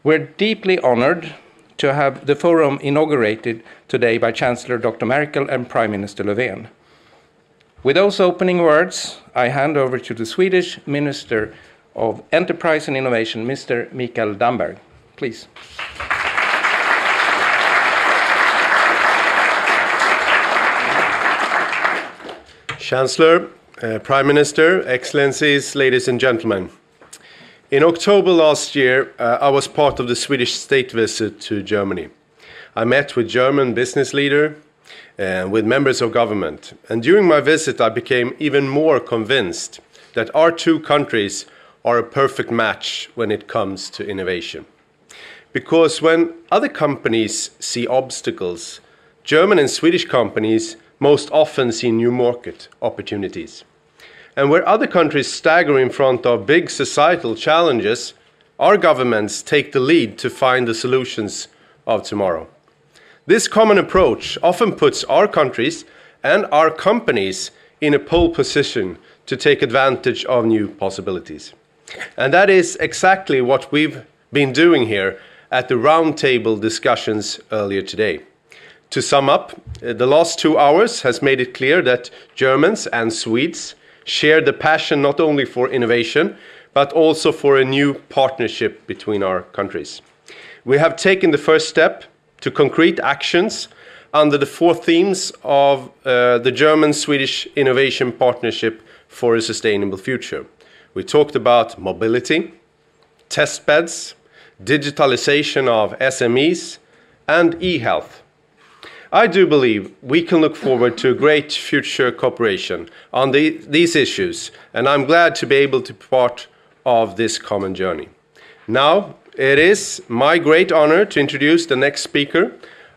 We're deeply honored to have the forum inaugurated today by Chancellor Dr. Merkel and Prime Minister Löfven. With those opening words, I hand over to the Swedish Minister of Enterprise and Innovation, Mr. Mikael Damberg. Please. Chancellor, Prime Minister, Excellencies, ladies and gentlemen. In October last year, I was part of the Swedish state visit to Germany. I met with German business leaders and with members of government. And during my visit, I became even more convinced that our two countries are a perfect match when it comes to innovation. Because when other companies see obstacles, German and Swedish companies most often see new market opportunities. And where other countries stagger in front of big societal challenges, our governments take the lead to find the solutions of tomorrow. This common approach often puts our countries and our companies in a pole position to take advantage of new possibilities. And that is exactly what we've been doing here at the roundtable discussions earlier today. To sum up, the last 2 hours has made it clear that Germans and Swedes share the passion not only for innovation, but also for a new partnership between our countries. We have taken the first step to concrete actions under the 4 themes of the German-Swedish Innovation Partnership for a Sustainable Future. We talked about mobility, test beds, digitalization of SMEs, and e-health. I do believe we can look forward to a great future cooperation on these issues, and I'm glad to be able to be part of this common journey. Now, it is my great honor to introduce the next speaker,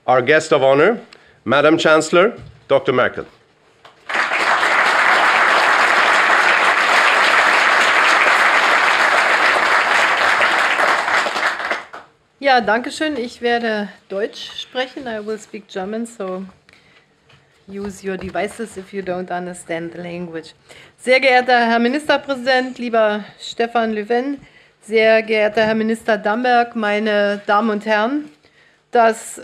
our guest of honor, Madam Chancellor, Dr. Merkel. Ja, danke schön. Ich werde Deutsch sprechen. I will speak German, so use your devices if you don't understand the language. Sehr geehrter Herr Ministerpräsident, lieber Stefan Löfven, sehr geehrter Herr Minister Damberg, meine Damen und Herren, dass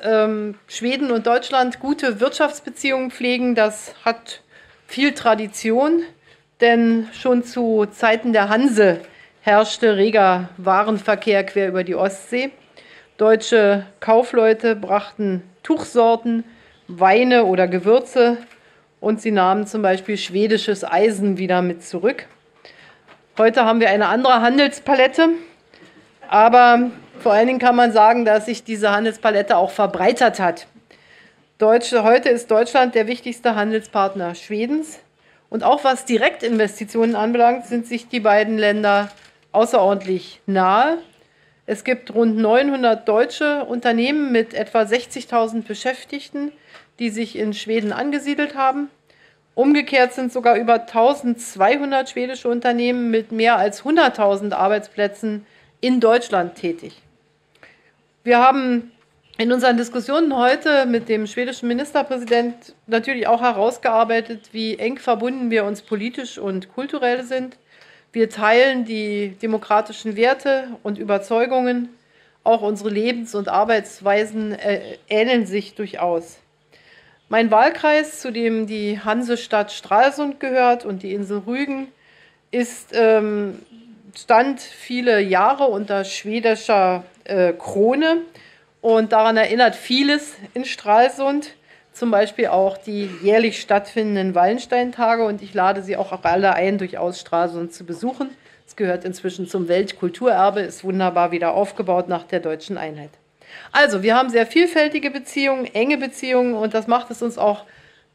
Schweden und Deutschland gute Wirtschaftsbeziehungen pflegen, das hat viel Tradition, denn schon zu Zeiten der Hanse herrschte reger Warenverkehr quer über die Ostsee. Deutsche Kaufleute brachten Tuchsorten, Weine oder Gewürze und sie nahmen zum Beispiel schwedisches Eisen wieder mit zurück. Heute haben wir eine andere Handelspalette, aber vor allen Dingen kann man sagen, dass sich diese Handelspalette auch verbreitert hat. Heute ist Deutschland der wichtigste Handelspartner Schwedens und auch was Direktinvestitionen anbelangt, sind sich die beiden Länder außerordentlich nahe. Es gibt rund 900 deutsche Unternehmen mit etwa 60.000 Beschäftigten, die sich in Schweden angesiedelt haben. Umgekehrt sind sogar über 1.200 schwedische Unternehmen mit mehr als 100.000 Arbeitsplätzen in Deutschland tätig. Wir haben in unseren Diskussionen heute mit dem schwedischen Ministerpräsident natürlich auch herausgearbeitet, wie eng verbunden wir uns politisch und kulturell sind. Wir teilen die demokratischen Werte und Überzeugungen. Auch unsere Lebens- und Arbeitsweisen ähneln sich durchaus. Mein Wahlkreis, zu dem die Hansestadt Stralsund gehört und die Insel Rügen, stand viele Jahre unter schwedischer Krone. Und daran erinnert vieles in Stralsund. Zum Beispiel auch die jährlich stattfindenden Wallensteintage und ich lade Sie auch alle ein, durchaus Stralsund zu besuchen. Es gehört inzwischen zum Weltkulturerbe, ist wunderbar wieder aufgebaut nach der deutschen Einheit. Also, wir haben sehr vielfältige Beziehungen, enge Beziehungen und das macht es uns auch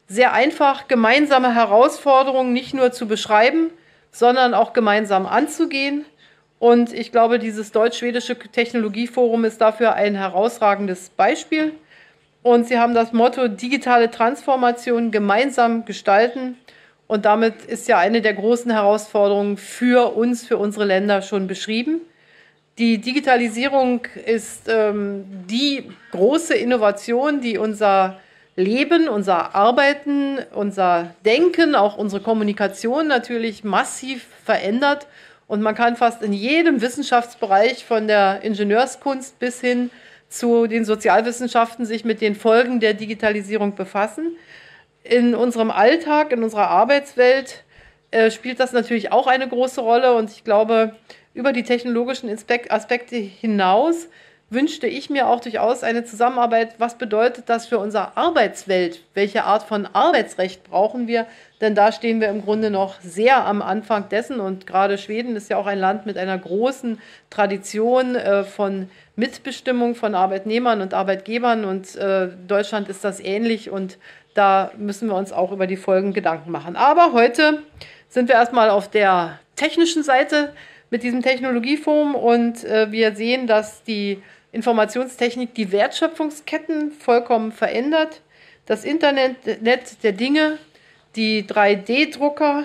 sehr einfach, gemeinsame Herausforderungen nicht nur zu beschreiben, sondern auch gemeinsam anzugehen. Und ich glaube, dieses deutsch-schwedische Technologieforum ist dafür ein herausragendes Beispiel. Und sie haben das Motto digitale Transformation gemeinsam gestalten. Und damit ist ja eine der großen Herausforderungen für uns, für unsere Länder schon beschrieben. Die Digitalisierung ist die große Innovation, die unser Leben, unser Arbeiten, unser Denken, auch unsere Kommunikation natürlich massiv verändert Und man kann fast in jedem Wissenschaftsbereich von der Ingenieurskunst bis hin zu den Sozialwissenschaften sich mit den Folgen der Digitalisierung befassen. In unserem Alltag, in unserer Arbeitswelt spielt das natürlich auch eine große Rolle. Und ich glaube, über die technologischen Aspekte hinaus wünschte ich mir auch durchaus eine Zusammenarbeit. Was bedeutet das für unsere Arbeitswelt? Welche Art von Arbeitsrecht brauchen wir? Denn da stehen wir im Grunde noch sehr am Anfang dessen. Und gerade Schweden ist ja auch ein Land mit einer großen Tradition von Mitbestimmung von Arbeitnehmern und Arbeitgebern. Und Deutschland ist das ähnlich. Und da müssen wir uns auch über die Folgen Gedanken machen. Aber heute sind wir erstmal auf der technischen Seite mit diesem Technologieforum. Und wir sehen, dass die Informationstechnik die Wertschöpfungsketten vollkommen verändert. Das Internet der Dinge, die 3D-Drucker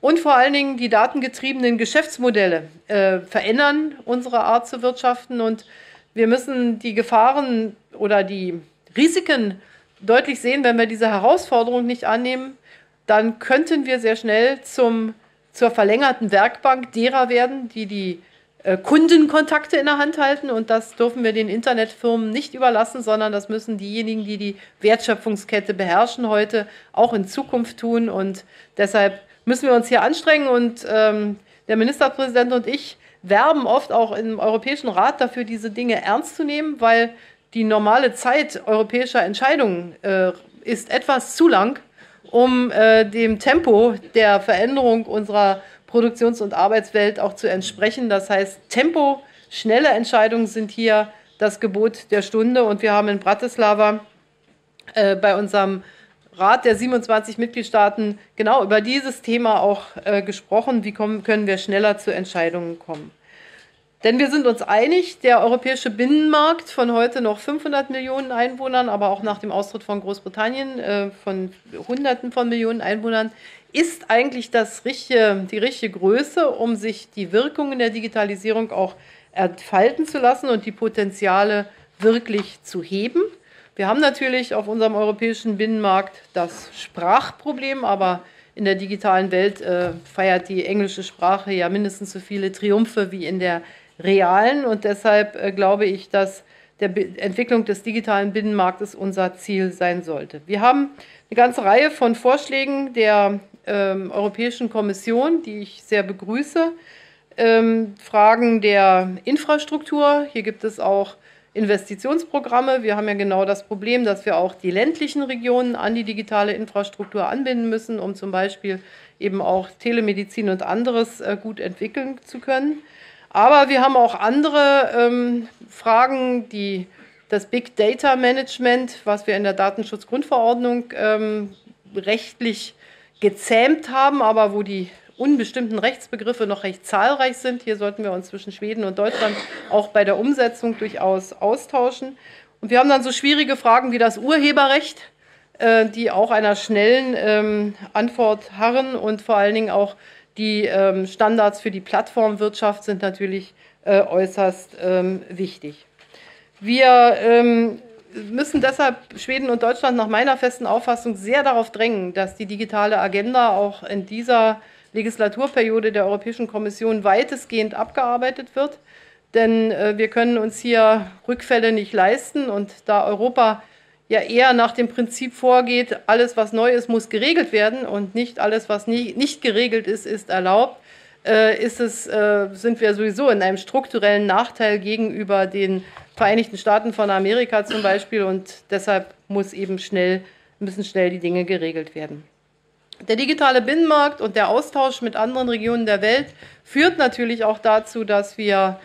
und vor allen Dingen die datengetriebenen Geschäftsmodelle verändern unsere Art zu wirtschaften. Und wir müssen die Gefahren oder die Risiken deutlich sehen. Wenn wir diese Herausforderung nicht annehmen, dann könnten wir sehr schnell zur verlängerten Werkbank derer werden, die Kundenkontakte in der Hand halten. Und das dürfen wir den Internetfirmen nicht überlassen, sondern das müssen diejenigen, die die Wertschöpfungskette beherrschen, heute auch in Zukunft tun. Und deshalb müssen wir uns hier anstrengen. Und der Ministerpräsident und ich werben oft auch im Europäischen Rat dafür, diese Dinge ernst zu nehmen, weil die normale Zeit europäischer Entscheidungen ist etwas zu lang, um dem Tempo der Veränderung unserer Produktions- und Arbeitswelt auch zu entsprechen. Das heißt, Tempo, schnelle Entscheidungen sind hier das Gebot der Stunde. Und wir haben in Bratislava bei unserem Rat der 27 Mitgliedstaaten genau über dieses Thema auch gesprochen. Wie können wir schneller zu Entscheidungen kommen? Denn wir sind uns einig, der europäische Binnenmarkt von heute noch 500 Millionen Einwohnern, aber auch nach dem Austritt von Großbritannien von Hunderten von Millionen Einwohnern, ist eigentlich die richtige Größe, um sich die Wirkungen der Digitalisierung auch entfalten zu lassen und die Potenziale wirklich zu heben. Wir haben natürlich auf unserem europäischen Binnenmarkt das Sprachproblem, aber in der digitalen Welt feiert die englische Sprache ja mindestens so viele Triumphe wie in der realen. Und deshalb glaube ich, dass der Entwicklung des digitalen Binnenmarktes unser Ziel sein sollte. Wir haben eine ganze Reihe von Vorschlägen der Europäischen Kommission, die ich sehr begrüße. Fragen der Infrastruktur. Hier gibt es auch Investitionsprogramme. Wir haben ja genau das Problem, dass wir auch die ländlichen Regionen an die digitale Infrastruktur anbinden müssen, um zum Beispiel eben auch Telemedizin und anderes gut entwickeln zu können. Aber wir haben auch andere Fragen, das Big Data Management, was wir in der Datenschutzgrundverordnung rechtlich gezähmt haben, aber wo die unbestimmten Rechtsbegriffe noch recht zahlreich sind. Hier sollten wir uns zwischen Schweden und Deutschland auch bei der Umsetzung durchaus austauschen. Und wir haben dann so schwierige Fragen wie das Urheberrecht, die auch einer schnellen Antwort harren, und vor allen Dingen auch die Standards für die Plattformwirtschaft sind natürlich äußerst wichtig. Wir müssen deshalb Schweden und Deutschland nach meiner festen Auffassung sehr darauf drängen, dass die digitale Agenda auch in dieser Legislaturperiode der Europäischen Kommission weitestgehend abgearbeitet wird. Denn wir können uns hier Rückfälle nicht leisten. Und da Europa ja eher nach dem Prinzip vorgeht, alles, was neu ist, muss geregelt werden und nicht alles, was nicht geregelt ist, ist erlaubt, sind wir sowieso in einem strukturellen Nachteil gegenüber den Vereinigten Staaten von Amerika zum Beispiel. Und deshalb müssen schnell die Dinge geregelt werden. Der digitale Binnenmarkt und der Austausch mit anderen Regionen der Welt führt natürlich auch dazu, dass wir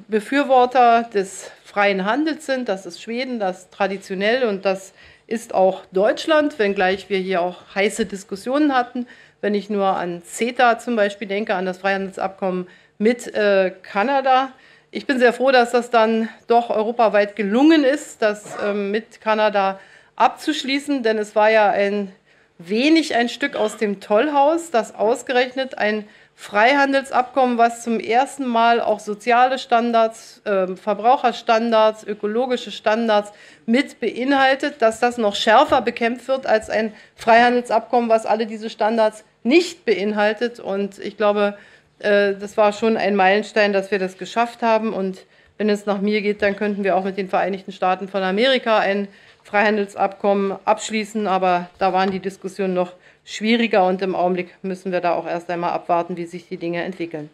Befürworter des freien Handels sind. Das ist Schweden, das traditionell, und das ist auch Deutschland, wenngleich wir hier auch heiße Diskussionen hatten. Wenn ich nur an CETA zum Beispiel denke, an das Freihandelsabkommen mit Kanada. Ich bin sehr froh, dass das dann doch europaweit gelungen ist, das mit Kanada abzuschließen, denn es war ja ein Stück aus dem Tollhaus, dass ausgerechnet ein Freihandelsabkommen, was zum ersten Mal auch soziale Standards, Verbraucherstandards, ökologische Standards mit beinhaltet, dass das noch schärfer bekämpft wird als ein Freihandelsabkommen, was alle diese Standards nicht beinhaltet. Und ich glaube, Das war schon ein Meilenstein, dass wir das geschafft haben. Und wenn es nach mir geht, dann könnten wir auch mit den Vereinigten Staaten von Amerika ein Freihandelsabkommen abschließen. Aber da waren die Diskussionen noch schwieriger und im Augenblick müssen wir da auch erst einmal abwarten, wie sich die Dinge entwickeln.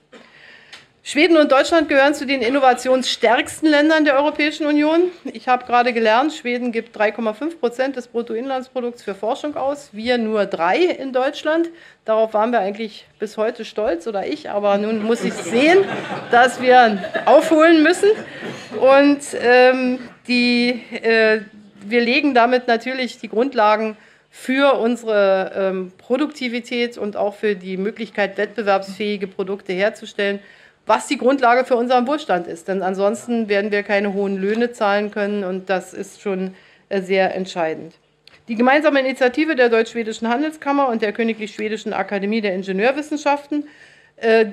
Schweden und Deutschland gehören zu den innovationsstärksten Ländern der Europäischen Union. Ich habe gerade gelernt, Schweden gibt 3,5% des Bruttoinlandsprodukts für Forschung aus, wir nur 3% in Deutschland. Darauf waren wir eigentlich bis heute stolz, oder ich, aber nun muss ich sehen, dass wir aufholen müssen. Und wir legen damit natürlich die Grundlagen für unsere Produktivität und auch für die Möglichkeit, wettbewerbsfähige Produkte herzustellen, was die Grundlage für unseren Wohlstand ist. Denn ansonsten werden wir keine hohen Löhne zahlen können und das ist schon sehr entscheidend. Die gemeinsame Initiative der Deutsch-Schwedischen Handelskammer und der Königlich Schwedischen Akademie der Ingenieurwissenschaften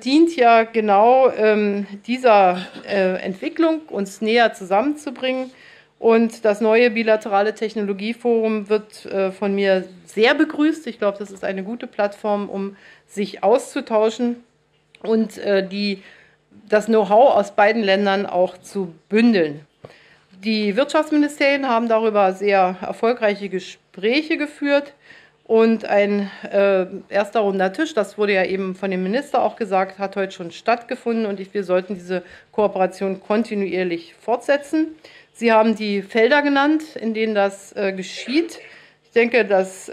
dient ja genau dieser Entwicklung, uns näher zusammenzubringen. Und das neue bilaterale Technologieforum wird von mir sehr begrüßt. Ich glaube, das ist eine gute Plattform, um sich auszutauschen und das Know-how aus beiden Ländern auch zu bündeln. Die Wirtschaftsministerien haben darüber sehr erfolgreiche Gespräche geführt und ein erster runder Tisch, das wurde ja eben von dem Minister auch gesagt, hat heute schon stattgefunden und wir sollten diese Kooperation kontinuierlich fortsetzen. Sie haben die Felder genannt, in denen das geschieht. Ich denke, das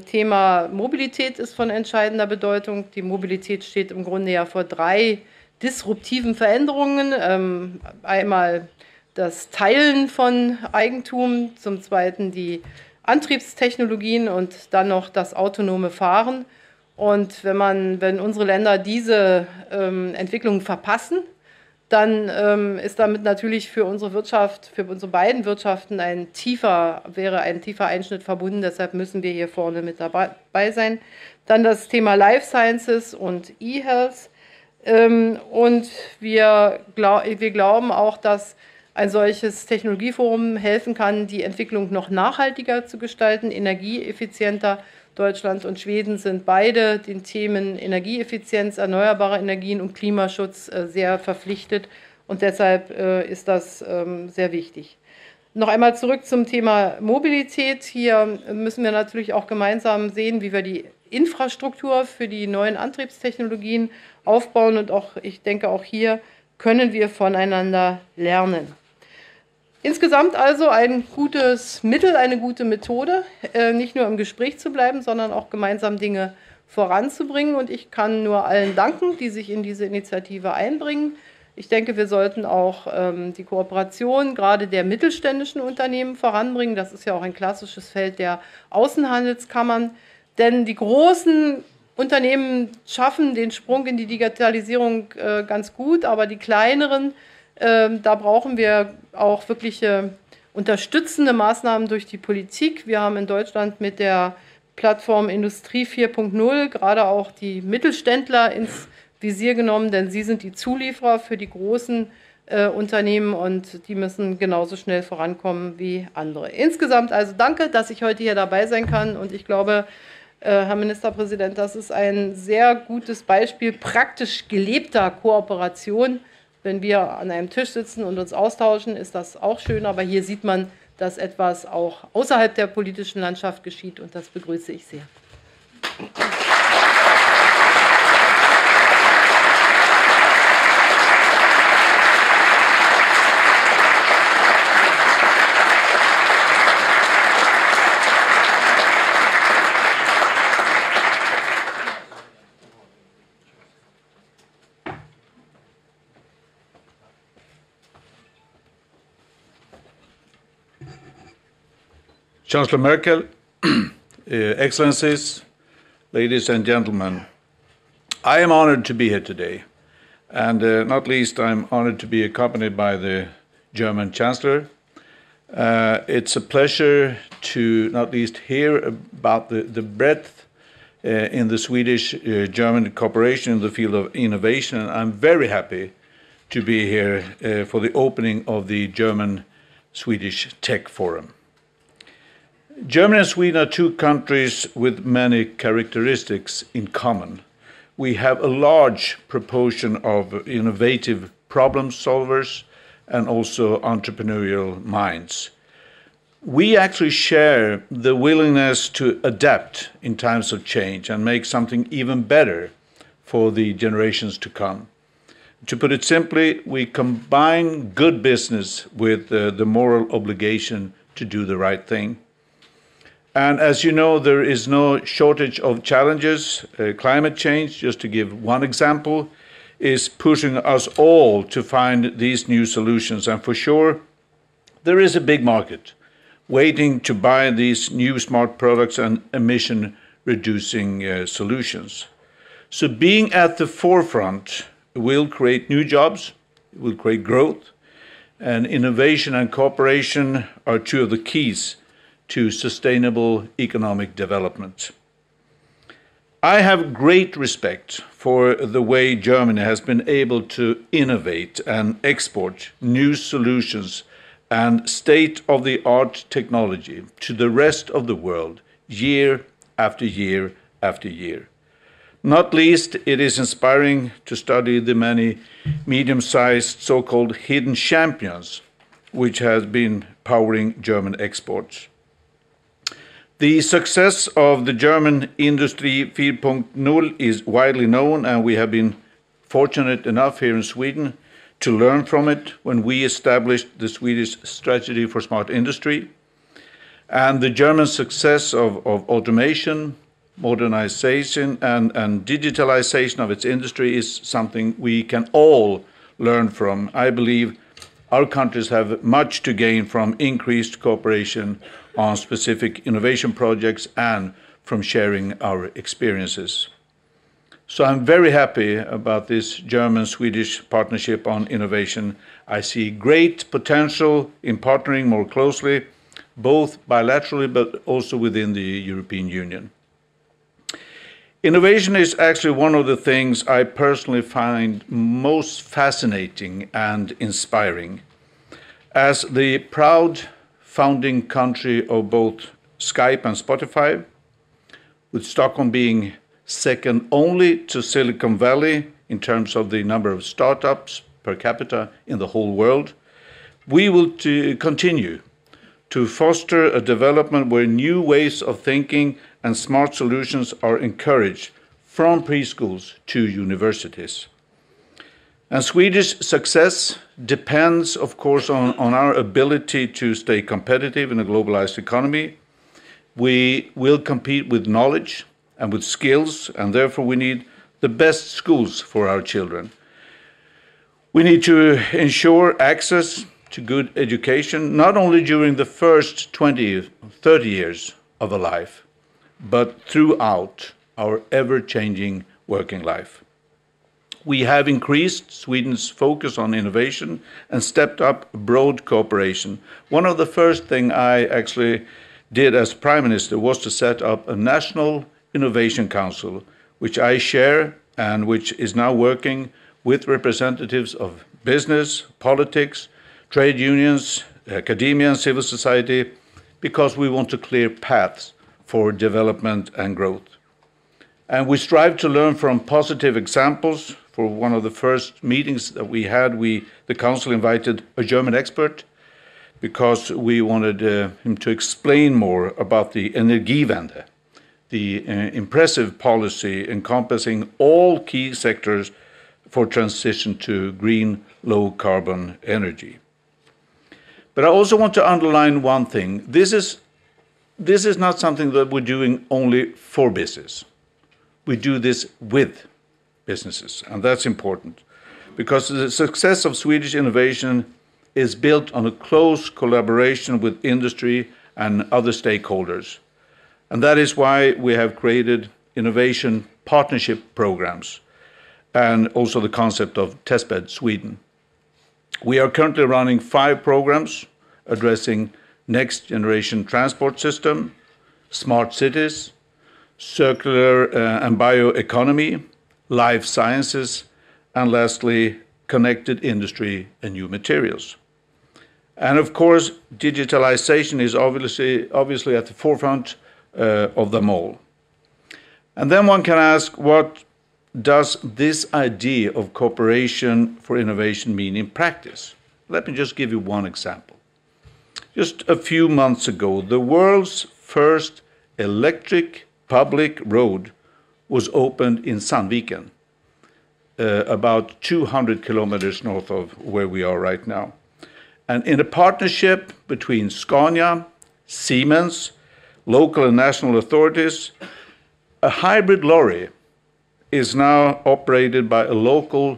Thema Mobilität ist von entscheidender Bedeutung. Die Mobilität steht im Grunde ja vor 3 disruptiven Veränderungen. Einmal das Teilen von Eigentum, zum Zweiten die Antriebstechnologien und dann noch das autonome Fahren. Und wenn unsere Länder diese Entwicklungen verpassen, dann ist damit natürlich für unsere Wirtschaft, für unsere beiden Wirtschaften wäre ein tiefer Einschnitt verbunden. Deshalb müssen wir hier vorne mit dabei sein. Dann das Thema Life Sciences und E-Health. Und wir glauben auch, dass ein solches Technologieforum helfen kann, die Entwicklung noch nachhaltiger zu gestalten, energieeffizienter. Deutschland und Schweden sind beide den Themen Energieeffizienz, erneuerbare Energien und Klimaschutz sehr verpflichtet. Und deshalb ist das sehr wichtig. Noch einmal zurück zum Thema Mobilität. Hier müssen wir natürlich auch gemeinsam sehen, wie wir die Infrastruktur für die neuen Antriebstechnologien aufbauen. Und ich denke, auch hier können wir voneinander lernen. Insgesamt also ein gutes Mittel, eine gute Methode, nicht nur im Gespräch zu bleiben, sondern auch gemeinsam Dinge voranzubringen. Und ich kann nur allen danken, die sich in diese Initiative einbringen. Ich denke, wir sollten auch die Kooperation gerade der mittelständischen Unternehmen voranbringen. Das ist ja auch ein klassisches Feld der Außenhandelskammern. Denn die großen Unternehmen schaffen den Sprung in die Digitalisierung ganz gut, aber die kleineren, da brauchen wir auch wirkliche unterstützende Maßnahmen durch die Politik. Wir haben in Deutschland mit der Plattform Industrie 4.0 gerade auch die Mittelständler ins Visier genommen, denn sie sind die Zulieferer für die großen Unternehmen und die müssen genauso schnell vorankommen wie andere. Insgesamt also danke, dass ich heute hier dabei sein kann und ich glaube, Herr Ministerpräsident, das ist ein sehr gutes Beispiel praktisch gelebter Kooperation. Wenn wir an einem Tisch sitzen und uns austauschen, ist das auch schön, aber hier sieht man, dass etwas auch außerhalb der politischen Landschaft geschieht und das begrüße ich sehr. Chancellor Merkel, Excellencies, ladies and gentlemen, I am honored to be here today, and not least I'm honored to be accompanied by the German Chancellor. It's a pleasure to not least hear about the breadth in the Swedish-German cooperation in the field of innovation, and I'm very happy to be here for the opening of the German Swedish Tech Forum. Germany and Sweden are two countries with many characteristics in common. we have a large proportion of innovative problem solvers and also entrepreneurial minds. We actually share the willingness to adapt in times of change and make something even better for the generations to come. To put it simply, we combine good business with the moral obligation to do the right thing. And as you know, there is no shortage of challenges. Climate change, just to give one example, is pushing us all to find these new solutions. And for sure, there is a big market waiting to buy these new smart products and emission-reducing solutions. So being at the forefront will create new jobs, it will create growth, and innovation and cooperation are two of the keys to sustainable economic development. I have great respect for the way Germany has been able to innovate and export new solutions and state-of-the-art technology to the rest of the world year after year after year. Not least, it is inspiring to study the many medium-sized so-called hidden champions which has been powering German exports. The success of the German Industri 4.0 is widely known, and we have been fortunate enough here in Sweden to learn from it when we established the Swedish Strategy for Smart Industry. And the German success of automation, modernization, and digitalization of its industry is something we can all learn from. I believe our countries have much to gain from increased cooperation on specific innovation projects and from sharing our experiences. So I'm very happy about this German-Swedish partnership on innovation. I see great potential in partnering more closely, both bilaterally but also within the European Union. Innovation is actually one of the things I personally find most fascinating and inspiring. As the proud founding country of both Skype and Spotify, with Stockholm being second only to Silicon Valley in terms of the number of startups per capita in the whole world, we will continue to foster a development where new ways of thinking and smart solutions are encouraged from preschools to universities. And Swedish success depends, of course, on our ability to stay competitive in a globalized economy. We will compete with knowledge and with skills, and therefore we need the best schools for our children. We need to ensure access to good education, not only during the first 20, 30 years of a life, but throughout our ever-changing working life. We have increased Sweden's focus on innovation and stepped up broad cooperation. One of the first things I actually did as Prime Minister was to set up a National Innovation Council, which I chair and which is now working with representatives of business, politics, trade unions, academia and civil society, because we want to clear paths for development and growth. And we strive to learn from positive examples. For one of the first meetings that we had, the Council invited a German expert because we wanted him to explain more about the Energiewende, the impressive policy encompassing all key sectors for transition to green, low-carbon energy. But I also want to underline one thing. This is not something that we're doing only for business. We do this with businesses, and that's important, because the success of Swedish innovation is built on a close collaboration with industry and other stakeholders. And that is why we have created innovation partnership programs and also the concept of Testbed Sweden. We are currently running 5 programs addressing next generation transport system, smart cities, circular and bioeconomy, life sciences, and lastly, connected industry and new materials. And of course, digitalization is obviously at the forefront of them all. And then one can ask, what does this idea of cooperation for innovation mean in practice? Let me just give you one example. Just a few months ago, the world's first electric public road was opened in Sandviken, about 200 kilometers north of where we are right now. And in a partnership between Scania, Siemens, local and national authorities, a hybrid lorry is now operated by a local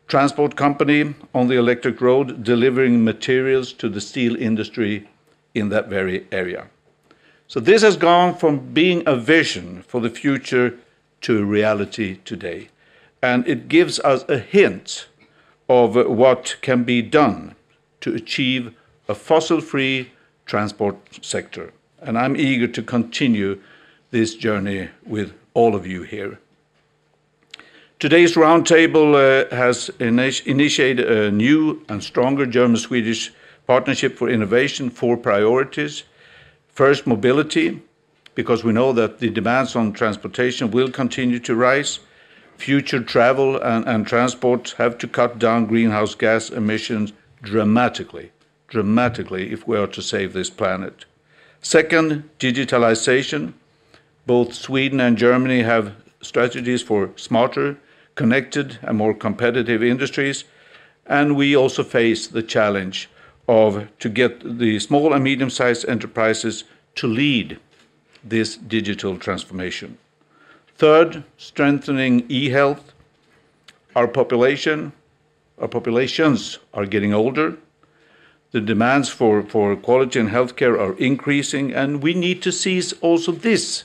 transport company on the electric road, delivering materials to the steel industry in that very area. So this has gone from being a vision for the future to a reality today. And it gives us a hint of what can be done to achieve a fossil-free transport sector. And I'm eager to continue this journey with all of you here. Today's roundtable has initiated a new and stronger German-Swedish partnership for innovation, 4 priorities. First, mobility, because we know that the demands on transportation will continue to rise. Future travel and transport have to cut down greenhouse gas emissions dramatically if we are to save this planet. Second, digitalization. Both Sweden and Germany have strategies for smarter, connected and more competitive industries, and we also face the challenge of to get the small and medium-sized enterprises to lead this digital transformation. Third, strengthening e-health. Our populations are getting older. The demands for quality and healthcare are increasing, and we need to seize also this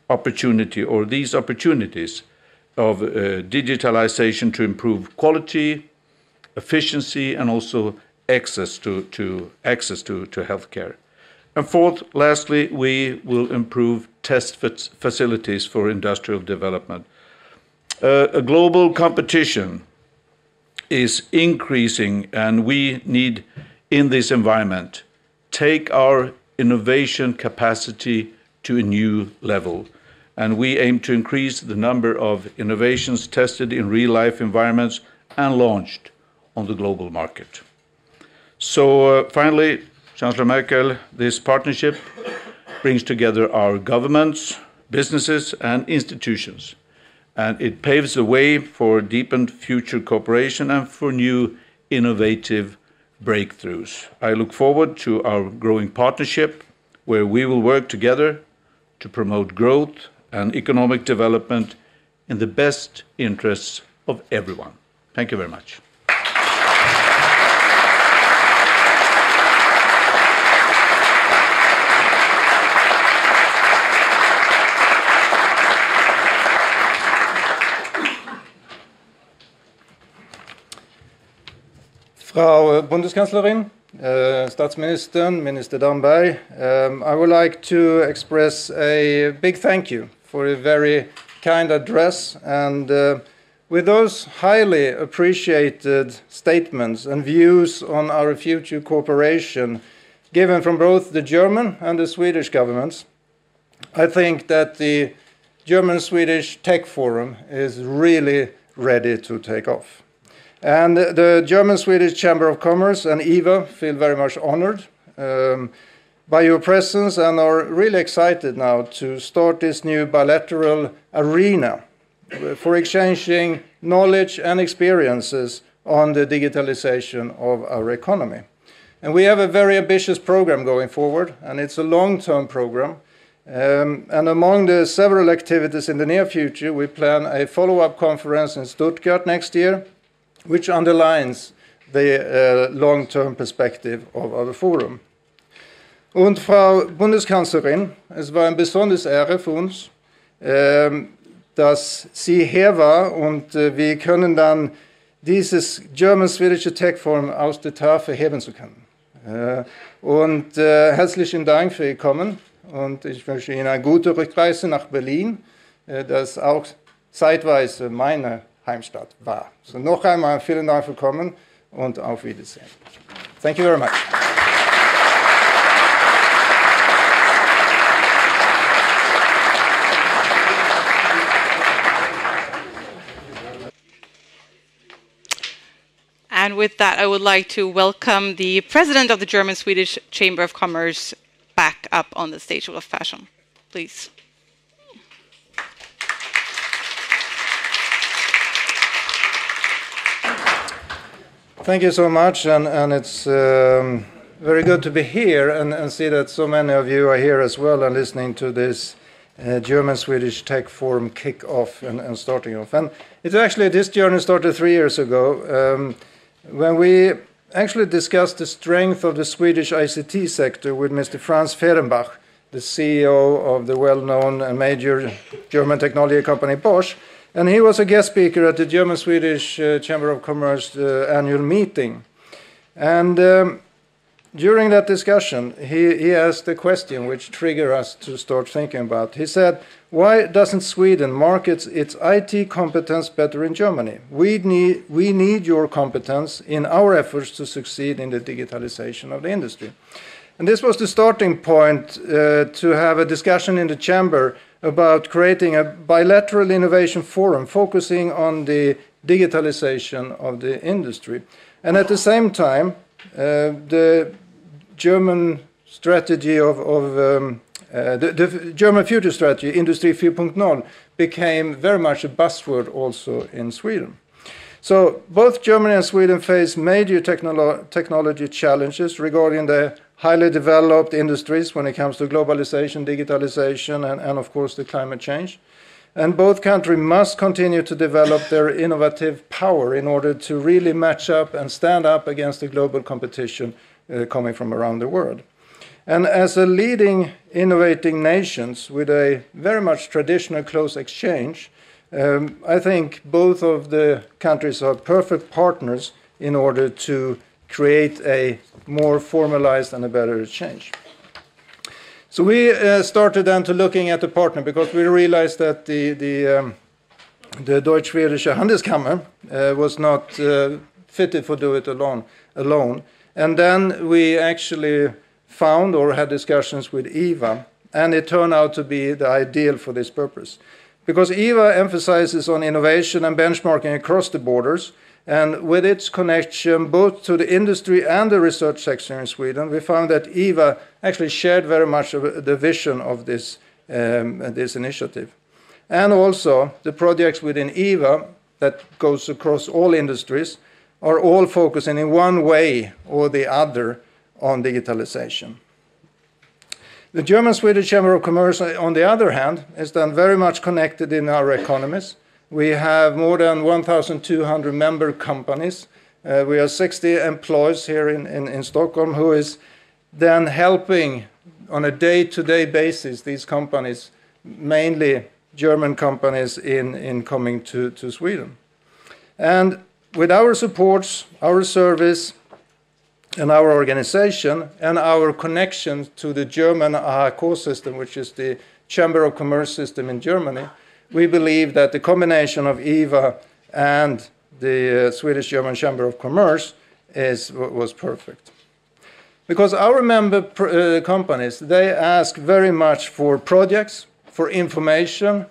opportunity or these opportunities of digitalization to improve quality, efficiency, and also access to healthcare. And fourth, lastly, we will improve test facilities for industrial development. A global competition is increasing, and we need, in this environment, take our innovation capacity to a new level. And we aim to increase the number of innovations tested in real-life environments and launched on the global market. So finally, Chancellor Merkel, this partnership brings together our governments, businesses, and institutions. And it paves the way for deepened future cooperation and for new innovative breakthroughs. I look forward to our growing partnership, where we will work together to promote growth and economic development in the best interests of everyone. Thank you very much. Frau Bundeskanzlerin, Statsminister, Minister Damberg, I would like to express a big thank you for a very kind address, and with those highly appreciated statements and views on our future cooperation given from both the German and the Swedish governments, I think that the German Swedish Tech Forum is really ready to take off. And the German Swedish Chamber of Commerce and IVA feel very much honored by your presence and are really excited now to start this new bilateral arena for exchanging knowledge and experiences on the digitalization of our economy. And we have a very ambitious program going forward, and it's a long-term program. And among the several activities in the near future, we plan a follow-up conference in Stuttgart next year, which underlines the long-term perspective of our forum. Und Frau Bundeskanzlerin, es war eine besondere Ehre für uns, dass Sie hier war, und wir können dann dieses German Swedish Tech Forum aus der Tafel heben zu können. Und herzlichen Dank für Ihr Kommen, und ich wünsche Ihnen eine gute Rückreise nach Berlin, das auch zeitweise meine Heimstadt war. So noch einmal vielen Dank für Kommen und auf Wiedersehen. Thank you very much. with that, I would like to welcome the president of the German Swedish Chamber of Commerce back up on the stage of fashion. Please. Thank you so much, and it's very good to be here and see that so many of you are here as well and listening to this German Swedish Tech Forum kick-off and starting off. And it's actually, this journey started 3 years ago when we actually discussed the strength of the Swedish ICT sector with Mr. Franz Fehrenbach, the CEO of the well-known and major German technology company Bosch. And he was a guest speaker at the German Swedish Chamber of Commerce annual meeting. And during that discussion, he asked a question which triggered us to start thinking about. He said, why doesn't Sweden market its IT competence better in Germany? We need your competence in our efforts to succeed in the digitalization of the industry. And this was the starting point to have a discussion in the chamber about creating a bilateral innovation forum focusing on the digitalization of the industry. And at the same time, the German strategy the German future strategy, Industri 4.0, became very much a buzzword also in Sweden. So both Germany and Sweden face major technology challenges regarding the highly developed industries when it comes to globalization, digitalization, and of course the climate change. And both countries must continue to develop their innovative power in order to really match up and stand up against the global competition coming from around the world. And as a leading innovating nations with a very much traditional close exchange, I think both of the countries are perfect partners in order to create a more formalized and a better exchange. So we started then to looking at the partner because we realized that the Tysk-Svenska Handelskammaren was not fitted for do it alone. And then we actually found or had discussions with IVA, and it turned out to be the ideal for this purpose. Because IVA emphasizes on innovation and benchmarking across the borders, and with its connection both to the industry and the research sector in Sweden, we found that IVA actually shared very much of the vision of this initiative. And also, the projects within IVA that goes across all industries are all focusing in one way or the other on digitalization. The German Swedish Chamber of Commerce, on the other hand, is then very much connected in our economies. We have more than 1,200 member companies. We have 60 employees here in Stockholm who is then helping on a day-to-day basis these companies, mainly German companies, in coming to Sweden. And with our supports, our service, and our organization, and our connection to the German AHK system, which is the Chamber of Commerce system in Germany, we believe that the combination of IVA and the Swedish-German Chamber of Commerce was perfect. Because our member companies, they ask very much for projects, for information,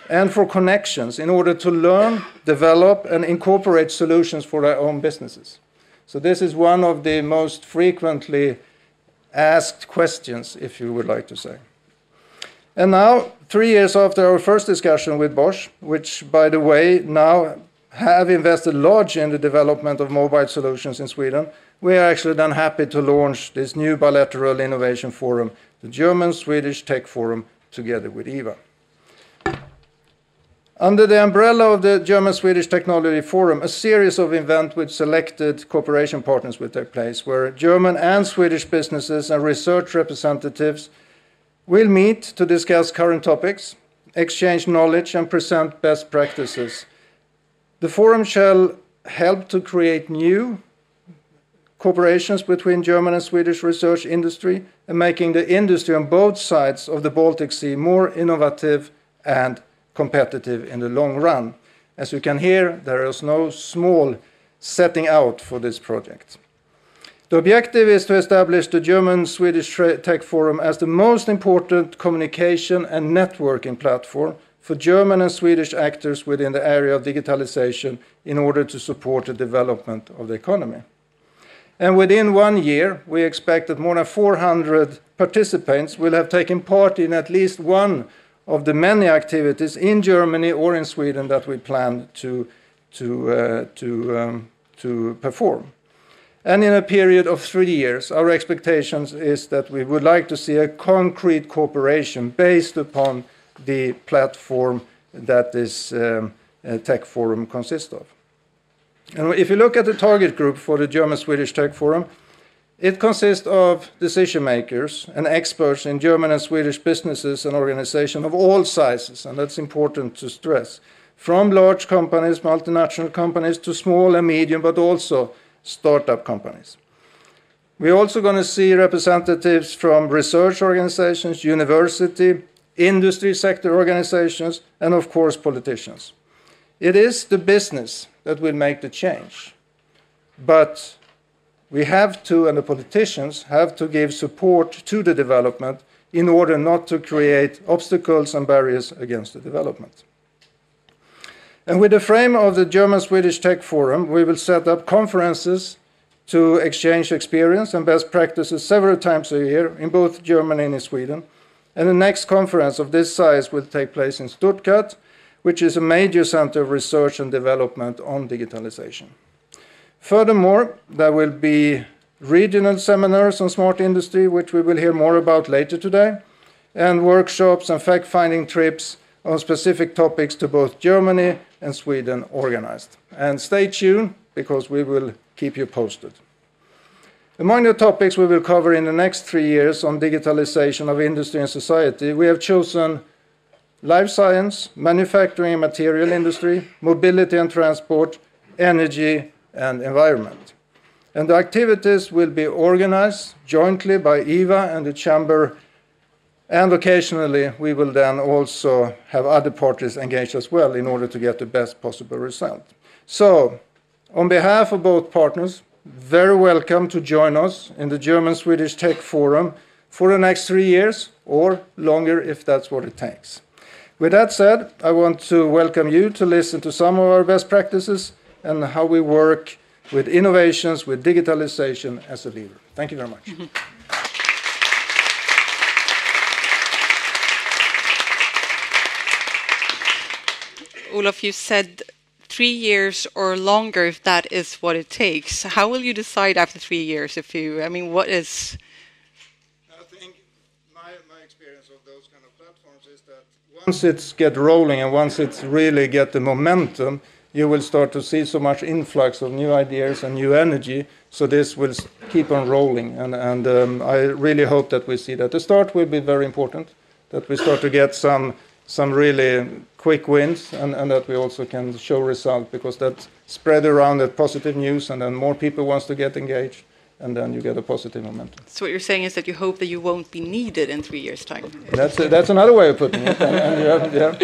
and for connections in order to learn, develop, and incorporate solutions for their own businesses. So this is one of the most frequently asked questions, if you would like to say. And now, 3 years after our first discussion with Bosch, which, by the way, now have invested largely in the development of mobile solutions in Sweden, we are actually then happy to launch this new bilateral innovation forum, the German Swedish Tech Forum, together with IVA. Under the umbrella of the German Swedish Technology Forum, a series of events with selected cooperation partners will take place, where German and Swedish businesses and research representatives will meet to discuss current topics, exchange knowledge, and present best practices. The forum shall help to create new cooperations between German and Swedish research industry and making the industry on both sides of the Baltic Sea more innovative and competitive in the long run. As you can hear, there is no small setting out for this project. The objective is to establish the German-Swedish Tech Forum as the most important communication and networking platform for German and Swedish actors within the area of digitalization in order to support the development of the economy. And within 1 year, we expect that more than 400 participants will have taken part in at least one of the many activities in Germany or in Sweden that we plan to perform. And in a period of 3 years, our expectations is that we would like to see a concrete cooperation based upon the platform that this Tech Forum consists of. And if you look at the target group for the German Swedish Tech Forum, it consists of decision makers and experts in German and Swedish businesses and organizations of all sizes, and that's important to stress, from large companies, multinational companies, to small and medium, but also startup companies. We're also going to see representatives from research organizations, university, industry sector organizations, and of course politicians. It is the business that will make the change, but we have to, and the politicians have to give support to the development in order not to create obstacles and barriers against the development. And with the frame of the German-Swedish Tech Forum, we will set up conferences to exchange experience and best practices several times a year in both Germany and in Sweden. And the next conference of this size will take place in Stuttgart, which is a major center of research and development on digitalization. Furthermore, there will be regional seminars on smart industry, which we will hear more about later today, and workshops and fact-finding trips on specific topics to both Germany and Sweden organized. And stay tuned, because we will keep you posted. Among the topics we will cover in the next 3 years on digitalization of industry and society, we have chosen life science, manufacturing and material industry, mobility and transport, energy and environment. And the activities will be organized jointly by IVA and the Chamber, and occasionally we will then also have other parties engaged as well in order to get the best possible result. So, on behalf of both partners, very welcome to join us in the German-Swedish Tech Forum for the next 3 years, or longer if that's what it takes. With that said, I want to welcome you to listen to some of our best practices and how we work with innovations, with digitalization as a leader. Thank you very much. Mm-hmm. Olof, you said 3 years or longer if that is what it takes. How will you decide after 3 years if you, I mean, what is... I think my experience of those kind of platforms is that once it's get rolling and once it's really get the momentum, you will start to see so much influx of new ideas and new energy, so this will keep on rolling. And I really hope that we see that. The start will be very important, that we start to get some really quick wins, and that we also can show results, because that spread around that positive news, and then more people wants to get engaged, and then you get a positive momentum. So what you're saying is that you hope that you won't be needed in 3 years' time. That's another way of putting it. Yeah.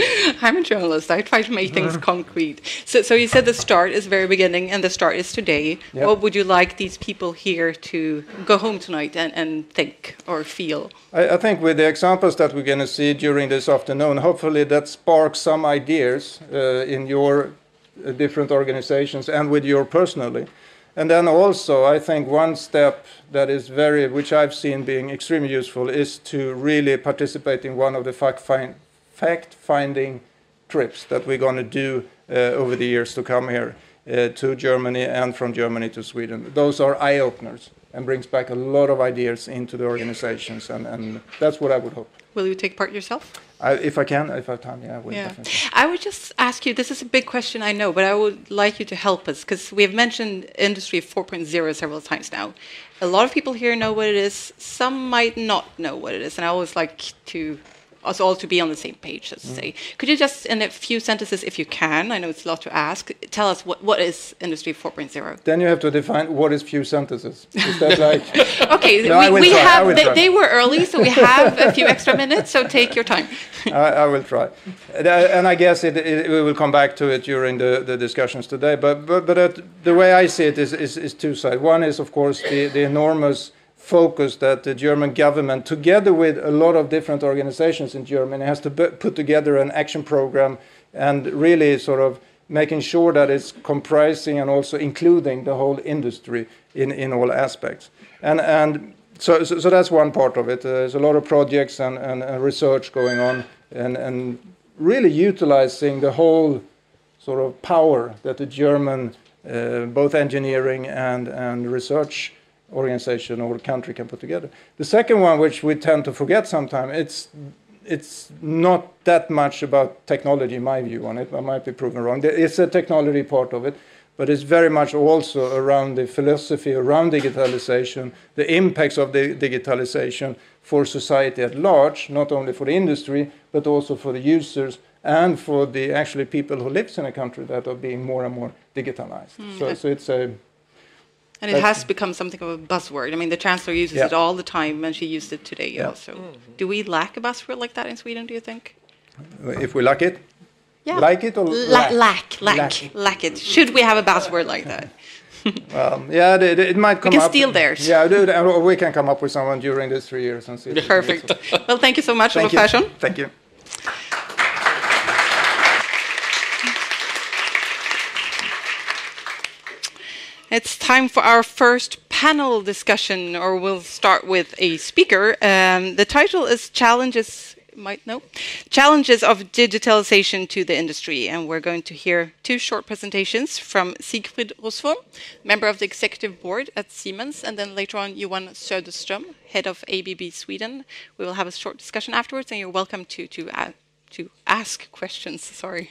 I'm a journalist. I try to make things concrete. So you said the start is very beginning, and the start is today. Yep. What would you like these people here to go home tonight and think or feel? I think with the examples that we're going to see during this afternoon, hopefully that sparks some ideas in your different organizations and with your personally. And then also, I think one step that is which I've seen being extremely useful, is to really participate in one of the fact-finding trips that we're going to do over the years to come here to Germany and from Germany to Sweden. Those are eye-openers and brings back a lot of ideas into the organizations, and that's what I would hope. Will you take part yourself? If I can, if I have time, yeah, I will. Yeah. Definitely. I would just ask you, this is a big question, I know, but I would like you to help us, because we have mentioned Industry 4.0 several times now. A lot of people here know what it is. Some might not know what it is, and I always like us all to be on the same page, let's say. Could you just, in a few sentences, if you can, I know it's a lot to ask, tell us what is Industry 4.0? Then you have to define what is few sentences. Is that like... Okay, no, they were early, so we have a few extra minutes, so take your time. I will try. And I guess we will come back to it during the discussions today. But the way I see it is two sides. One is, of course, the enormous focus that the German government, together with a lot of different organizations in Germany, has to put together an action program and really sort of making sure that it's comprising and also including the whole industry in all aspects. And so that's one part of it. There's a lot of projects and research going on and really utilizing the whole sort of power that the German both engineering and research organization or country can put together. The second one, which we tend to forget sometimes, it's not that much about technology, in my view on it. I might be proven wrong. It's a technology part of it, but it's very much also around the philosophy around digitalization, the impacts of the digitalization for society at large, not only for the industry, but also for the users and for the actually people who live in a country that are being more and more digitalized. So it's a... And it has become something of a buzzword. I mean, the Chancellor uses it all the time, and she used it today also. Do we lack a buzzword like that in Sweden, do you think? If we lack it? Yeah. Like it or lack it. Should we have a buzzword like that? Yeah, it might come up. We can steal theirs. Yeah, or we can come up with someone during these 3 years and see. Perfect. Well, thank you so much, Olof Persson. Thank you. It's time for our first panel discussion, or we'll start with a speaker. The title is Challenges of Digitalization to the Industry, and we're going to hear 2 short presentations from Sigfrid Rosvoll, member of the executive board at Siemens, and then later on Johan Söderström, head of ABB Sweden. We will have a short discussion afterwards, and you're welcome to ask questions. Sorry,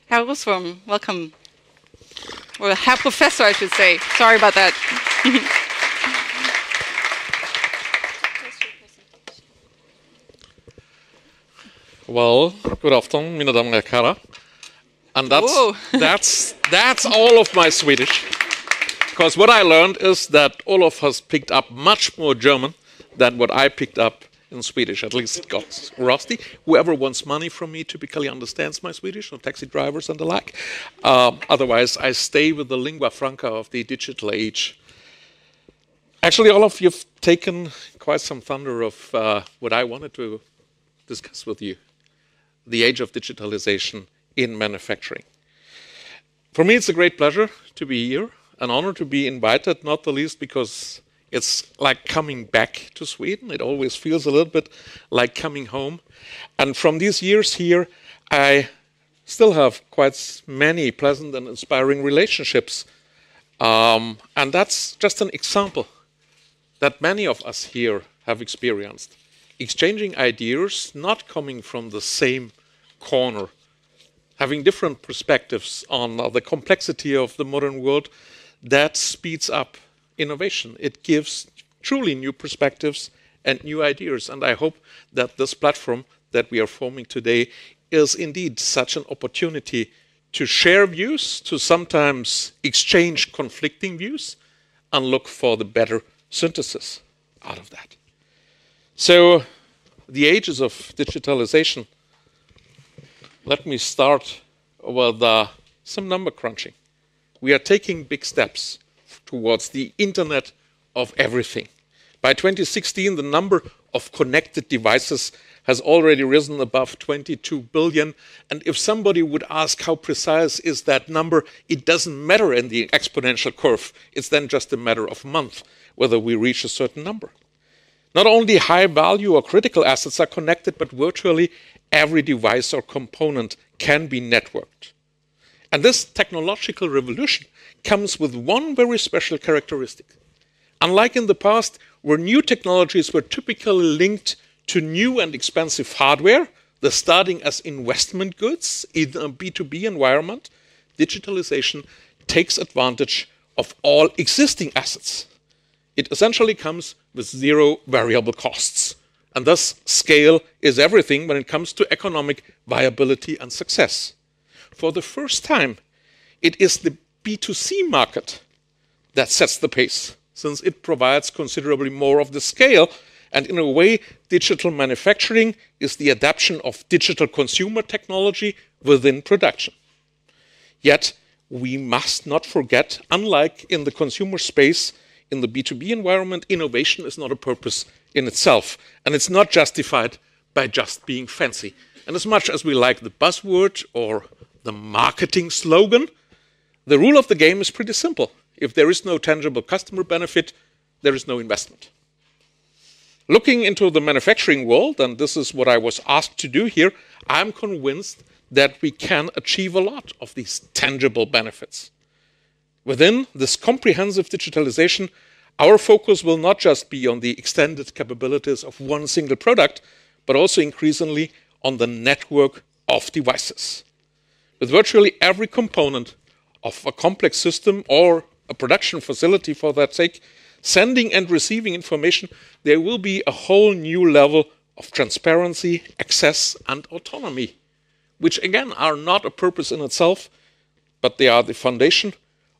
Herr Rosvoll, welcome. Or Herr Professor, I should say. Sorry about that. Well, good afternoon, mina damer och herrar. And that's all of my Swedish. Because what I learned is that Olof has picked up much more German than what I picked up in Swedish. At least it got rusty. Whoever wants money from me typically understands my Swedish, or taxi drivers and the like. Otherwise, I stay with the lingua franca of the digital age. Actually, Olof, you've taken quite some thunder of what I wanted to discuss with you. The age of digitalization in manufacturing. For me, it's a great pleasure to be here, an honor to be invited, not the least because it's like coming back to Sweden. It always feels a little bit like coming home. And from these years here, I still have quite many pleasant and inspiring relationships. And that's just an example that many of us here have experienced. Exchanging ideas, not coming from the same corner, having different perspectives on the complexity of the modern world, that speeds up innovation. It gives truly new perspectives and new ideas. And I hope that this platform that we are forming today is indeed such an opportunity to share views, to sometimes exchange conflicting views, and look for the better synthesis out of that. So, the ages of digitalization. Let me start with some number crunching. We are taking big steps towards the Internet of Everything. By 2016, the number of connected devices has already risen above 22 billion. And if somebody would ask how precise is that number, it doesn't matter in the exponential curve. It's then just a matter of months whether we reach a certain number. Not only high value or critical assets are connected, but virtually every device or component can be networked. And this technological revolution comes with one very special characteristic. Unlike in the past, where new technologies were typically linked to new and expensive hardware, thus starting as investment goods in a B2B environment, digitalization takes advantage of all existing assets. It essentially comes with zero variable costs. And thus, scale is everything when it comes to economic viability and success. For the first time, it is the B2C market that sets the pace, since it provides considerably more of the scale. And in a way, digital manufacturing is the adaptation of digital consumer technology within production. Yet, we must not forget, unlike in the consumer space, in the B2B environment, innovation is not a purpose in itself, and it's not justified by just being fancy. And as much as we like the buzzword or the marketing slogan, the rule of the game is pretty simple. If there is no tangible customer benefit, there is no investment. Looking into the manufacturing world, and this is what I was asked to do here, I'm convinced that we can achieve a lot of these tangible benefits. Within this comprehensive digitalization, our focus will not just be on the extended capabilities of one single product, but also increasingly on the network of devices. With virtually every component of a complex system or a production facility for that sake, sending and receiving information, there will be a whole new level of transparency, access, and autonomy, which again are not a purpose in itself, but they are the foundation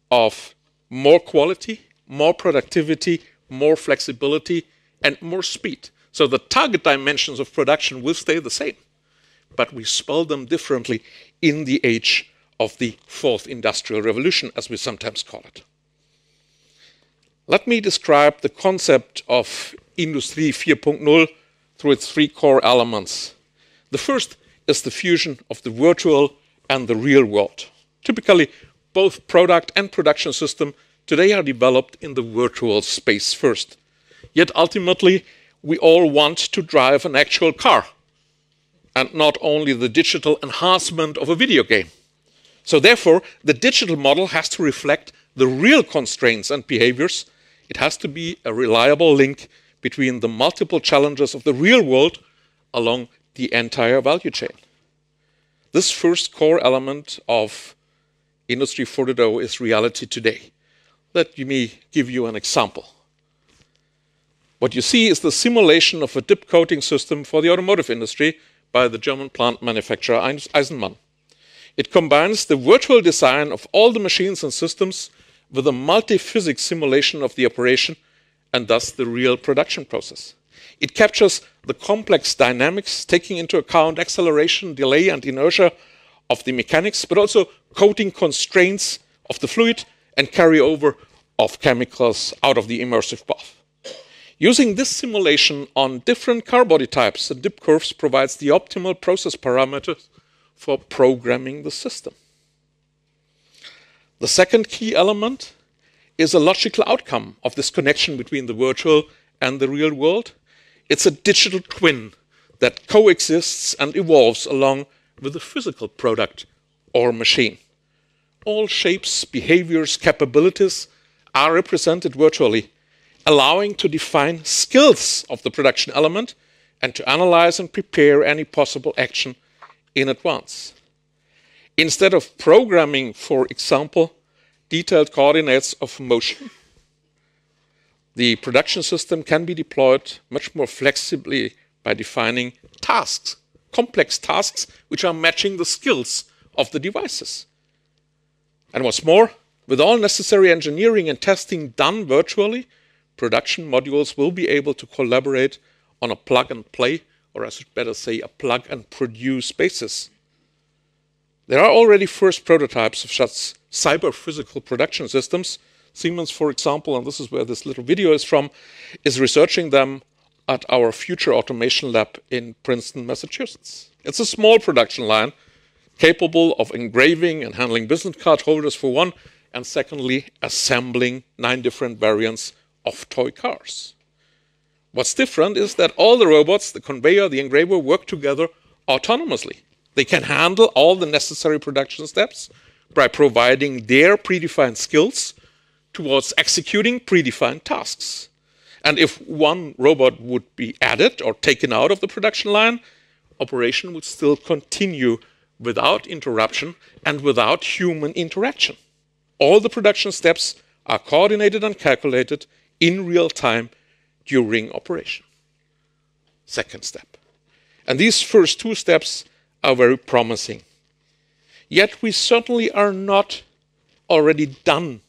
of more quality, more productivity, more flexibility, and more speed. So the target dimensions of production will stay the same, but we spell them differently in the age of the fourth industrial revolution, as we sometimes call it. Let me describe the concept of Industry 4.0 through its three core elements. The first is the fusion of the virtual and the real world. Typically, both product and production system today are developed in the virtual space first. Yet ultimately, we all want to drive an actual car, and not only the digital enhancement of a video game. So therefore, the digital model has to reflect the real constraints and behaviors. It has to be a reliable link between the multiple challenges of the real world along the entire value chain. This first core element of Industry 4.0 is reality today. Let me give you an example. What you see is the simulation of a dip coating system for the automotive industry by the German plant manufacturer Eisenmann. It combines the virtual design of all the machines and systems with a multi-physics simulation of the operation and thus the real production process. It captures the complex dynamics, taking into account acceleration, delay, and inertia of the mechanics, but also coating constraints of the fluid and carryover of chemicals out of the immersive bath. Using this simulation on different car body types and dip curves provides the optimal process parameters for programming the system. The second key element is a logical outcome of this connection between the virtual and the real world. It's a digital twin that coexists and evolves along with the physical product or machine. All shapes, behaviors, capabilities are represented virtually, allowing to define skills of the production element and to analyze and prepare any possible action in advance. Instead of programming, for example, detailed coordinates of motion, the production system can be deployed much more flexibly by defining tasks, complex tasks, which are matching the skills of the devices. And what's more, with all necessary engineering and testing done virtually, production modules will be able to collaborate on a plug-and-play, or I should better say a plug-and-produce basis. There are already first prototypes of such cyber-physical production systems. Siemens, for example, and this is where this little video is from, is researching them at our Future Automation Lab in Princeton, Massachusetts. It's a small production line capable of engraving and handling business card holders for one, and secondly, assembling 9 different variants of toy cars. What's different is that all the robots, the conveyor, the engraver, work together autonomously. They can handle all the necessary production steps by providing their predefined skills towards executing predefined tasks. And if one robot would be added or taken out of the production line, operation would still continue without interruption and without human interaction. All the production steps are coordinated and calculated in real time during operation. Second step. And these first 2 steps are very promising. Yet we certainly are not already done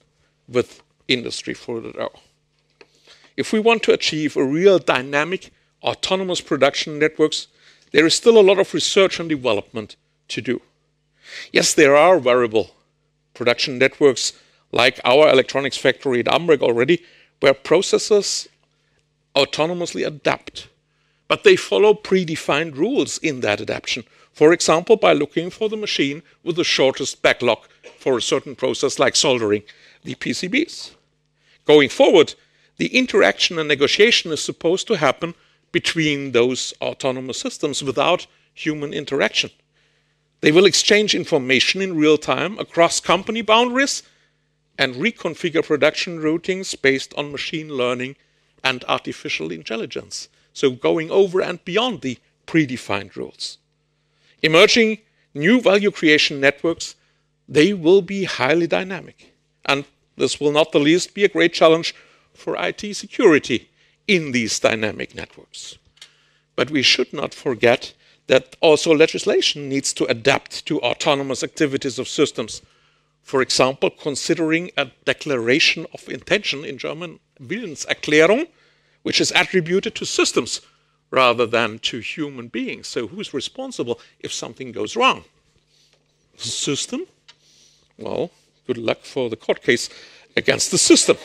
with Industry 4.0. If we want to achieve a real dynamic, autonomous production networks, there is still a lot of research and development to do. Yes, there are variable production networks like our electronics factory at Amberg already, where processes autonomously adapt, but they follow predefined rules in that adaptation. For example, by looking for the machine with the shortest backlog for a certain process like soldering the PCBs. Going forward, the interaction and negotiation is supposed to happen between those autonomous systems without human interaction. They will exchange information in real time across company boundaries and reconfigure production routings based on machine learning and artificial intelligence. So going over and beyond the predefined rules. Emerging new value creation networks, they will be highly dynamic. And this will not the least be a great challenge for IT security in these dynamic networks. But we should not forget that also legislation needs to adapt to autonomous activities of systems. For example, considering a declaration of intention, in German Willenserklärung, which is attributed to systems rather than to human beings. So who's responsible if something goes wrong? The system? Well, good luck for the court case against the system.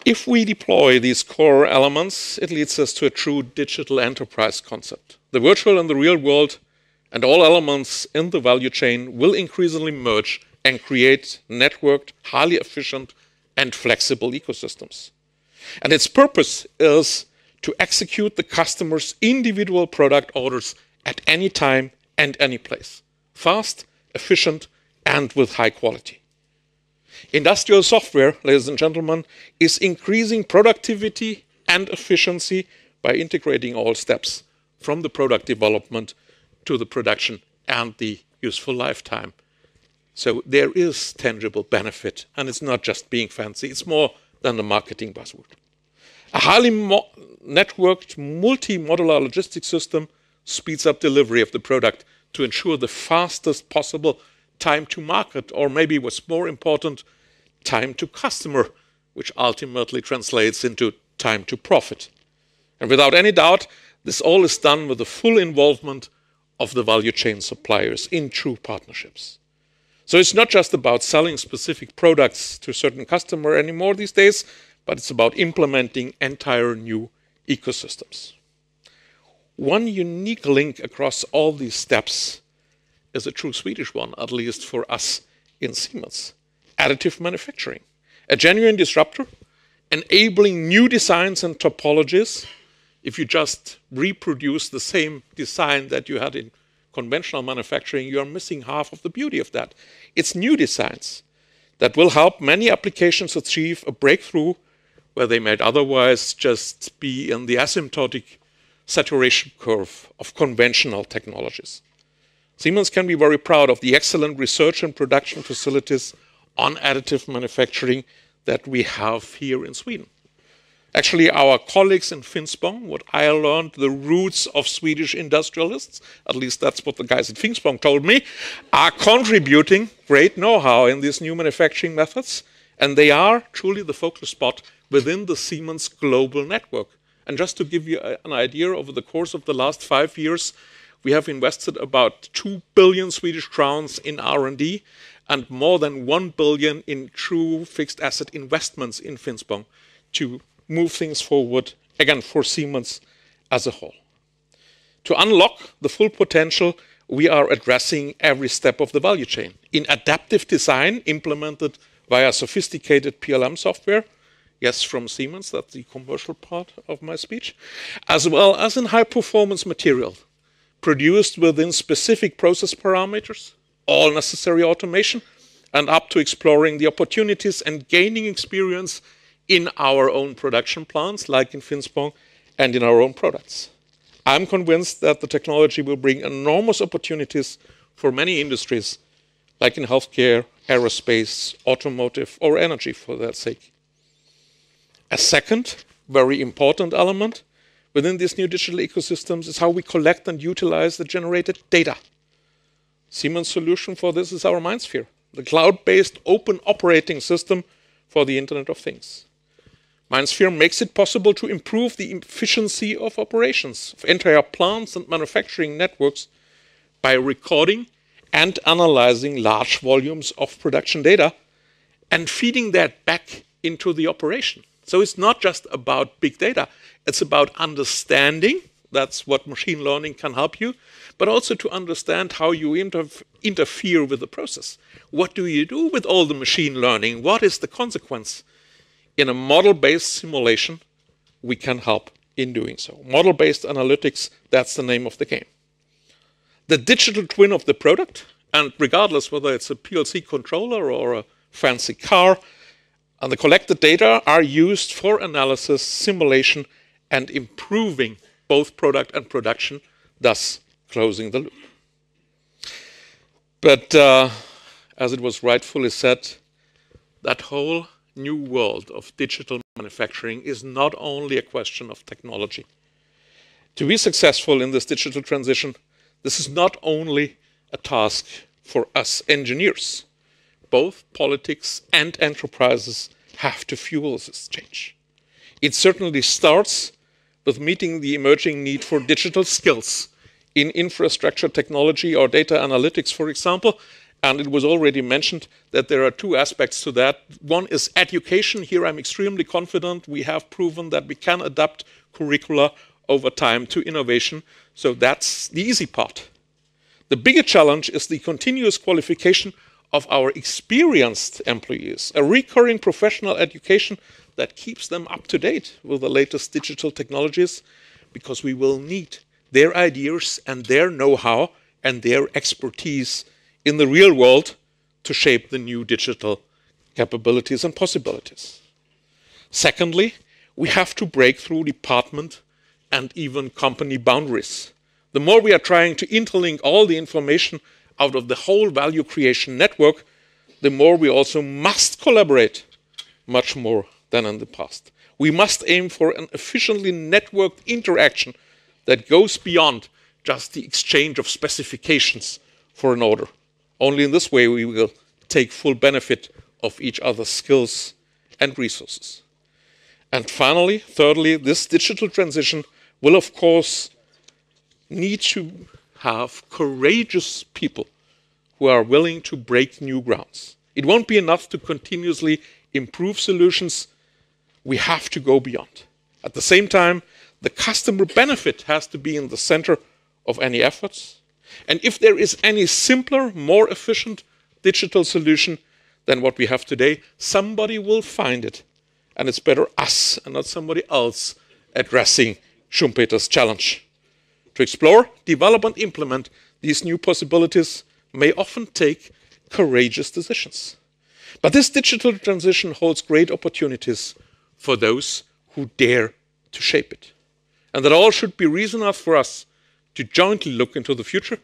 If we deploy these core elements, it leads us to a true digital enterprise concept. The virtual and the real world and all elements in the value chain will increasingly merge and create networked, highly efficient and flexible ecosystems. And its purpose is to execute the customer's individual product orders at any time and any place. Fast, efficient, and with high quality. Industrial software, ladies and gentlemen, is increasing productivity and efficiency by integrating all steps from the product development to the production and the useful lifetime. So there is tangible benefit, and it's not just being fancy, it's more than a marketing buzzword. A highly networked multi-modular logistics system speeds up delivery of the product to ensure the fastest possible time to market, or maybe what's more important, time to customer, which ultimately translates into time to profit. And without any doubt, this all is done with the full involvement of the value chain suppliers in true partnerships. So it's not just about selling specific products to a certain customer anymore these days, but it's about implementing entire new ecosystems. One unique link across all these steps is a true Swedish one, at least for us in Siemens. Additive manufacturing, a genuine disruptor, enabling new designs and topologies. If you just reproduce the same design that you had in conventional manufacturing, you are missing half of the beauty of that. It's new designs that will help many applications achieve a breakthrough where they might otherwise just be in the asymptotic saturation curve of conventional technologies. Siemens can be very proud of the excellent research and production facilities on additive manufacturing that we have here in Sweden. Actually, our colleagues in Finspång, what I learned, the roots of Swedish industrialists, at least that's what the guys at Finspång told me, are contributing great know-how in these new manufacturing methods, and they are truly the focal spot within the Siemens global network. And just to give you an idea, over the course of the last 5 years, we have invested about 2 billion Swedish crowns in R&D and more than 1 billion in true fixed asset investments in Finspång to move things forward, again, for Siemens as a whole. To unlock the full potential, we are addressing every step of the value chain in adaptive design implemented via sophisticated PLM software, yes, from Siemens, that's the commercial part of my speech, as well as in high-performance material produced within specific process parameters, all necessary automation, and up to exploring the opportunities and gaining experience in our own production plants, like in Finspång, and in our own products. I'm convinced that the technology will bring enormous opportunities for many industries, like in healthcare, aerospace, automotive, or energy, for that sake. A second very important element within these new digital ecosystems is how we collect and utilize the generated data. Siemens' solution for this is our MindSphere, the cloud-based open operating system for the Internet of Things. MindSphere makes it possible to improve the efficiency of operations of entire plants and manufacturing networks by recording and analyzing large volumes of production data and feeding that back into the operation. So it's not just about big data. It's about understanding. That's what machine learning can help you, but also to understand how you interfere with the process. What do you do with all the machine learning? What is the consequence? In a model-based simulation, we can help in doing so. Model-based analytics, that's the name of the game. The digital twin of the product, and regardless whether it's a PLC controller or a fancy car, and the collected data are used for analysis, simulation, and improving both product and production, thus closing the loop. But as it was rightfully said, that whole new world of digital manufacturing is not only a question of technology. To be successful in this digital transition, this is not only a task for us engineers. Both politics and enterprises have to fuel this change. It certainly starts with meeting the emerging need for digital skills in infrastructure technology or data analytics, for example. And it was already mentioned that there are two aspects to that. One is education. Here I'm extremely confident we have proven that we can adapt curricula over time to innovation. So that's the easy part. The bigger challenge is the continuous qualification of our experienced employees, a recurring professional education that keeps them up to date with the latest digital technologies, because we will need their ideas and their know-how and their expertise in the real world to shape the new digital capabilities and possibilities. Secondly, we have to break through department and even company boundaries. The more we are trying to interlink all the information out of the whole value creation network, the more we also must collaborate much more than in the past. We must aim for an efficiently networked interaction that goes beyond just the exchange of specifications for an order. Only in this way we will take full benefit of each other's skills and resources. And finally, thirdly, this digital transition will, of course, need to have courageous people who are willing to break new grounds. It won't be enough to continuously improve solutions. We have to go beyond. At the same time, the customer benefit has to be in the center of any efforts. And if there is any simpler, more efficient digital solution than what we have today, somebody will find it. And it's better us and not somebody else addressing Schumpeter's challenge. To explore, develop, and implement these new possibilities may often take courageous decisions. But this digital transition holds great opportunities for those who dare to shape it. And that all should be reason enough for us to jointly look into the future,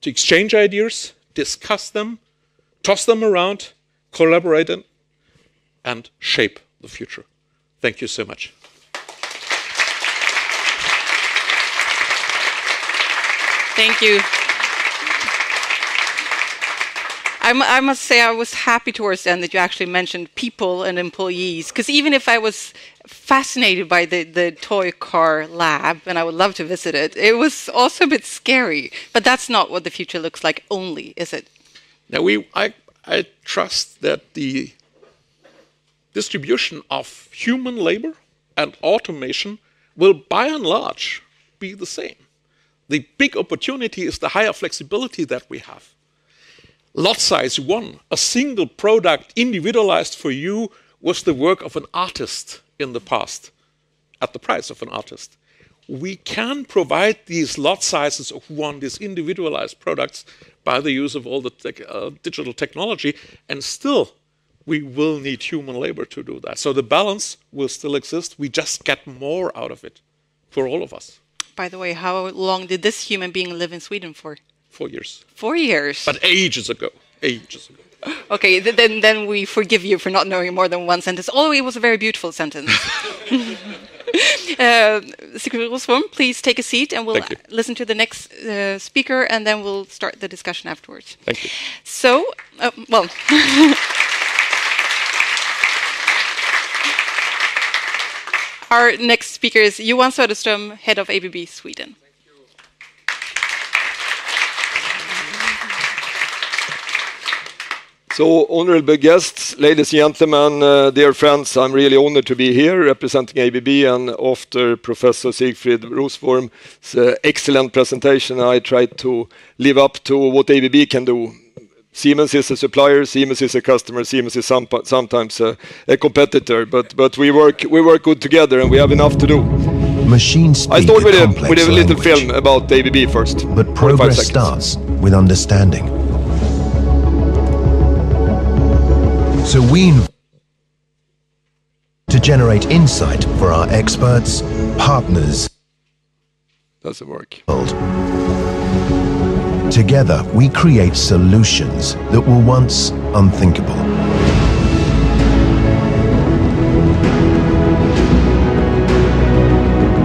to exchange ideas, discuss them, toss them around, collaborate, and shape the future. Thank you so much. Thank you. I must say I was happy towards the end that you actually mentioned people and employees, because even if I was fascinated by the toy car lab, and I would love to visit it, it was also a bit scary. But that's not what the future looks like only, is it? Now, I trust that the distribution of human labor and automation will, by and large, be the same. The big opportunity is the higher flexibility that we have. Lot size 1, a single product individualized for you, was the work of an artist in the past, at the price of an artist. We can provide these lot sizes of 1, these individualized products, by the use of all the digital technology, and still we will need human labor to do that. So the balance will still exist. We just get more out of it for all of us. By the way, how long did this human being live in Sweden for? 4 years. 4 years? But ages ago. Ages ago. Okay, then we forgive you for not knowing more than one sentence. Although it was a very beautiful sentence. Secretary Rosworm, please take a seat and we'll listen to the next speaker, and then we'll start the discussion afterwards. Thank you. So, well... Our next speaker is Johan Söderström, head of ABB Sweden. So, honorable guests, ladies and gentlemen, dear friends, I'm really honored to be here representing ABB, and after Professor Siegfried Rosworm's excellent presentation, I tried to live up to what ABB can do. Siemens is a supplier, Siemens is a customer, Siemens is sometimes a competitor, but we work good together and we have enough to do. Machines speak I start with a little language, film about ABB first. but progress starts with understanding. So we to generate insight for our experts, partners. Doesn't work. Together, we create solutions that were once unthinkable.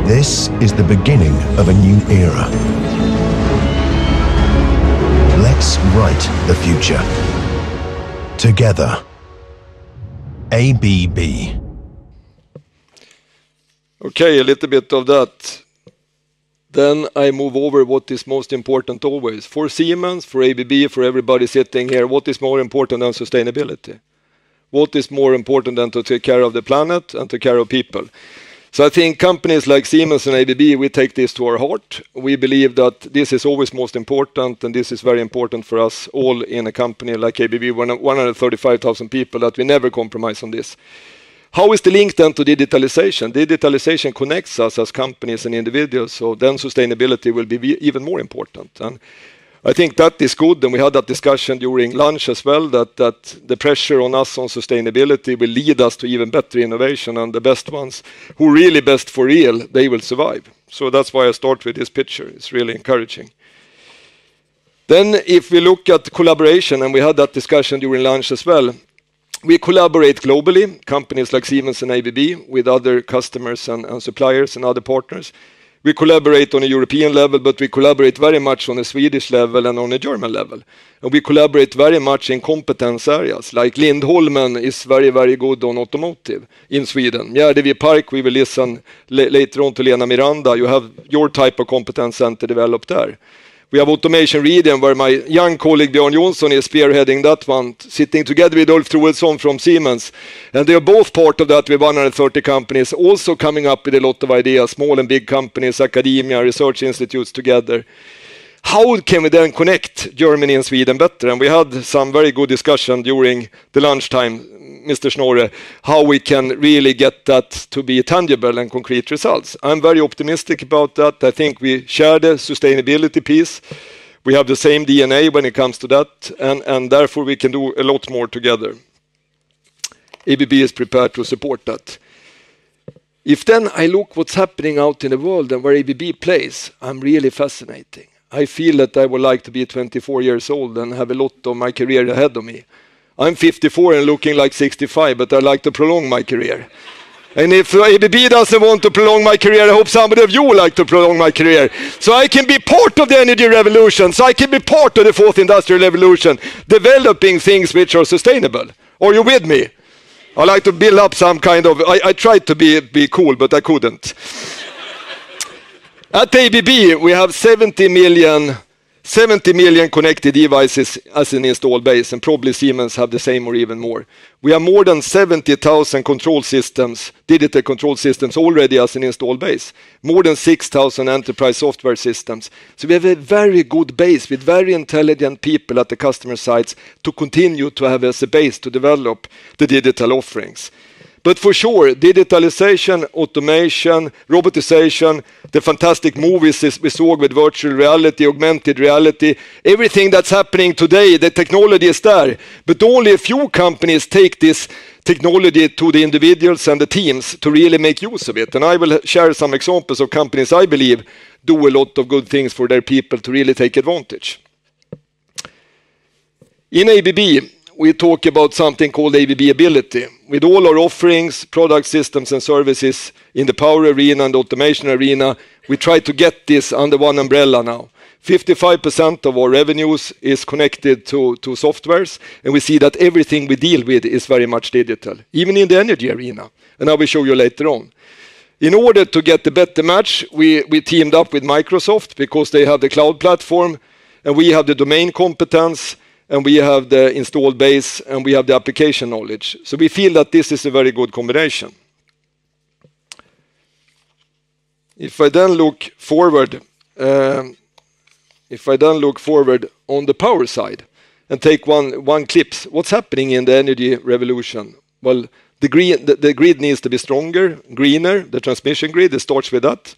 This is the beginning of a new era. Let's write the future. Together. ABB. Okay, a little bit of that. Then I move over what is most important always. For Siemens, for ABB, for everybody sitting here, what is more important than sustainability? What is more important than to take care of the planet and take care of people? So I think companies like Siemens and ABB, we take this to our heart. We believe that this is always most important, and this is very important for us all in a company like ABB, 135,000 people, that we never compromise on this. How is the link then to digitalization? Digitalization connects us as companies and individuals, so then sustainability will be even more important. And I think that is good, and we had that discussion during lunch as well, that the pressure on us on sustainability will lead us to even better innovation, and the best ones, who are really best for real, they will survive. So that's why I start with this picture. It's really encouraging. Then if we look at collaboration, and we had that discussion during lunch as well, we collaborate globally, companies like Siemens and ABB, with other customers and suppliers and other partners. We collaborate on a European level, but we collaborate very much on a Swedish level and on a German level. And we collaborate very much in competence areas, like Lindholmen is very, very good on automotive in Sweden. Mjärdevi Park, we will listen later on to Lena Miranda. You have your type of competence center developed there. We have automation region where my young colleague Björn Jonsson is spearheading that one, sitting together with Ulf Troedsson from Siemens. And they are both part of that with 130 companies, also coming up with a lot of ideas, small and big companies, academia, research institutes together. How can we then connect Germany and Sweden better? And we had some very good discussion during the lunchtime, Mr. Snorre, how we can really get that to be tangible and concrete results. I'm very optimistic about that. I think we share the sustainability piece. We have the same DNA when it comes to that, and therefore we can do a lot more together. ABB is prepared to support that. If then I look what's happening out in the world and where ABB plays, I'm really fascinating. I feel that I would like to be 24 years old and have a lot of my career ahead of me. I'm 54 and looking like 65, but I like to prolong my career. And if ABB doesn't want to prolong my career, I hope somebody of you would like to prolong my career. So I can be part of the energy revolution, so I can be part of the fourth industrial revolution, developing things which are sustainable. Are you with me? I like to build up some kind of, I tried to be cool, but I couldn't. At ABB, we have 70 million connected devices as an install base, and probably Siemens have the same or even more. We have more than 70,000 control systems, digital control systems already as an install base. More than 6,000 enterprise software systems. So we have a very good base with very intelligent people at the customer sites to continue to have as a base to develop the digital offerings. But for sure, digitalization, automation, robotization, the fantastic movies we saw with virtual reality, augmented reality, everything that's happening today, the technology is there. But only a few companies take this technology to the individuals and the teams to really make use of it. And I will share some examples of companies I believe do a lot of good things for their people to really take advantage. In ABB, we talk about something called ABB Ability. With all our offerings, product systems and services in the power arena and automation arena, we try to get this under one umbrella now. 55% of our revenues is connected to softwares, and we see that everything we deal with is very much digital, even in the energy arena. And I will show you later on. In order to get the better match, we teamed up with Microsoft because they have the cloud platform, and we have the domain competence. and we have the installed base, and we have the application knowledge. So we feel that this is a very good combination. If I then look forward, on the power side and take one clip, what's happening in the energy revolution? Well, the grid needs to be stronger, greener, the transmission grid, it starts with that.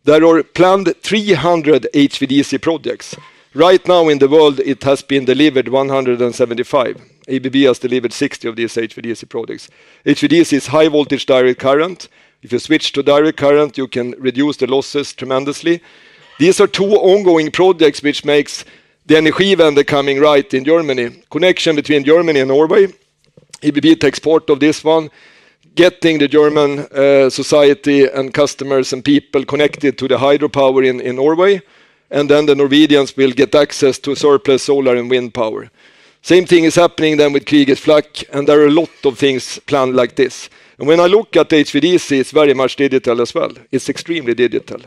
There are planned 300 HVDC projects. Right now in the world, it has been delivered 175. ABB has delivered 60 of these HVDC projects. HVDC is high voltage direct current. If you switch to direct current, you can reduce the losses tremendously. These are two ongoing projects which makes the Energiewende coming right in Germany. Connection between Germany and Norway. ABB takes part of this one, getting the German society and customers and people connected to the hydropower in Norway. And then the Norwegians will get access to surplus solar and wind power. Same thing is happening then with Kriegers Flak, and there are a lot of things planned like this. And when I look at HVDC, it's very much digital as well. It's extremely digital.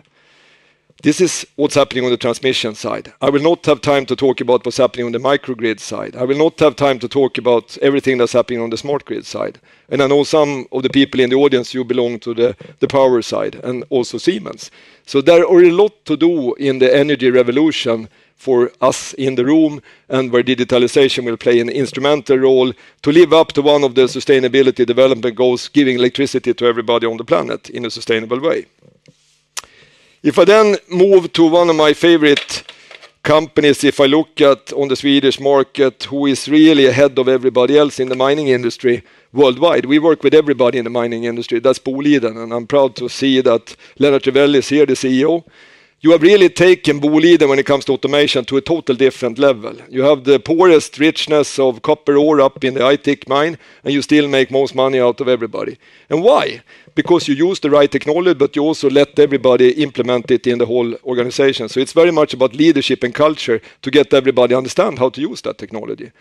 This is what's happening on the transmission side. I will not have time to talk about what's happening on the microgrid side. I will not have time to talk about everything that's happening on the smart grid side. And I know some of the people in the audience, you belong to the power side, and also Siemens. So there are a lot to do in the energy revolution for us in the room, and where digitalization will play an instrumental role to live up to one of the sustainability development goals, giving electricity to everybody on the planet in a sustainable way. If I then move to one of my favorite companies, if I look at on the Swedish market, who is really ahead of everybody else in the mining industry worldwide. We work with everybody in the mining industry. That's Boliden, and I'm proud to see that Lennart Revelli is here, the CEO. You have really taken Boliden when it comes to automation to a total different level. You have the poorest richness of copper ore up in the Aitik mine, and you still make most money out of everybody. And why? Because you use the right technology, but you also let everybody implement it in the whole organization. So it's very much about leadership and culture to get everybody to understand how to use that technology.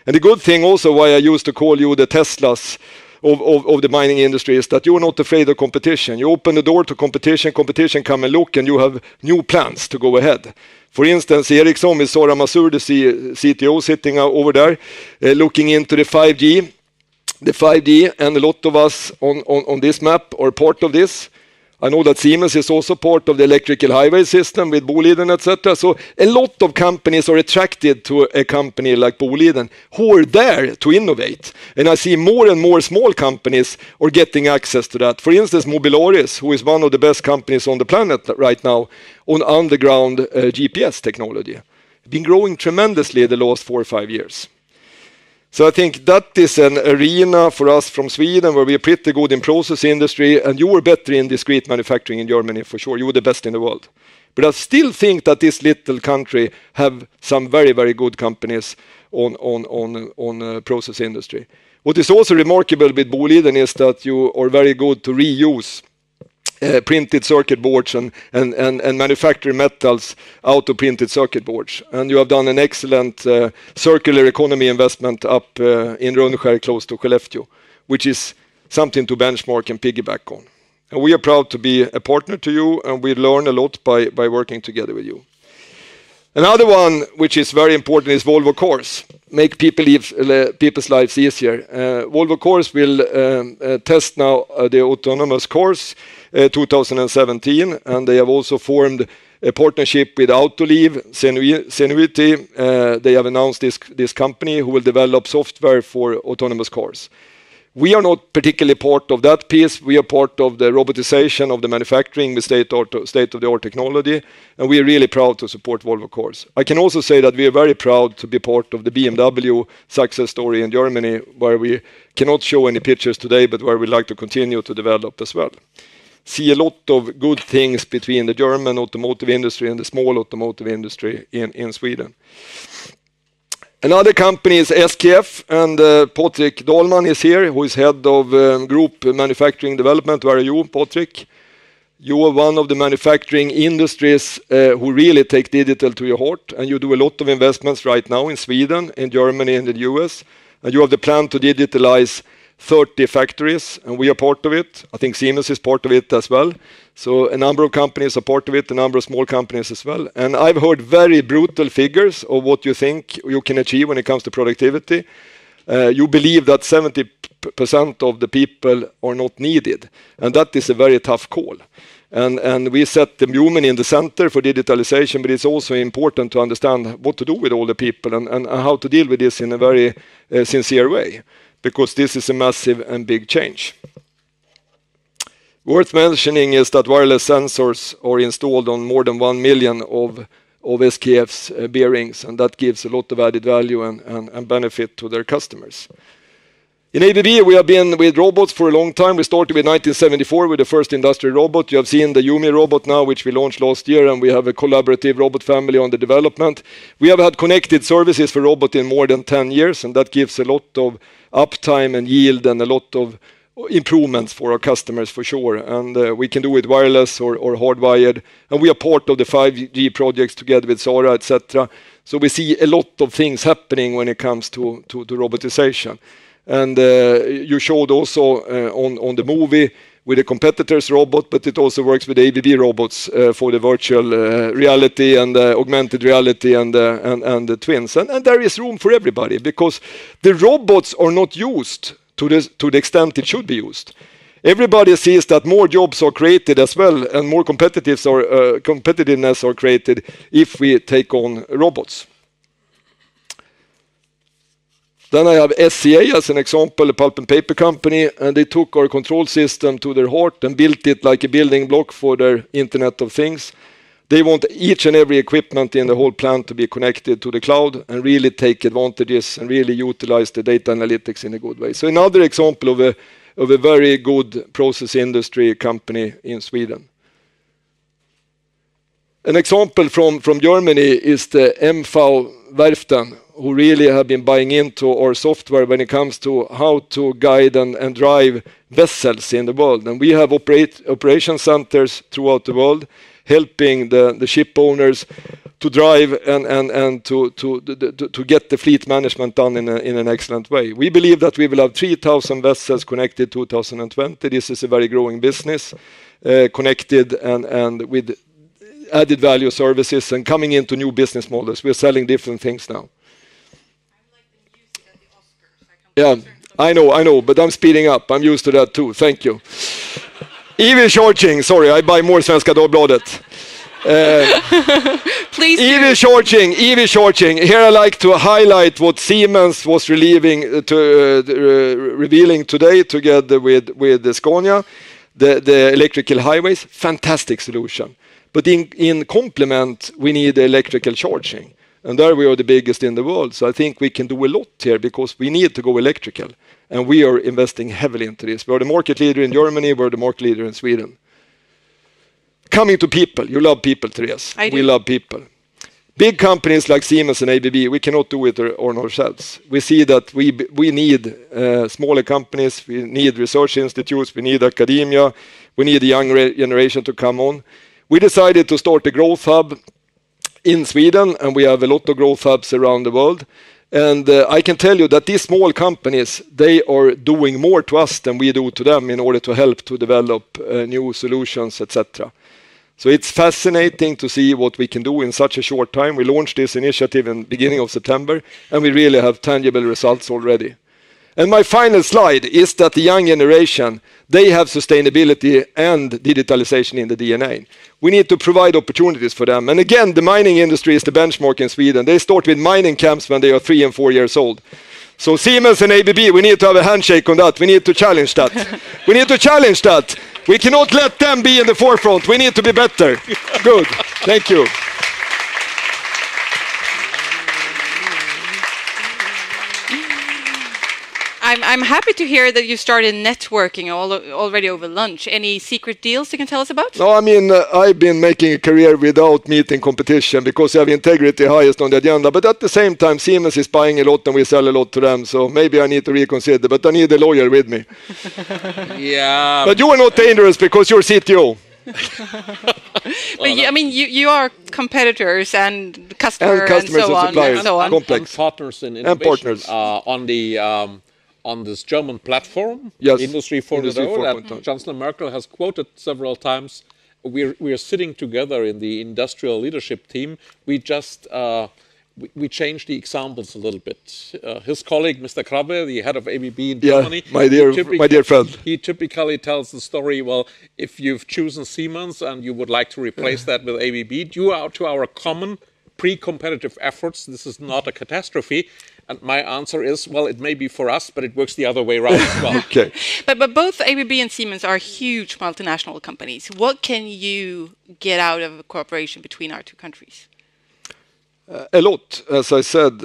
And the good thing also why I used to call you the Teslas of the mining industry is that you're not afraid of competition. You open the door to competition, competition come and look, and you have new plans to go ahead. For instance, Ericsson with Sora Masur, the CTO sitting over there, looking into the 5G. The 5G, and a lot of us on this map are part of this. I know that Siemens is also part of the electrical highway system with Boliden, etc. So a lot of companies are attracted to a company like Boliden who are there to innovate. And I see more and more small companies are getting access to that. For instance, Mobilaris, who is one of the best companies on the planet right now on underground GPS technology. Been growing tremendously the last 4 or 5 years. So I think that is an arena for us from Sweden where we are pretty good in process industry, and you are better in discrete manufacturing in Germany for sure. You are the best in the world. But I still think that this little country have some very, very good companies on process industry. What is also remarkable with Boliden is that you are very good to reuse printed circuit boards and manufacture metals out of printed circuit boards. And you have done an excellent circular economy investment up in Rönnskär close to Skellefteå, which is something to benchmark and piggyback on. And we are proud to be a partner to you, and we learn a lot by working together with you. Another one which is very important is Volvo Cars. Make people's lives easier. Volvo Cars will test now the autonomous cars 2017, and they have also formed a partnership with Autoliv, Zenuity. They have announced this company who will develop software for autonomous cars. We are not particularly part of that piece. We are part of the robotization of the manufacturing with state-of-the-art technology, and we are really proud to support Volvo Cars. I can also say that we are very proud to be part of the BMW success story in Germany, where we cannot show any pictures today, but where we like to continue to develop as well. See a lot of good things between the German automotive industry and the small automotive industry in Sweden. Another company is SKF, and Patrik Dahlman is here, who is head of Group Manufacturing Development. Where are you, Patrik? You are one of the manufacturing industries who really take digital to your heart, and you do a lot of investments right now in Sweden, in Germany, and in the US. And you have the plan to digitalize 30 factories, and we are part of it. I think Siemens is part of it as well. So a number of companies are part of it, a number of small companies as well. And I've heard very brutal figures of what you think you can achieve when it comes to productivity. You believe that 70% of the people are not needed, and that is a very tough call. And we set the human in the center for digitalization, but it's also important to understand what to do with all the people and how to deal with this in a very sincere way, because this is a massive and big change. Worth mentioning is that wireless sensors are installed on more than 1 million of SKF's bearings, and that gives a lot of added value and benefit to their customers. In ABB, we have been with robots for a long time. We started with 1974 with the first industrial robot. You have seen the Yumi robot now, which we launched last year, and we have a collaborative robot family on the development. We have had connected services for robot in more than 10 years, and that gives a lot of uptime and yield and a lot of improvements for our customers for sure. And we can do it wireless or hardwired. And we are part of the 5G projects together with Sara, etc. So we see a lot of things happening when it comes to robotization. And you showed also on the movie with a competitor's robot, but it also works with ABB robots for the virtual reality and augmented reality and the twins. And there is room for everybody, because the robots are not used to the extent it should be used. Everybody sees that more jobs are created as well, and more competitiveness are created if we take on robots. Then I have SCA as an example, a pulp and paper company, and they took our control system to their heart and built it like a building block for their Internet of Things. They want each and every equipment in the whole plant to be connected to the cloud and really take advantages and really utilize the data analytics in a good way. So another example of a very good process industry company in Sweden. An example from Germany is the MV Werften, who really have been buying into our software when it comes to how to guide and drive vessels in the world. And we have operation centers throughout the world, helping the ship owners to drive and to get the fleet management done in an excellent way. We believe that we will have 3,000 vessels connected 2020. This is a very growing business, connected and with added value services and coming into new business models. We're selling different things now. Yeah, I know, but I'm speeding up. I'm used to that too. Thank you. EV charging. Sorry, I buy more Svenska Dagbladet. Please. EV charging. Here I like to highlight what Siemens was revealing today together with Scania, the electrical highways. Fantastic solution. But in complement, we need electrical charging. And there we are the biggest in the world. So I think we can do a lot here because we need to go electrical. And we are investing heavily into this. We are the market leader in Germany. We're the market leader in Sweden. Coming to people. You love people, Therese. I do. We love people. Big companies like Siemens and ABB, we cannot do it on ourselves. We see that we need smaller companies. We need research institutes. We need academia. We need the young generation to come on. We decided to start a growth hub in Sweden, and we have a lot of growth hubs around the world. And I can tell you that these small companies, they are doing more to us than we do to them in order to help to develop new solutions, etc. So it's fascinating to see what we can do in such a short time. We launched this initiative in the beginning of September, and we really have tangible results already. And my final slide is that the young generation, they have sustainability and digitalization in the DNA. We need to provide opportunities for them. And again, the mining industry is the benchmark in Sweden. They start with mining camps when they are 3 and 4 years old. So Siemens and ABB, we need to have a handshake on that. We need to challenge that. We need to challenge that. We cannot let them be in the forefront. We need to be better. Good. Thank you. I'm happy to hear that you started networking already over lunch. Any secret deals you can tell us about? No, I mean, I've been making a career without meeting competition because I have integrity highest on the agenda. But at the same time, Siemens is buying a lot and we sell a lot to them. So maybe I need to reconsider, but I need a lawyer with me. Yeah. But you are not dangerous because you're CTO. But I mean, you are competitors and customers and so on. suppliers, and so on. Complex. And partners in innovation. And partners. on this German platform, Yes, Industry 4.0, Industry 4.0. that Chancellor Merkel has quoted several times. We're sitting together in the industrial leadership team. We just we changed the examples a little bit. His colleague, Mr. Krabbe, the head of ABB in Germany, my dear friend. He typically tells the story, well, if you've chosen Siemens and you would like to replace that with ABB, due to our common pre-competitive efforts, this is not a catastrophe. And my answer is, well, it may be for us, but it works the other way around as well. Okay. But both ABB and Siemens are huge multinational companies. What can you get out of a cooperation between our two countries? A lot, as I said.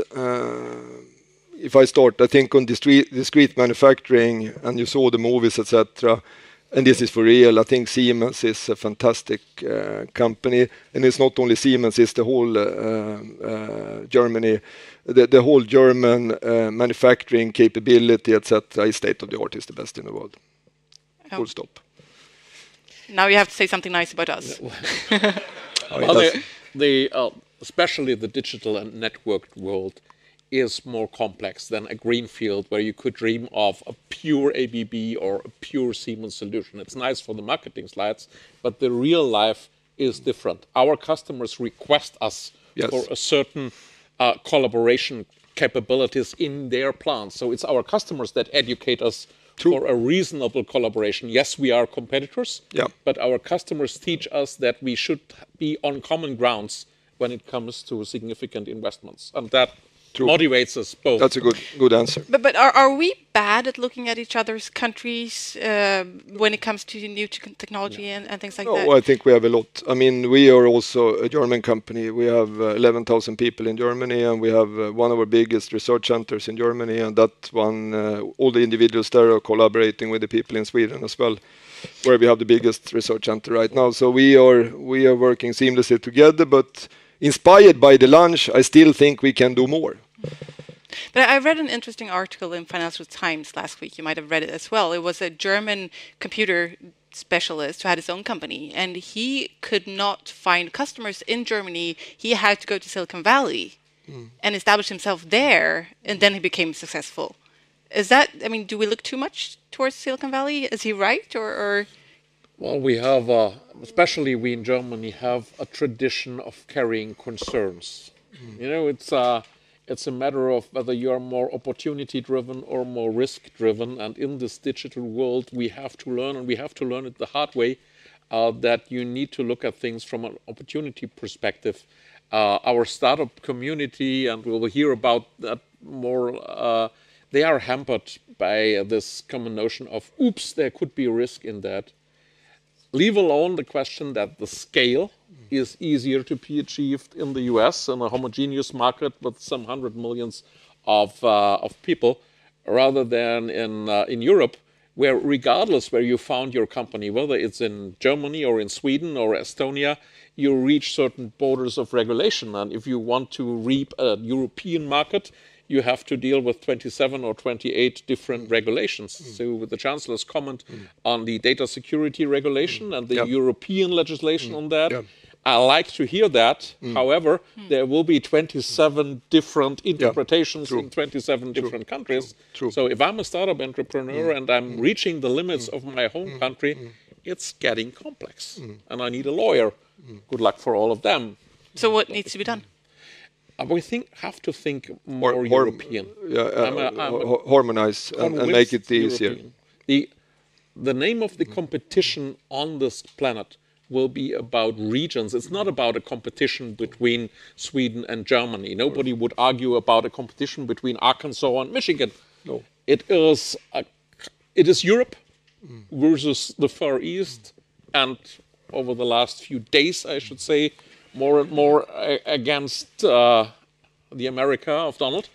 If I start, I think on discrete manufacturing, and you saw the movies, etc., and this is for real. I think Siemens is a fantastic company, and it's not only Siemens; it's the whole Germany, the whole German manufacturing capability, etc. Is state of the art, is the best in the world. Oh. Full stop. Now you have to say something nice about us. Well, especially the digital and networked world is more complex than a greenfield where you could dream of a pure ABB or a pure Siemens solution. It's nice for the marketing slides, but the real life is different. Our customers request us for a certain collaboration capabilities in their plants. So it's our customers that educate us for a reasonable collaboration. Yes, we are competitors, but our customers teach us that we should be on common grounds when it comes to significant investments. And that motivates us both. That's a good answer. But are we bad at looking at each other's countries when it comes to new technology and things like that? No, I think we have a lot. I mean, we are also a German company. We have 11,000 people in Germany, and we have one of our biggest research centers in Germany, and that one, all the individuals there are collaborating with the people in Sweden as well, where we have the biggest research center right now. So we are working seamlessly together, but inspired by the lunch, I still think we can do more. But I read an interesting article in Financial Times last week. You might have read it as well. It was a German computer specialist who had his own company, and he could not find customers in Germany. He had to go to Silicon Valley and establish himself there, and then he became successful. Is that, I mean, do we look too much towards Silicon Valley? Is he right, or? Well, we have, especially we in Germany, have a tradition of carrying concerns. You know, it's a matter of whether you are more opportunity-driven or more risk-driven. And in this digital world, we have to learn, and we have to learn it the hard way, that you need to look at things from an opportunity perspective. Our startup community, and we'll hear about that more, they are hampered by this common notion of, oops, there could be a risk in that. Leave alone the question that the scale is easier to be achieved in the US in a homogeneous market with some 100 millions of people, rather than in Europe, where regardless where you found your company, whether it's in Germany or in Sweden or Estonia, you reach certain borders of regulation. And if you want to reap a European market, you have to deal with 27 or 28 different regulations. So with the Chancellor's comment on the data security regulation and the European legislation on that, I like to hear that. However, there will be 27 different interpretations in 27 different countries. So if I'm a startup entrepreneur and I'm reaching the limits of my home country, it's getting complex. And I need a lawyer. Good luck for all of them. So what needs to be done? We have to think more European. Harmonize and make it easier. The name of the competition on this planet will be about regions. It's not about a competition between Sweden and Germany. Nobody would argue about a competition between Arkansas and Michigan. No, it is Europe versus the Far East, and over the last few days, I should say, more and more against the America of Donald.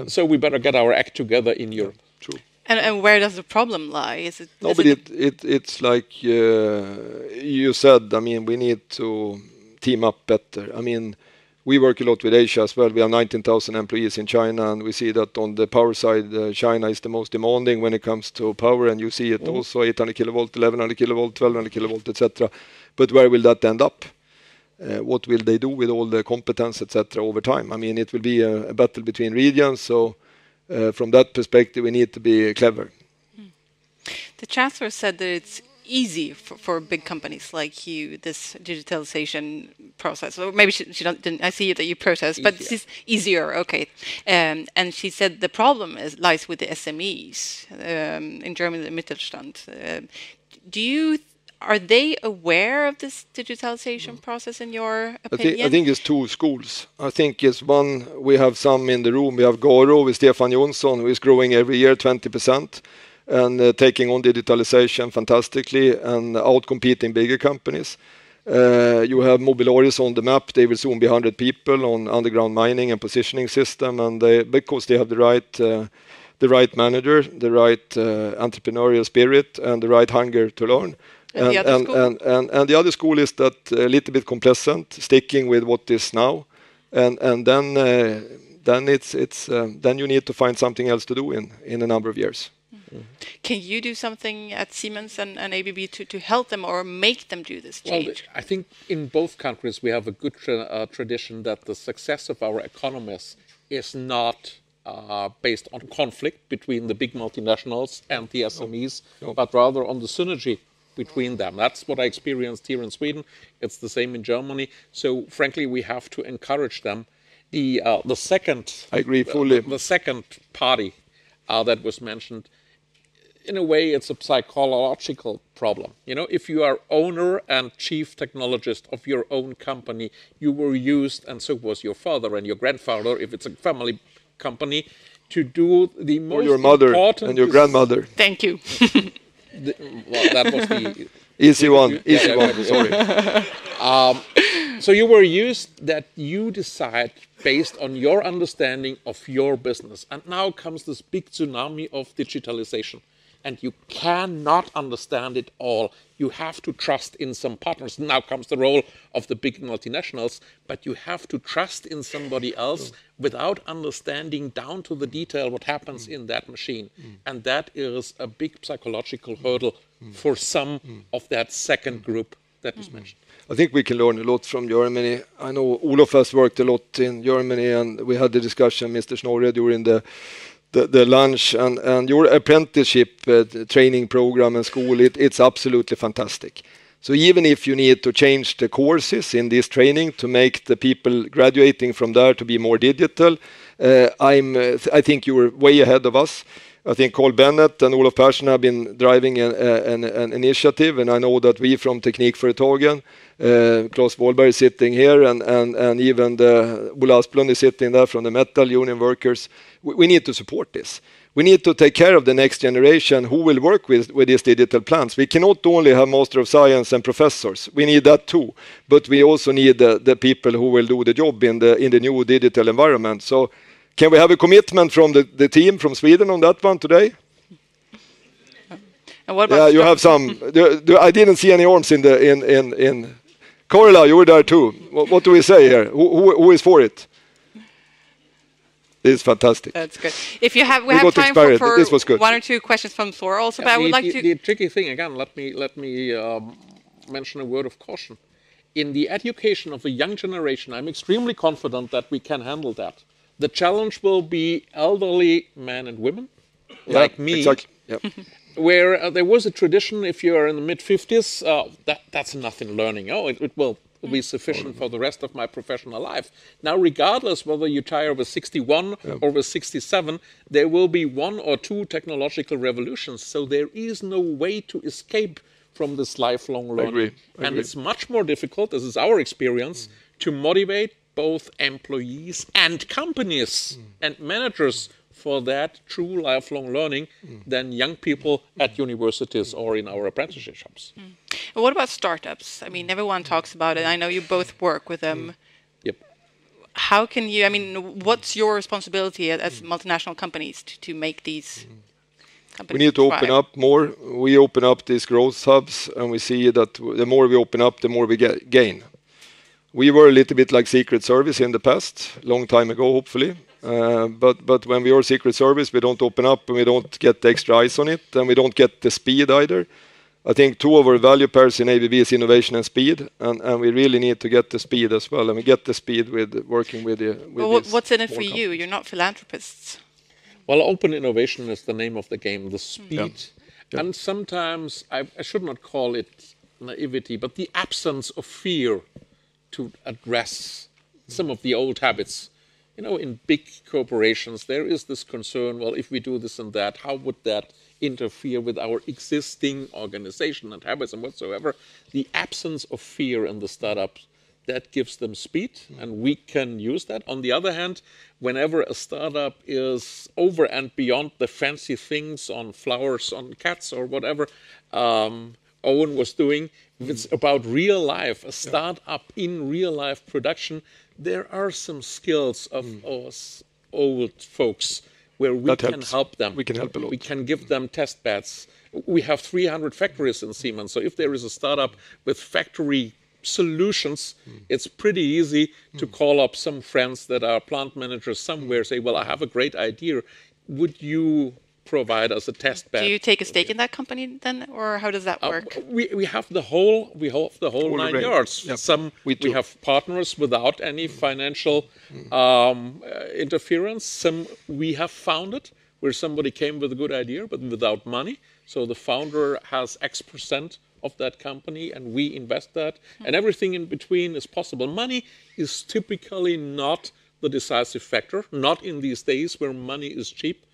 So we better get our act together in Europe. True. And where does the problem lie? Is it? No, but it's like you said. I mean, we need to team up better. I mean, we work a lot with Asia as well. We have 19,000 employees in China, and we see that on the power side, China is the most demanding when it comes to power, and you see it also 800 kilovolt, 1100 kilovolt, 1200 kilovolt, etc. But where will that end up? What will they do with all the competence, etc. over time? I mean, it will be a battle between regions. So from that perspective, we need to be clever. The Chancellor said that it's easy for big companies like you, this digitalization process. Or maybe she didn't. I see that you protest, but it's easier. Okay, and she said the problem lies with the SMEs in Germany, the Mittelstand. Are they aware of this digitalization process in your opinion? I think it's two schools. I think it's one, we have some in the room. We have Garo with Stefan Jonsson, who is growing every year 20% and taking on digitalization fantastically and outcompeting bigger companies. You have Mobilaris on the map. They will soon be 100 people on underground mining and positioning system, and because they have the right manager, the right entrepreneurial spirit, and the right hunger to learn. And the other school is that a little bit complacent, sticking with what is now, and then then you need to find something else to do in a number of years. Can you do something at Siemens and ABB to help them or make them do this change? Well, I think in both countries we have a good tradition that the success of our economies is not based on conflict between the big multinationals and the SMEs, but rather on the synergy between them. That's what I experienced here in Sweden. It's the same in Germany. So, frankly, we have to encourage them. The second, I agree fully. The second party that was mentioned, in a way, it's a psychological problem. You know, if you are owner and chief technologist of your own company, you were used, and so was your father and your grandfather, if it's a family company, to do the most important... Or your mother and your grandmother. Thank you. Well, that was the... Easy one, sorry. So you were used that you decide based on your understanding of your business. And now comes this big tsunami of digitalization. And you cannot understand it all. You have to trust in some partners. Now comes the role of the big multinationals, but you have to trust in somebody else without understanding down to the detail what happens in that machine. And that is a big psychological hurdle for some of that second group that was mentioned. I think we can learn a lot from Germany. I know Olof has worked a lot in Germany, and we had the discussion, Mr. Snorre, during the lunch, and your apprenticeship training program and school, it's absolutely fantastic. So even if you need to change the courses in this training to make the people graduating from there to be more digital, I think you're way ahead of us. I think Carl Bennett and Olof Persson have been driving an initiative, and I know that we from Teknikföretagen, Claes Wahlberg is sitting here, and even Ola Asplund is sitting there from the metal union workers. We need to support this. We need to take care of the next generation who will work with these digital plants. We cannot only have Master of Science and professors. We need that too. But we also need the people who will do the job in the new digital environment. So can we have a commitment from the team from Sweden on that one today? And what about you have some. I didn't see any arms in Corla, you were there too. What do we say here? Who is for it? This is fantastic. That's good. If you have, we have time for this was good. One or two questions from the floor also. But I would like to. The tricky thing again. Let me mention a word of caution. In the education of the young generation, I'm extremely confident that we can handle that. The challenge will be elderly men and women, like me. Exactly. Yep. Where there was a tradition, if you are in the mid-50s, that's nothing learning. It will be sufficient for the rest of my professional life. Now, regardless whether you retire with 61 or with 67, there will be one or two technological revolutions. So there is no way to escape from this lifelong learning. I agree. And it's much more difficult, this is our experience, to motivate both employees and companies and managers for that true lifelong learning than young people at universities or in our apprenticeship shops. And what about startups? I mean, everyone talks about it. I know you both work with them. Yep. How can you, I mean, what's your responsibility as multinational companies to make these companies We need to open up more. We open up these growth hubs, and we see that the more we open up, the more we gain. We were a little bit like Secret Service in the past, long time ago, hopefully. But when we are Secret Service, we don't open up and we don't get the extra eyes on it, and we don't get the speed either. I think two of our value pairs in ABB is innovation and speed, and we really need to get the speed as well, and we get the speed with working with the. What's in it for you? You're not philanthropists. Well, open innovation is the name of the game, the speed. And sometimes, I should not call it naivety, but the absence of fear to address some of the old habits. You know, in big corporations, there is this concern, well, if we do this and that, how would that interfere with our existing organization and habits and whatsoever? The absence of fear in the startups, that gives them speed, and we can use that. On the other hand, whenever a startup is over and beyond the fancy things on flowers, on cats, or whatever Owen was doing, if it's about real life, a startup in real life production, there are some skills of us old folks where we can help them. We can help a lot. We can give them test beds. We have 300 factories in Siemens, so if there is a startup with factory solutions, it's pretty easy to call up some friends that are plant managers somewhere, say, well, I have a great idea. Would you provide us a test bed? Do you take a stake in that company then, or how does that work? We have the whole 9 yards. Yep. Some we have partners without any financial interference. Some we have founded where somebody came with a good idea but without money. So the founder has X% of that company and we invest that, and everything in between is possible. Money is typically not the decisive factor, not in these days where money is cheap.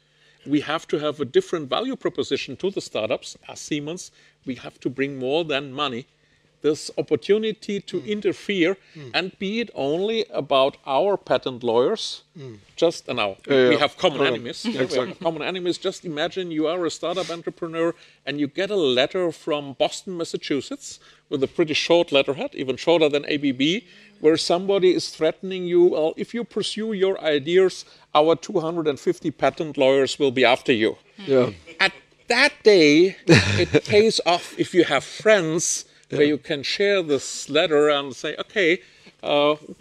We have to have a different value proposition to the startups. As Siemens, we have to bring more than money. This opportunity to interfere, and be it only about our patent lawyers, just now. We have common enemies. We have common enemies. Just imagine you are a startup entrepreneur and you get a letter from Boston, Massachusetts, with a pretty short letterhead, even shorter than ABB, where somebody is threatening you, well, if you pursue your ideas, our 250 patent lawyers will be after you. At that day, it pays off if you have friends where you can share this letter and say, okay,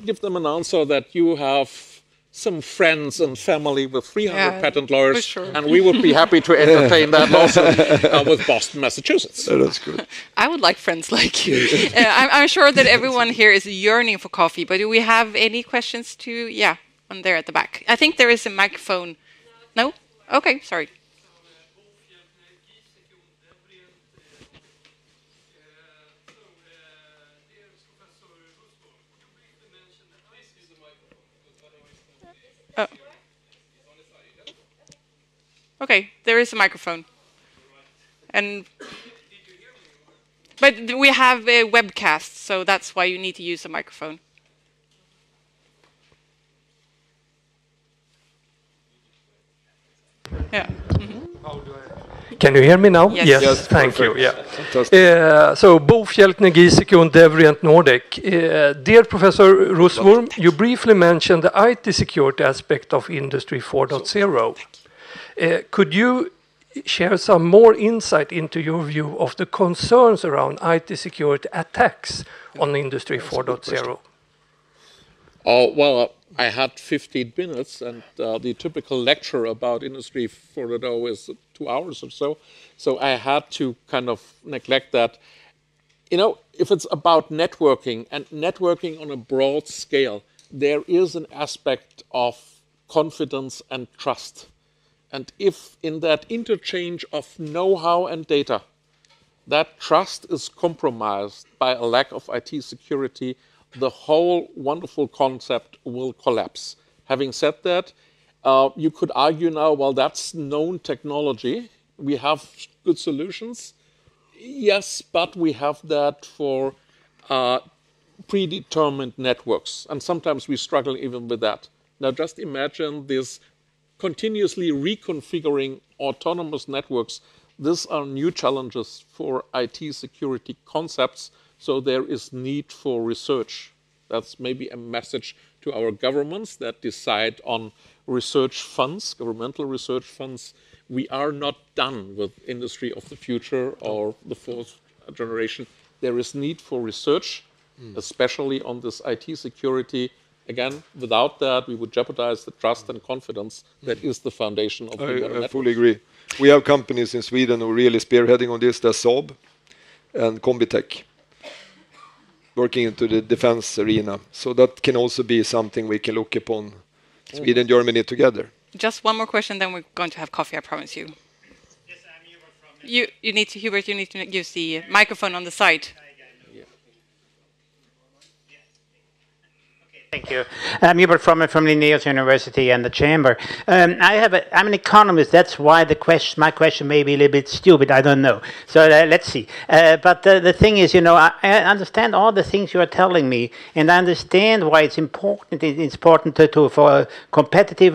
give them an answer that you have some friends and family with 300 patent lawyers, and we would be happy to entertain that lawsuit with Boston, Massachusetts. That's good. I would like friends like you. I'm sure that everyone here is yearning for coffee, but do we have any questions to, on there at the back? I think there is a microphone. No? Okay, sorry. Oh. Okay, there is a microphone. But we have a webcast, so that's why you need to use a microphone. Yeah. Can you hear me now? Yes. Thank you. So, Bo Fjälkner, Giesecke, Devrient Nordic. Dear Professor Rusworm, you briefly mentioned the IT security aspect of Industry 4.0. Could you share some more insight into your view of the concerns around IT security attacks on Industry 4.0? Well, I had 15 minutes, and the typical lecture about Industry 4.0 is 2 hours or so. So I had to kind of neglect that. You know, if it's about networking, and networking on a broad scale, there is an aspect of confidence and trust. And if in that interchange of know-how and data, that trust is compromised by a lack of IT security, the whole wonderful concept will collapse. Having said that, you could argue now, well, that's known technology. We have good solutions. Yes, but we have that for predetermined networks. And sometimes we struggle even with that. Now just imagine this continuously reconfiguring autonomous networks. These are new challenges for IT security concepts. So there is need for research. That's maybe a message to our governments that decide on research funds, governmental research funds. We are not done with industry of the future or the fourth generation. There is need for research, especially on this IT security. Again, without that, we would jeopardize the trust and confidence that is the foundation of the modern network. I fully agree. We have companies in Sweden who are really spearheading on this. That's Saab and Combitech, working into the defense arena. So that can also be something we can look upon, Sweden and Germany together. Just one more question, then we're going to have coffee, I promise you. Yes, I'm Hubert from... You need to, Hubert, you need to use the microphone on the side. Thank you. I'm Hubert from Linnaeus University and the Chamber. I'm an economist. That's why my question may be a little bit stupid. I don't know. So let's see. But the thing is, I understand all the things you are telling me, and I understand why it's important. It's important for competitive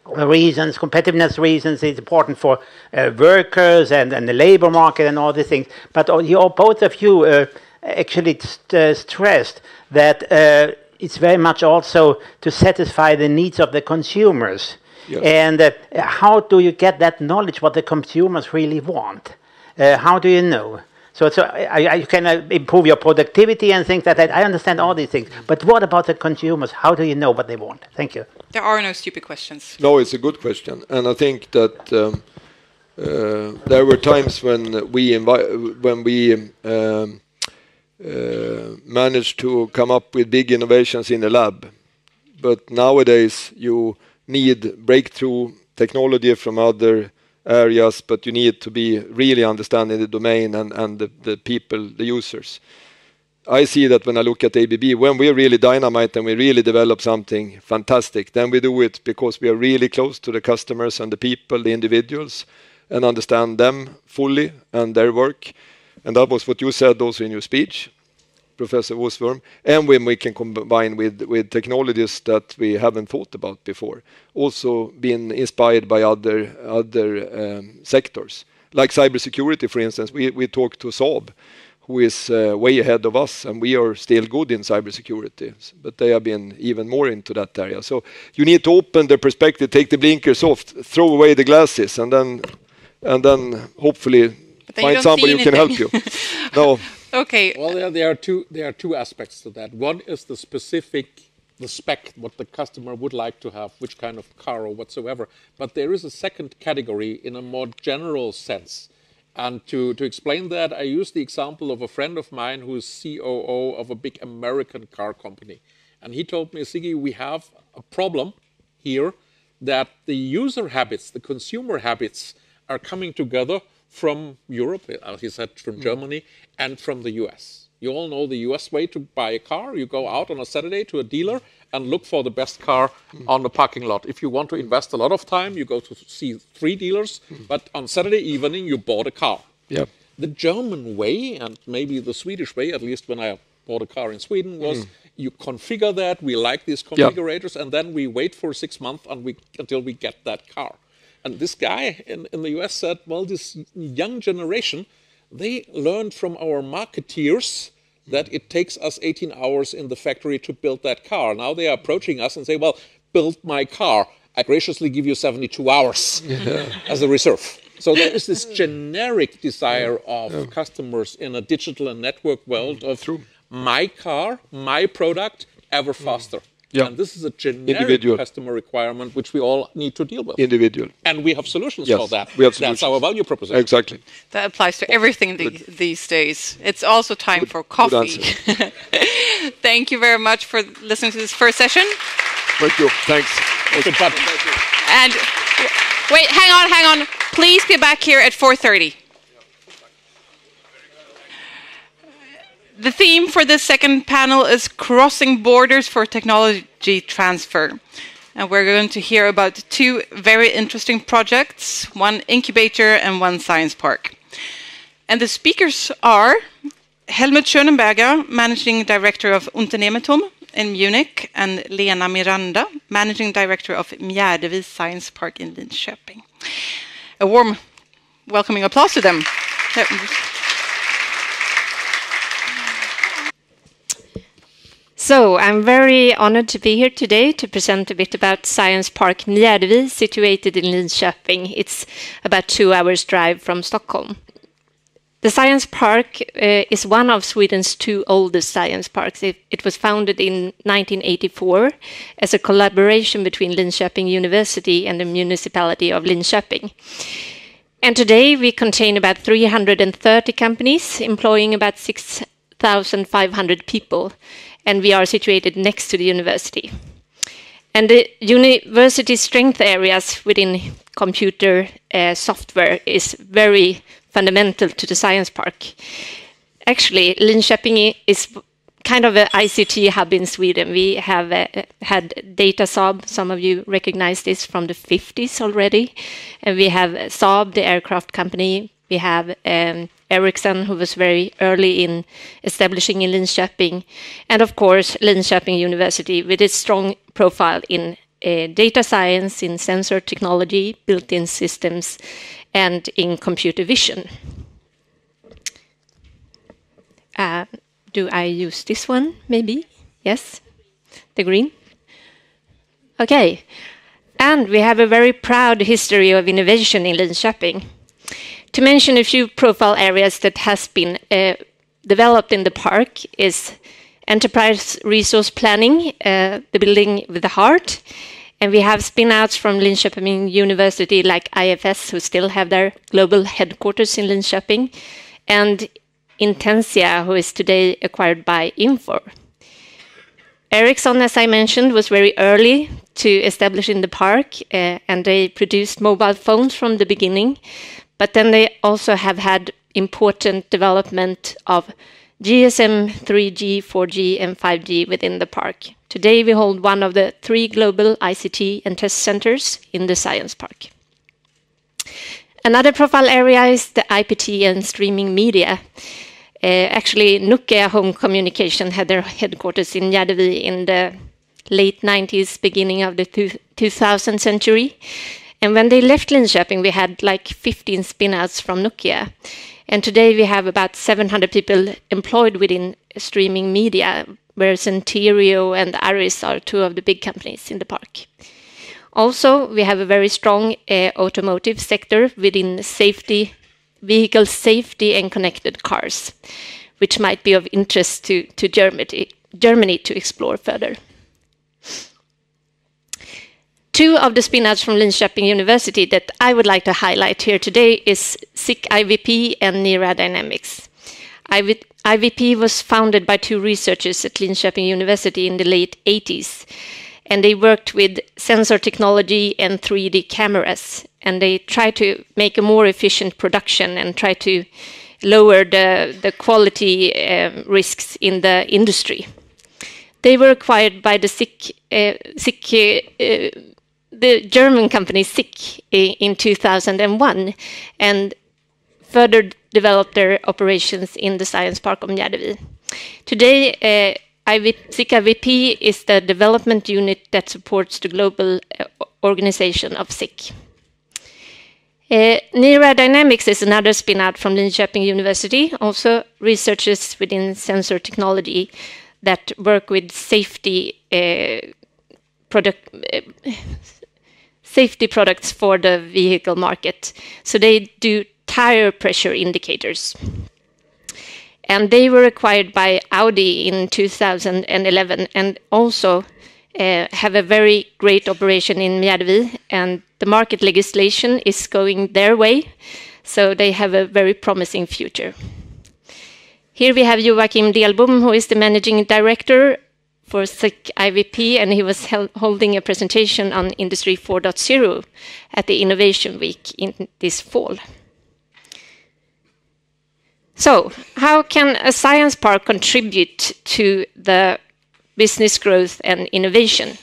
competitiveness reasons. It's important for workers and the labor market and all these things. But both of you actually stressed that. It's very much also to satisfy the needs of the consumers. Yes. And how do you get that knowledge what the consumers really want? How do you know? So you can improve your productivity and things like that. I understand all these things. But what about the consumers? How do you know what they want? Thank you. There are no stupid questions. No, it's a good question. And I think that there were times when we managed to come up with big innovations in the lab. But nowadays you need breakthrough technology from other areas, but you need to be really understanding the domain and the people, the users. I see that when I look at ABB, when we really dynamite and we really develop something fantastic, then we do it because we are really close to the customers and the people, the individuals, and understand them fully and their work. And that was what you said also in your speech, Professor Wolfsworm. And when we can combine with technologies that we haven't thought about before, also been inspired by other sectors. Like cybersecurity, for instance, we talked to Saab, who is way ahead of us, and we are still good in cybersecurity, but they have been even more into that area. So you need to open the perspective, take the blinkers off, throw away the glasses, and then hopefully find somebody who can help you. No. Okay. Well, there are two aspects to that. One is the spec, what the customer would like to have, which kind of car or whatsoever. But there is a second category in a more general sense. And to explain that, I use the example of a friend of mine who is COO of a big American car company. And he told me, Siggy, we have a problem here that the user habits, the consumer habits are coming together from Europe, he said from Germany, and from the US. You all know the US way to buy a car. You go out on a Saturday to a dealer and look for the best car on the parking lot. If you want to invest a lot of time, you go to see 3 dealers, but on Saturday evening you bought a car. Yep. The German way, and maybe the Swedish way, at least when I bought a car in Sweden, was you configure that, we like these configurators, and then we wait for 6 months until we get that car. And this guy in the US said, well, this young generation, they learned from our marketeers that it takes us 18 hours in the factory to build that car. Now they are approaching us and say, well, build my car. I graciously give you 72 hours as a reserve. So there is this generic desire of customers in a digital and network world of my car, my product, ever faster. Yeah. And this is a generic customer requirement which we all need to deal with. Individual. And we have solutions for that. We have solutions. That's our value proposition. Exactly. That applies to everything these days. It's also time for coffee. Thank you very much for listening to this first session. Thank you. Thanks. And wait, hang on. Please be back here at 4:30. The theme for this second panel is Crossing Borders for Technology Transfer. And we're going to hear about 2 very interesting projects, one incubator and one science park. And the speakers are Helmut Schönenberger, Managing Director of Unternehmertum in Munich, and Lena Miranda, Managing Director of Mjärdevis Science Park in Linköping. A warm welcoming applause to them. So I'm very honored to be here today to present a bit about Science Park Mjärdevis, situated in Linköping. It's about 2 hours drive from Stockholm. The Science Park is one of Sweden's 2 oldest science parks. It was founded in 1984 as a collaboration between Linköping University and the municipality of Linköping. And today we contain about 330 companies, employing about 6,500 people. And we are situated next to the university. And the university strength areas within computer software is very fundamental to the science park. Actually, Linköping is kind of an ICT hub in Sweden. We have had Data Saab. Some of you recognize this from the 50s already. And we have Saab, the aircraft company. We have Ericsson, who was very early in establishing in Linköping. And of course, Linköping University with its strong profile in data science, in sensor technology, built-in systems, and in computer vision. Do I use this one, maybe? Yes? The green? Okay. And we have a very proud history of innovation in Linköping. To mention a few profile areas that has been developed in the park is enterprise resource planning, the building with the heart. And we have spin-outs from Linköping University like IFS, who still have their global headquarters in Linköping, and Intensia, who is today acquired by Infor. Ericsson, as I mentioned, was very early to establish in the park, and they produced mobile phones from the beginning. But then they also have had important development of GSM, 3G, 4G, and 5G within the park. Today we hold one of the 3 global ICT and test centers in the science park. Another profile area is the IPT and streaming media. Actually, Nokia Home Communication had their headquarters in Gärdevi in the late 90s, beginning of the 2000th century. And when they left Linköping, we had like 15 spin-outs from Nokia. And today we have about 700 people employed within streaming media, where Centerio and Aris are 2 of the big companies in the park. Also, we have a very strong automotive sector within safety, vehicle safety and connected cars, which might be of interest to Germany to explore further. 2 of the spin-outs from Linköping University that I would like to highlight here today is SICK IVP and NIRA Dynamics. IVP was founded by 2 researchers at Linköping University in the late 80s, and they worked with sensor technology and 3D cameras, and they tried to make a more efficient production and try to lower the quality risks in the industry. They were acquired by the the German company SICK in 2001, and further developed their operations in the Science Park of Gärdevi. Today, SICK IVP is the development unit that supports the global organization of SICK. NIRA Dynamics is another spin-out from Linköping University, also researchers within sensor technology that work with safety products for the vehicle market. So they do tire pressure indicators. And they were acquired by Audi in 2011 and also have a very great operation in Gärdevi, and the market legislation is going their way, so they have a very promising future. Here we have Joachim Delbom, who is the managing director for SICK IVP, and he was holding a presentation on Industry 4.0 at the Innovation Week in this fall. So, how can a science park contribute to the business growth and innovation?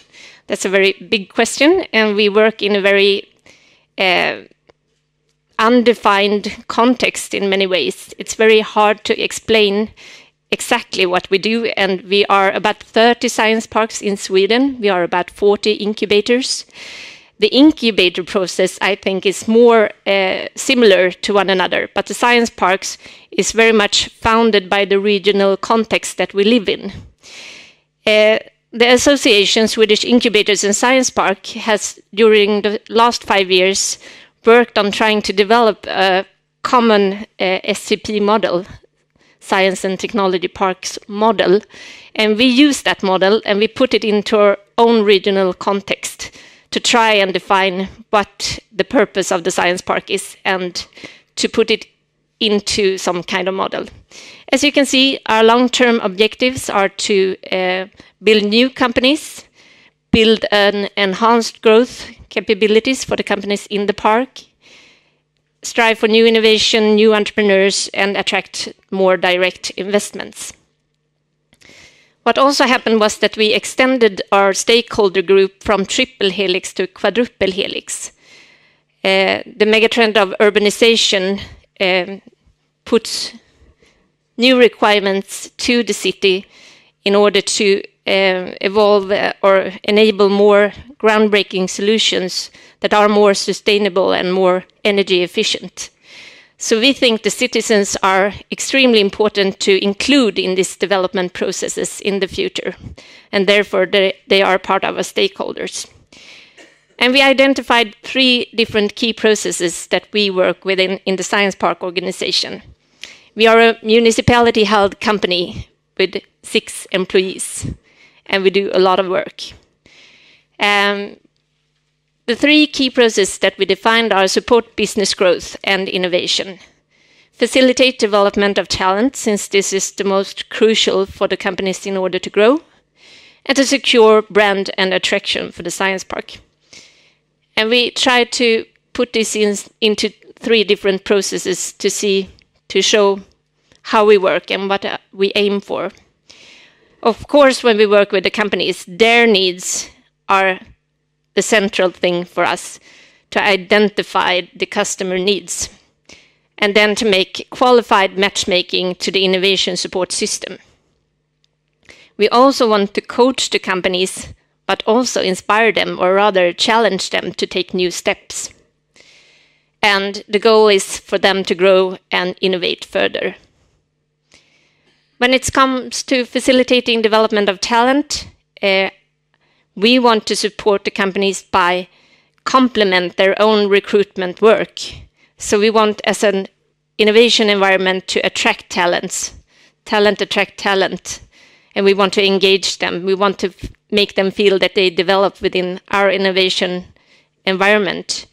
That's a very big question, and we work in a very undefined context in many ways. It's very hard to explain exactly what we do, and we are about 30 science parks in Sweden. We are about 40 incubators. The incubator process, I think, is more similar to one another, but the science parks is very much founded by the regional context that we live in. The association Swedish Incubators and Science Park has, during the last 5 years, worked on trying to develop a common SCP model, Science and Technology Parks model, and we use that model and we put it into our own regional context to try and define what the purpose of the science park is and to put it into some kind of model. As you can see, our long-term objectives are to build new companies, build an enhanced growth capabilities for the companies in the park, strive for new innovation, new entrepreneurs, and attract more direct investments. What also happened was that we extended our stakeholder group from triple helix to quadruple helix. The megatrend of urbanization puts new requirements to the city in order to evolve or enable more groundbreaking solutions that are more sustainable and more energy efficient. So we think the citizens are extremely important to include in these development processes in the future, and therefore they are part of our stakeholders. And we identified 3 different key processes that we work with in the Science Park organization. We are a municipality-held company with 6 employees, and we do a lot of work. The 3 key processes that we defined are support business growth and innovation, facilitate development of talent, since this is the most crucial for the companies in order to grow, and to secure brand and attraction for the science park. And we try to put this into 3 different processes to show how we work and what we aim for. Of course, when we work with the companies, their needs are the central thing for us, to identify the customer needs, and then to make qualified matchmaking to the innovation support system. We also want to coach the companies, but also inspire them, or rather challenge them to take new steps. And the goal is for them to grow and innovate further. When it comes to facilitating development of talent, we want to support the companies by complement their own recruitment work. So we want, as an innovation environment, to attract talents. Talent attract talent. And we want to engage them. We want to make them feel that they develop within our innovation environment.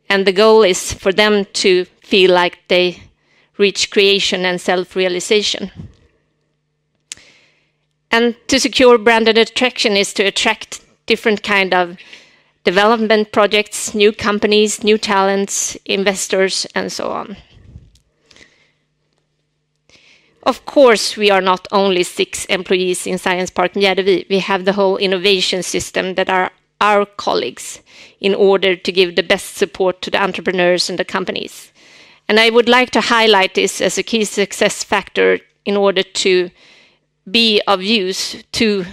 And the goal is for them to feel like they reach creation and self-realization. And to secure branded attraction is to attract different kind of development projects, new companies, new talents, investors, and so on. Of course, we are not only 6 employees in Science Park Mjärdevi. We have the whole innovation system that are our colleagues in order to give the best support to the entrepreneurs and the companies. And I would like to highlight this as a key success factor in order to be of use to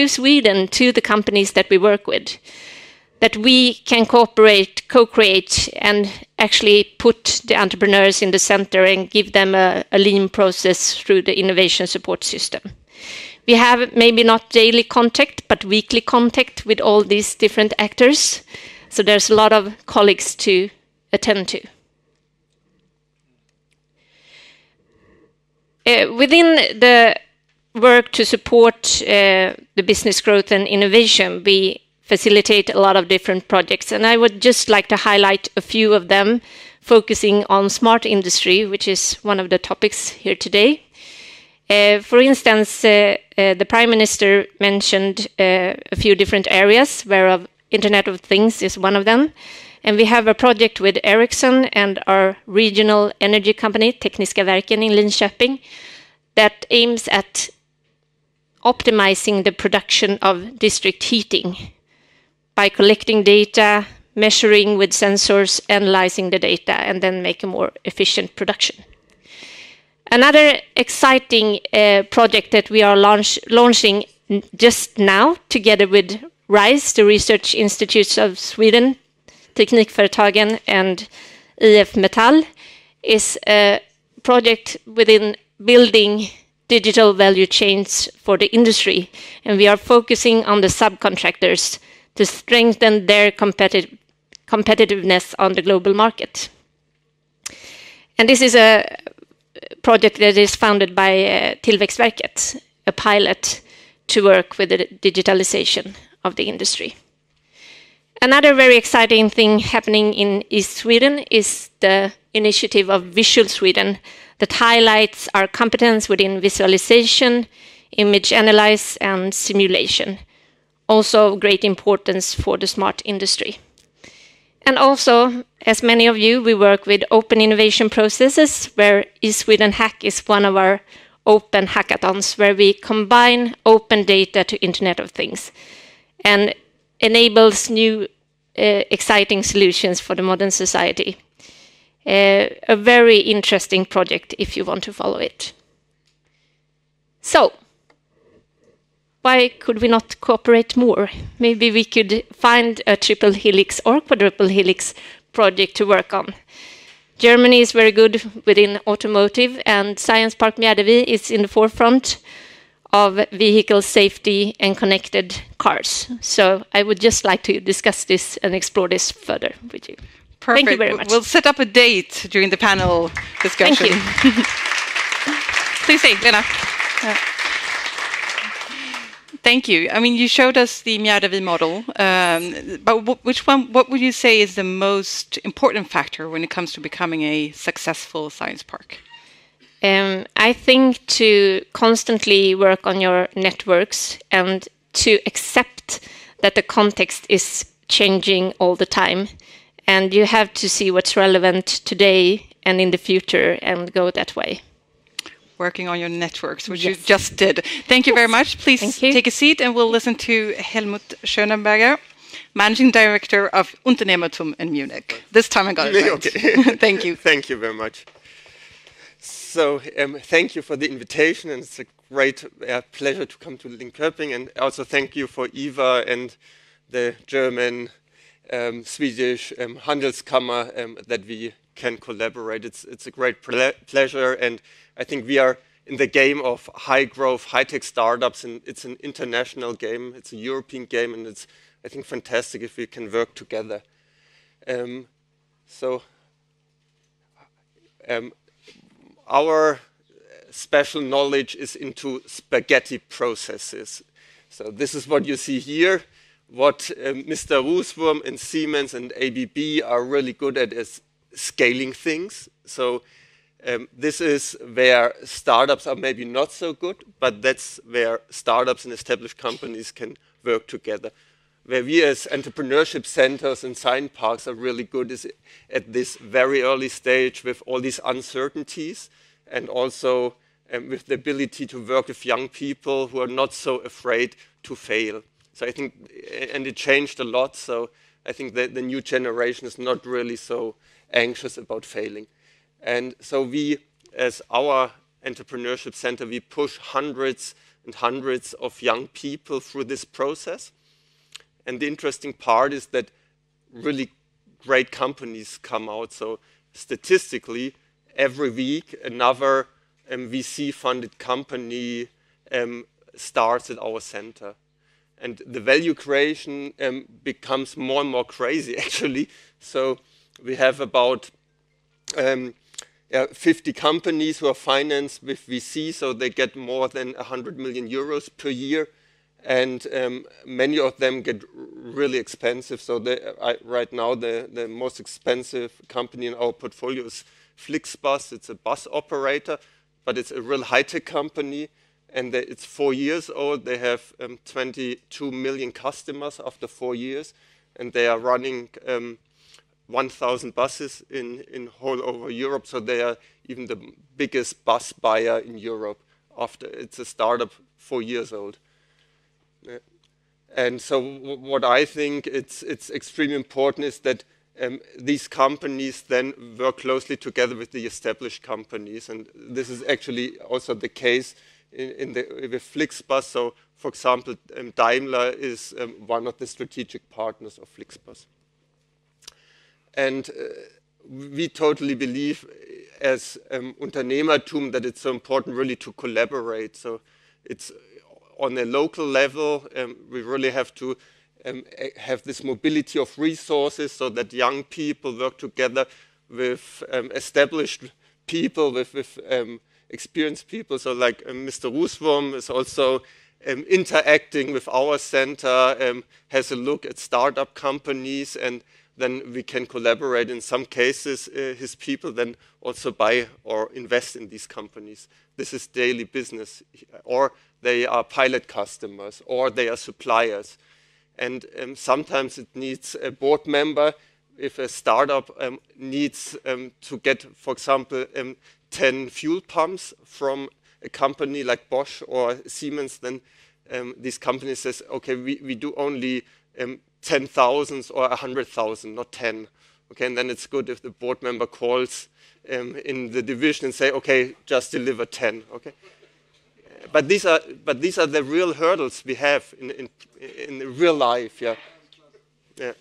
Sweden, to the companies that we work with, that we can cooperate, co-create, and actually put the entrepreneurs in the center and give them a lean process through the innovation support system. We have maybe not daily contact, but weekly contact with all these different actors. So there's a lot of colleagues to attend to. Within the work to support the business growth and innovation, we facilitate a lot of different projects. And I would just like to highlight a few of them, focusing on smart industry, which is one of the topics here today. For instance, the Prime Minister mentioned a few different areas, whereof Internet of Things is one of them. And we have a project with Ericsson and our regional energy company, Tekniska Verken in Linköping, that aims at optimizing the production of district heating by collecting data, measuring with sensors, analyzing the data, and then make a more efficient production. Another exciting project that we are launching just now, together with RISE, the Research Institutes of Sweden, Teknikföretagen, and IF Metall, is a project within building digital value chains for the industry. And we are focusing on the subcontractors to strengthen their competitiveness on the global market. And this is a project that is founded by Tillväxtverket, a pilot to work with the digitalization of the industry. Another very exciting thing happening in East Sweden is the initiative of Visual Sweden that highlights our competence within visualization, image analysis, and simulation. also of great importance for the smart industry. And also, as many of you, we work with open innovation processes, where eSweden Hack is one of our open hackathons, where we combine open data to Internet of Things and enables new exciting solutions for the modern society. A very interesting project if you want to follow it. So, why could we not cooperate more? Maybe we could find a triple helix or quadruple helix project to work on. Germany is very good within automotive, and Science Park Mjärdevi is in the forefront of vehicle safety and connected cars. So I would just like to discuss this and explore this further with you. Perfect. Thank you very much. We'll set up a date during the panel discussion. Thank you. Please say, Lena. Thank you. I mean, you showed us the Mjärdevi model, but what would you say is the most important factor when it comes to becoming a successful science park? I think to constantly work on your networks and to accept that the context is changing all the time. And you have to see what's relevant today and in the future and go that way. Working on your networks, which you just did. Thank you very much. Please take a seat and we'll listen to Helmut Schönenberger, Managing Director of Unternehmertum in Munich. This time I got it right. Okay. Thank you. Thank you very much. So thank you for the invitation, and it's a great pleasure to come to Linköping, and also thank you for IVA and the German Swedish Handelskammaren that we can collaborate. It's a great pleasure, and I think we are in the game of high growth, high-tech startups, and it's an international game, it's a European game, and it's, I think, fantastic if we can work together. Our special knowledge is into spaghetti processes. So this is what you see here. What Mr. Roosworm and Siemens and ABB are really good at is scaling things. So this is where startups are maybe not so good, but that's where startups and established companies can work together. Where we as entrepreneurship centers and science parks are really good is at this very early stage with all these uncertainties, and also with the ability to work with young people who are not so afraid to fail. So I think, and it changed a lot, so I think that the new generation is not really so anxious about failing. And so we, as our entrepreneurship center, we push hundreds and hundreds of young people through this process. And the interesting part is that really great companies come out. So statistically, every week another VC-funded company starts at our center. And the value creation becomes more and more crazy, actually. So we have about 50 companies who are financed with VC, so they get more than 100 million euros per year. And many of them get really expensive. So right now, the most expensive company in our portfolio is Flixbus. It's a bus operator, but it's a real high-tech company. And it's 4 years old. They have 22 million customers after 4 years. And they are running 1,000 buses in whole over Europe. So they are even the biggest bus buyer in Europe. After it's a startup 4 years old. And so what I think it's extremely important is that these companies then work closely together with the established companies. And this is actually also the case with Flixbus. So, for example, Daimler is one of the strategic partners of Flixbus. And we totally believe as Unternehmertum that it's so important really to collaborate. So it's on a local level, we really have to have this mobility of resources so that young people work together with established people, with experienced people. So like Mr. Roosworm is also interacting with our center, has a look at startup companies, and then we can collaborate. In some cases, his people then also buy or invest in these companies. This is daily business, or they are pilot customers, or they are suppliers. and sometimes it needs a board member. If a startup needs to get, for example, 10 fuel pumps from a company like Bosch or Siemens, then these companies says, okay, we do only 10,000 or 100,000, not 10. Okay, and then it's good if the board member calls in the division and say, okay, just deliver 10. Okay, but these are the real hurdles we have in real life. Yeah, yeah.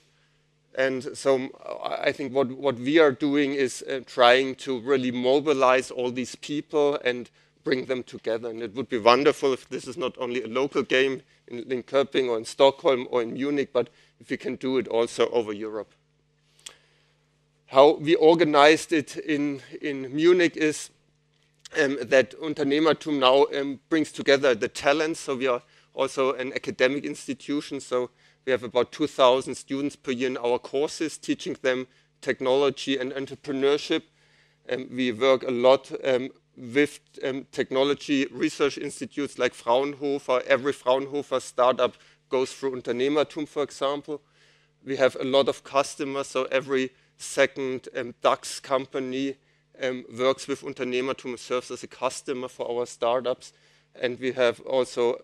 And so I think what we are doing is trying to really mobilize all these people and bring them together. And it would be wonderful if this is not only a local game in Linköping or in Stockholm or in Munich, but if we can do it also over Europe. How we organized it in Munich is that Unternehmertum now brings together the talents. So we are also an academic institution. So we have about 2,000 students per year in our courses, teaching them technology and entrepreneurship. We work a lot with technology research institutes like Fraunhofer. Every Fraunhofer startup goes through Unternehmertum, for example. We have a lot of customers, so every second DAX company works with Unternehmertum, serves as a customer for our startups. And we have also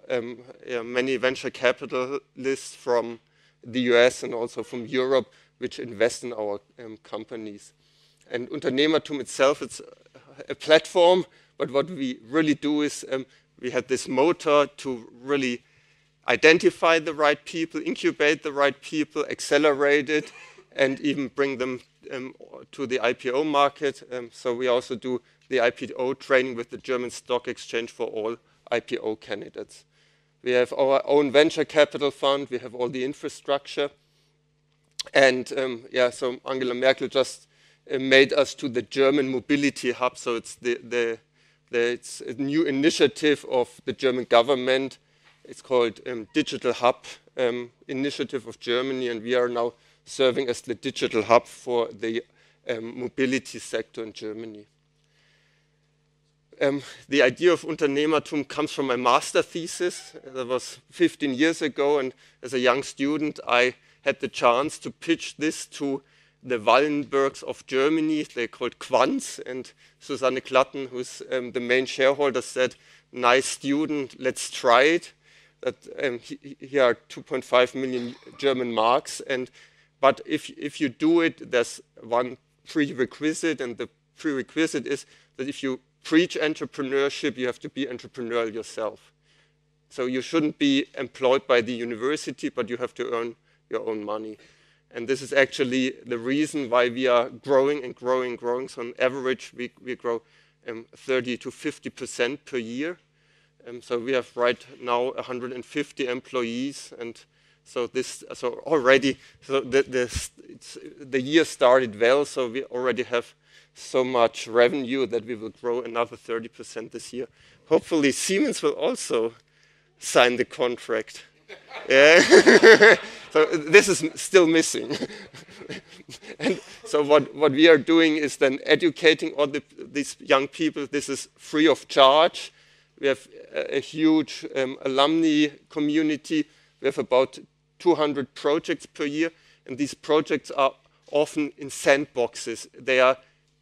many venture capitalists from the US and also from Europe, which invest in our companies. And Unternehmertum itself, it's a platform, but what we really do is we had this motor to really identify the right people, incubate the right people, accelerate it, and even bring them to the IPO market. So we also do the IPO training with the German Stock Exchange for all IPO candidates. We have our own venture capital fund. We have all the infrastructure. And yeah, so Angela Merkel just made us to the German mobility hub. So it's it's a new initiative of the German government. It's called Digital Hub Initiative of Germany, and we are now serving as the digital hub for the mobility sector in Germany. The idea of Unternehmertum comes from my master thesis. That was 15 years ago, and as a young student, I had the chance to pitch this to the Wallenbergs of Germany. They're called Quants, and Susanne Klatten, who's the main shareholder, said, "Nice student, let's try it." That here are 2.5 million German marks, but if you do it, there's one prerequisite, and the prerequisite is that if you preach entrepreneurship, you have to be entrepreneurial yourself. So you shouldn't be employed by the university, but you have to earn your own money. And this is actually the reason why we are growing and growing and growing. So on average, we grow 30 to 50% per year. So we have right now 150 employees, and so already the year started well. So we already have so much revenue that we will grow another 30% this year. Hopefully, Siemens will also sign the contract. Yeah. So this is still missing. And so what we are doing is then educating all these young people. This is free of charge. We have a huge alumni community. We have about 200 projects per year, and these projects are often in sandboxes. They are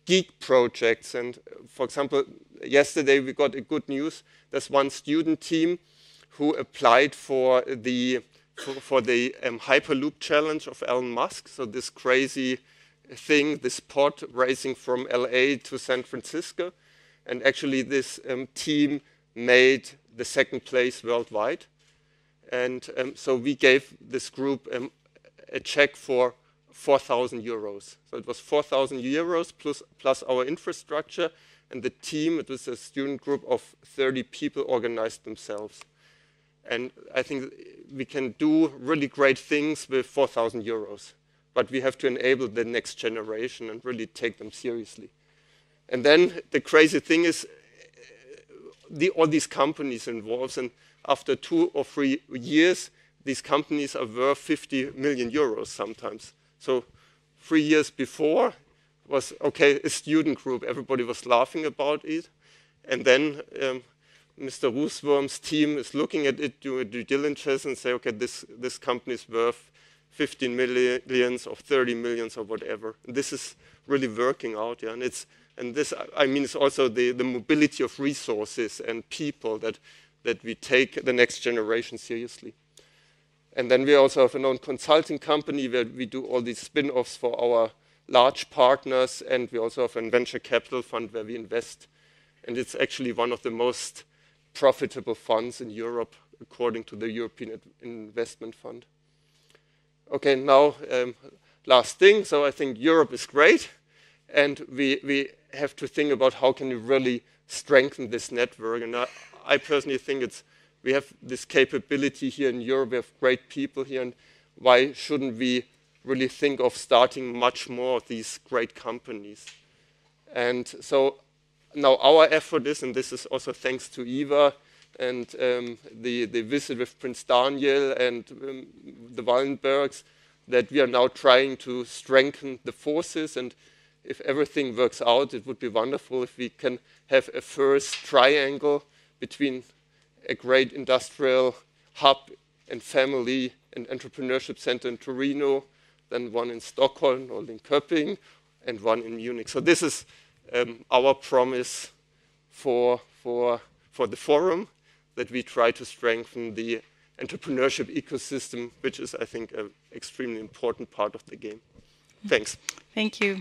geek projects, and for example, yesterday we got a good news. There's one student team who applied for the Hyperloop challenge of Elon Musk. So this crazy thing, this pod racing from LA to San Francisco, and actually this team made the second place worldwide. And so we gave this group a check for 4,000 euros. So it was 4,000 euros plus our infrastructure, and the team, it was a student group of 30 people, organized themselves. And I think we can do really great things with 4,000 euros, but we have to enable the next generation and really take them seriously. And then the crazy thing is all these companies involved, and after 2 or 3 years, these companies are worth 50 million euros sometimes. So 3 years before was, okay, a student group, everybody was laughing about it. And then Mr. Roosworm's team is looking at it, do a due diligence and say, okay, this company is worth 15 millions or 30 millions or whatever. And this is really working out, yeah. And this, I mean, it's also the mobility of resources and people that we take the next generation seriously. And then we also have a own consulting company where we do all these spin-offs for our large partners, and we also have a venture capital fund where we invest. And it's actually one of the most profitable funds in Europe, according to the European Investment Fund. Okay, now last thing. So I think Europe is great, and we have to think about how can we really strengthen this network. And I personally think we have this capability here in Europe. We have great people here, and why shouldn't we really think of starting much more of these great companies? And so now our effort is, and this is also thanks to IVA and the visit with Prince Daniel and the Wallenbergs, that we are now trying to strengthen the forces. And if everything works out, it would be wonderful if we can have a first triangle between a great industrial hub and family and entrepreneurship center in Torino, then one in Stockholm or Linköping, and one in Munich. So this is our promise for the forum, that we try to strengthen the entrepreneurship ecosystem, which is, I think, an extremely important part of the game. Thanks. Thank you.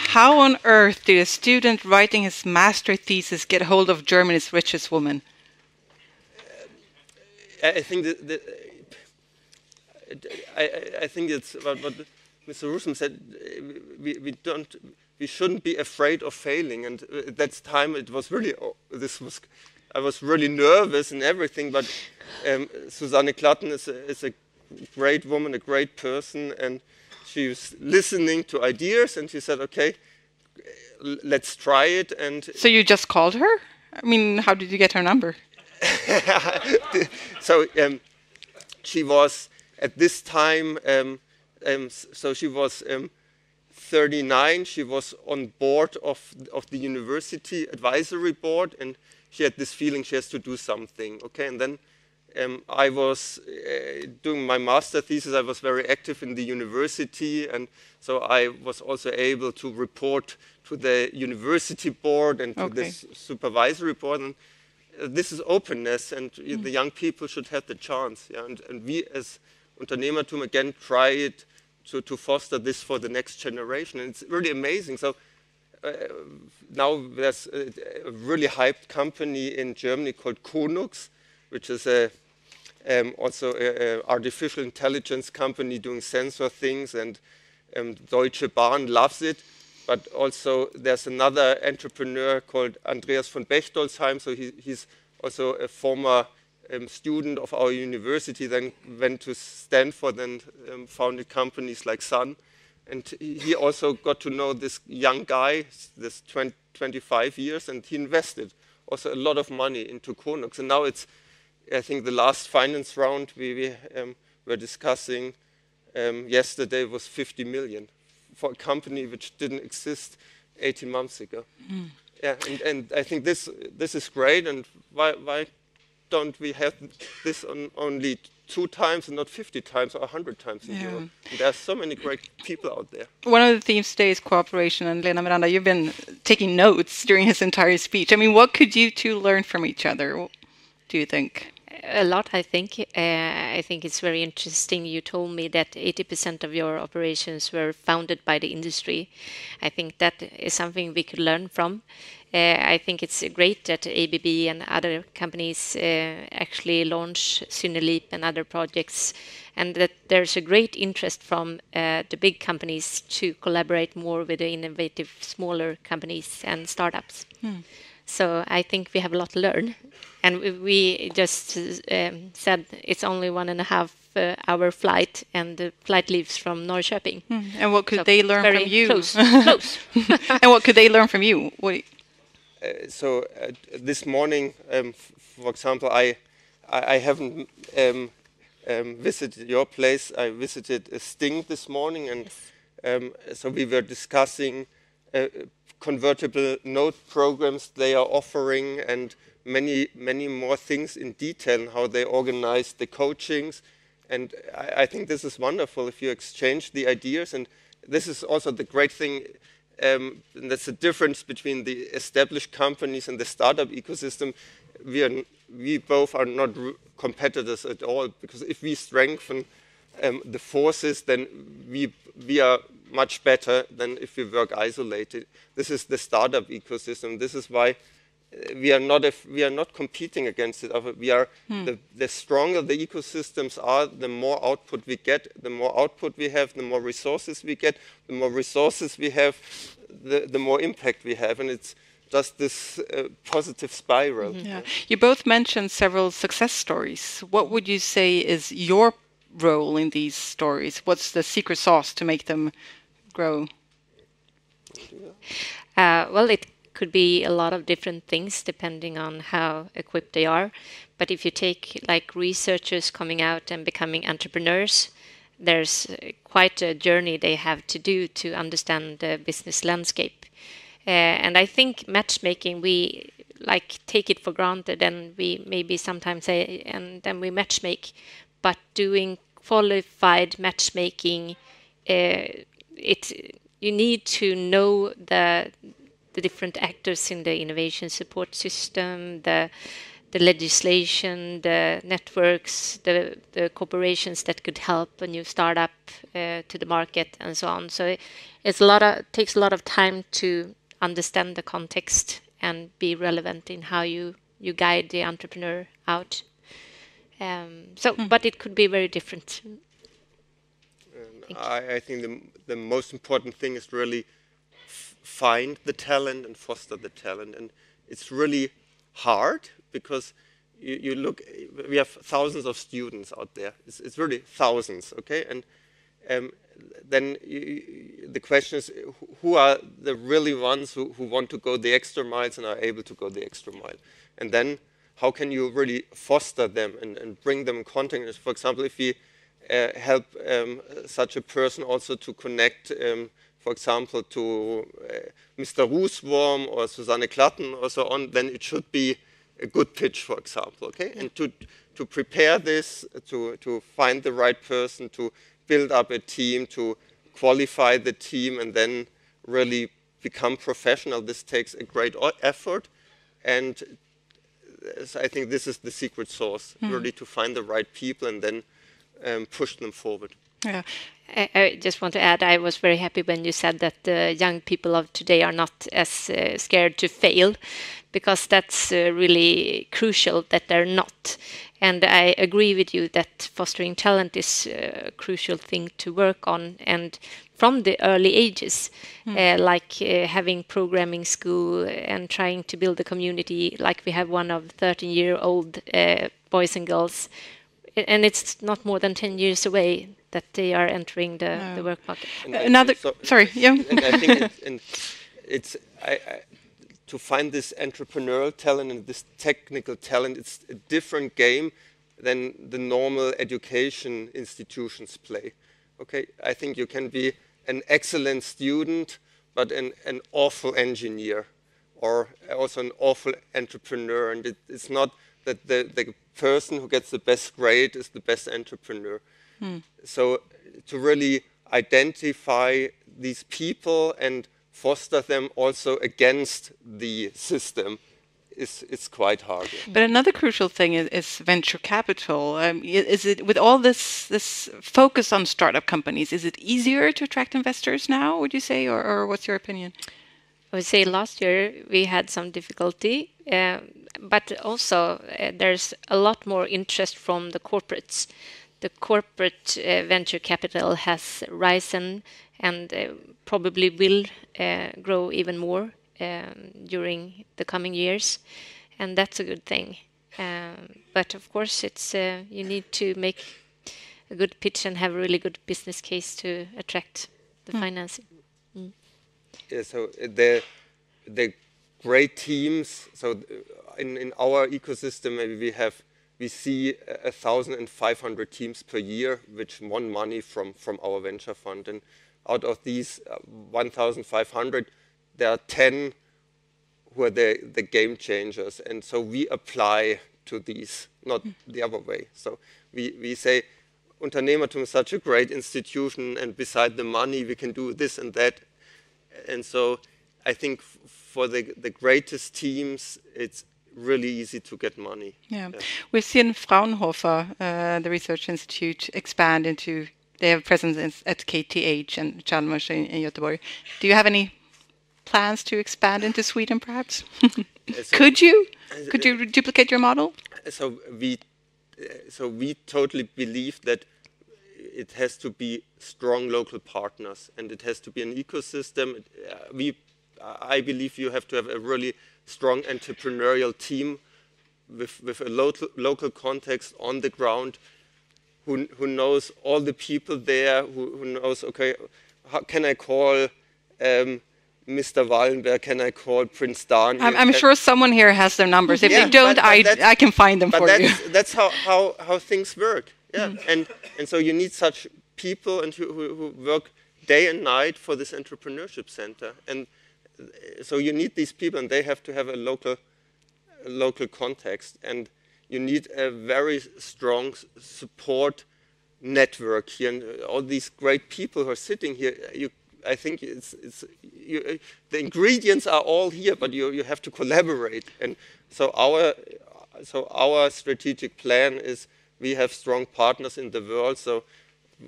How on earth did a student writing his master thesis get hold of Germany's richest woman? I think I think it's what Mr. Roosworm said. We shouldn't be afraid of failing. And at that time, it was really I was really nervous and everything. But Susanne Klatten is a great woman, a great person, and she was listening to ideas, and she said, "Okay, let's try it." And so you just called her? I mean, how did you get her number? So she was at this time. So she was 39. She was on board of the university advisory board, and she had this feeling she has to do something. Okay, and then I was doing my master thesis. I was very active in the university, and so I was also able to report to the university board and to this supervisory board. And this is openness, and the young people should have the chance. Yeah? And we as Unternehmertum again try it to foster this for the next generation. And it's really amazing. So now there's a really hyped company in Germany called Konux, which is also an artificial intelligence company doing sensor things, and Deutsche Bahn loves it. But also there's another entrepreneur called Andreas von Bechtolsheim. So he's also a former student of our university, then went to Stanford and founded companies like Sun. And he also got to know this young guy, this 25 years, and he invested also a lot of money into Konux. And now it's, I think the last finance round we were discussing yesterday was 50 million for a company which didn't exist 18 months ago. Yeah, and I think this is great. And why don't we have this on only 2 times and not 50 times or 100 times in Europe? And there are so many great people out there. One of the themes today is cooperation, and Lena Miranda, you've been taking notes during his entire speech. I mean, what could you two learn from each other, do you think? A lot, I think. I think it's very interesting. You told me that 80% of your operations were founded by the industry. I think that is something we could learn from. I think it's great that ABB and other companies actually launch Syneleap and other projects, and that there's a great interest from the big companies to collaborate more with the innovative smaller companies and startups. So I think we have a lot to learn. And we just said it's only 1.5 hour flight, and the flight leaves from Norrköping. And what could they learn from you? Close. And what could they learn from you? So this morning, for example, I haven't visited your place. I visited Sting this morning, and So we were discussing convertible note programs they are offering and many more things in detail and how they organize the coachings. And I think this is wonderful if you exchange the ideas. And this is also the great thing. And that's the difference between the established companies and the startup ecosystem. We both are not competitors at all, because if we strengthen the forces, then we are much better than if we work isolated. This is the startup ecosystem. This is why we are not competing against it. We are the stronger the ecosystems are, the more output we get. The more output we have, the more resources we get. The more resources we have, the more impact we have, and it's just this positive spiral. Yeah. You both mentioned several success stories. What would you say is your role in these stories? What's the secret sauce to make them grow? Well, it could be a lot of different things depending on how equipped they are. But if you take like researchers coming out and becoming entrepreneurs, there's quite a journey they have to do to understand the business landscape. And I think matchmaking, we like take it for granted, and we maybe sometimes say, and then we matchmake. But doing qualified matchmaking, you need to know the different actors in the innovation support system, the legislation, the networks, the corporations that could help a new startup to the market, and so on. So it takes a lot of time to understand the context and be relevant in how you guide the entrepreneur out. But it could be very different. I think the most important thing is really find the talent and foster the talent. And it's really hard because you look, we have thousands of students out there. It's really thousands, okay? And then the question is, who are the really ones who want to go the extra miles and are able to go the extra mile? And then how can you really foster them and bring them in contact? For example, if we help such a person also to connect, for example, to Mr. Roosworm or Susanne Klatten or so on, then it should be a good pitch, for example, okay? And to prepare this, to find the right person, to build up a team, to qualify the team, and then really become professional, this takes a great effort. And so I think this is the secret sauce, really to find the right people and then push them forward. Yeah. I just want to add, I was very happy when you said that the young people of today are not as scared to fail, because that's really crucial that they're not. And I agree with you that fostering talent is a crucial thing to work on, and from the early ages, like having programming school and trying to build a community, like we have one of 13-year-old boys and girls, and it's not more than 10 years away that they are entering the work market. Sorry, yeah. And I think it's to find this entrepreneurial talent and this technical talent, it's a different game than the normal education institutions play. Okay, I think you can be an excellent student, but an awful engineer, or also an awful entrepreneur, and it's not that the person who gets the best grade is the best entrepreneur. So to really identify these people and foster them also against the system is quite hard. But another crucial thing is venture capital. Is it, with all this focus on startup companies, is it easier to attract investors now, would you say, or what's your opinion? I would say last year we had some difficulty, but also there's a lot more interest from the corporates. The corporate venture capital has risen and probably will grow even more during the coming years, and that's a good thing. But of course, it's you need to make a good pitch and have a really good business case to attract the financing. Yeah, so the great teams. So in our ecosystem, maybe we see 1,500 teams per year which won money from our venture fund, and out of these 1,500, there are 10 who are the game changers. And so we apply to these, not the other way. So we say, Unternehmertum is such a great institution, and beside the money, we can do this and that. And so I think for the greatest teams, it's really easy to get money. Yeah. We've seen Fraunhofer, the research institute, expand into, they have presence at KTH and Chalmers in Göteborg. Do you have any plans to expand into Sweden, perhaps? Could you duplicate your model? So we totally believe that it has to be strong local partners, and it has to be an ecosystem. I believe you have to have a really strong entrepreneurial team with a local context on the ground, who knows all the people there, who knows, okay, how can I call Mr. Wallenberg, can I call Prince Daniel? I'm sure someone here has their numbers. If they don't, I can find them for you. That's how things work. Yeah, and so you need such people and who work day and night for this entrepreneurship center, and so you need these people, and they have to have a local context, and you need a very strong support network here, and all these great people who are sitting here. I think the ingredients are all here, but you have to collaborate, and so our strategic plan is we have strong partners in the world. So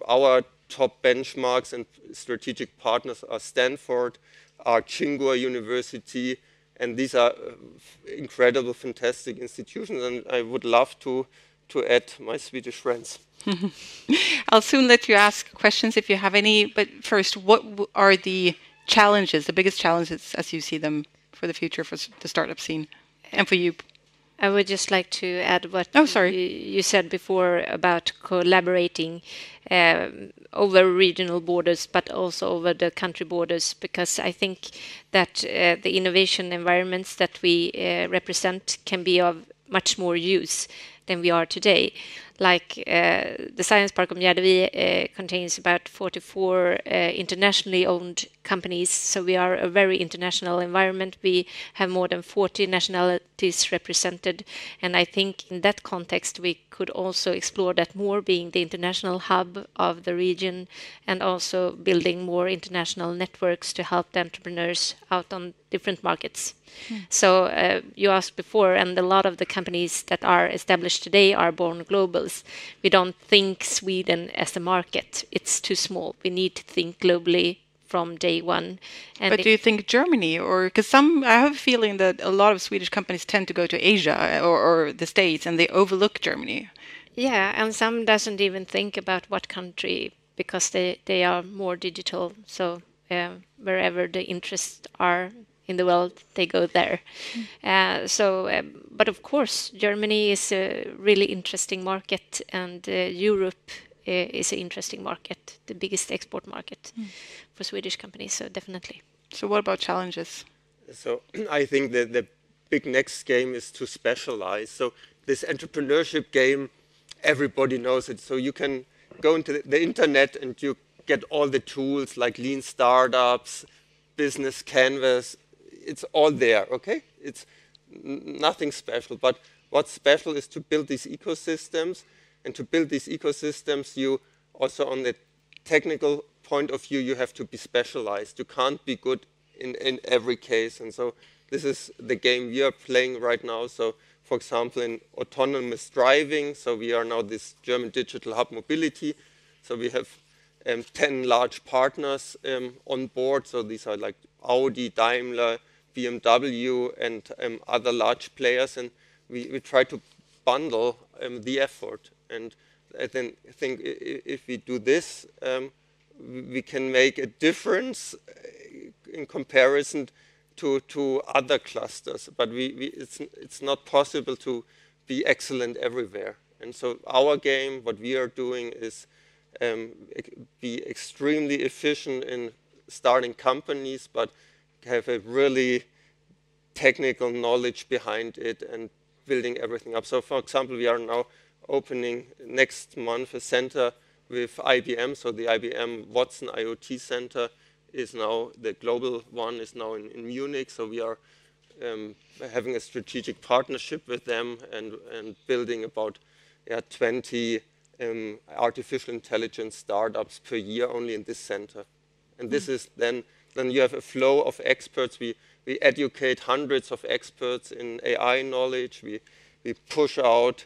our top benchmarks and strategic partners are Stanford, are Tsinghua University, and these are incredible, fantastic institutions, and I would love to add my Swedish friends. I'll soon let you ask questions if you have any, but first, what are the challenges, the biggest challenges as you see them for the future for the startup scene and for you? I would just like to add what you said before about collaborating over regional borders, but also over the country borders, because I think that the innovation environments that we represent can be of much more use than we are today. Like the Science Park of Mjärdevi contains about 44 internationally owned companies, so we are a very international environment. We have more than 40 nationalities represented, and I think in that context we could also explore that more, being the international hub of the region, and also building more international networks to help the entrepreneurs out on different markets. So you asked before, and a lot of the companies that are established today are born globals. We don't think Sweden as a market. It's too small. We need to think globally from day one. And but do you think Germany, or because I have a feeling that a lot of Swedish companies tend to go to Asia or the States, and they overlook Germany. Yeah, and some doesn't even think about what country, because they are more digital. So wherever the interests are in the world, they go there. But of course, Germany is a really interesting market, and Europe is an interesting market, the biggest export market for Swedish companies, so definitely. So what about challenges? So I think that the big next game is to specialize. So this entrepreneurship game, everybody knows it. So you can go into the internet and you get all the tools like Lean Startups, Business Canvas. It's all there, okay? It's nothing special. But what's special is to build these ecosystems. And to build these ecosystems, you also, on the technical point of view, you have to be specialized. You can't be good in every case. And so this is the game we are playing right now. So, for example, in autonomous driving, so we are now this German digital hub mobility. So we have 10 large partners on board. So these are like Audi, Daimler, BMW, and other large players. And we try to bundle the effort. And I then think if we do this, we can make a difference in comparison to other clusters. But it's not possible to be excellent everywhere. And so our game, what we are doing is be extremely efficient in starting companies, but have a really technical knowledge behind it and building everything up. So, for example, we are now opening next month a center with IBM. So the IBM Watson IoT Center is now, the global one is now in Munich. So we are having a strategic partnership with them and building about 20 artificial intelligence startups per year only in this center. And this is then you have a flow of experts. We educate hundreds of experts in AI knowledge. We push out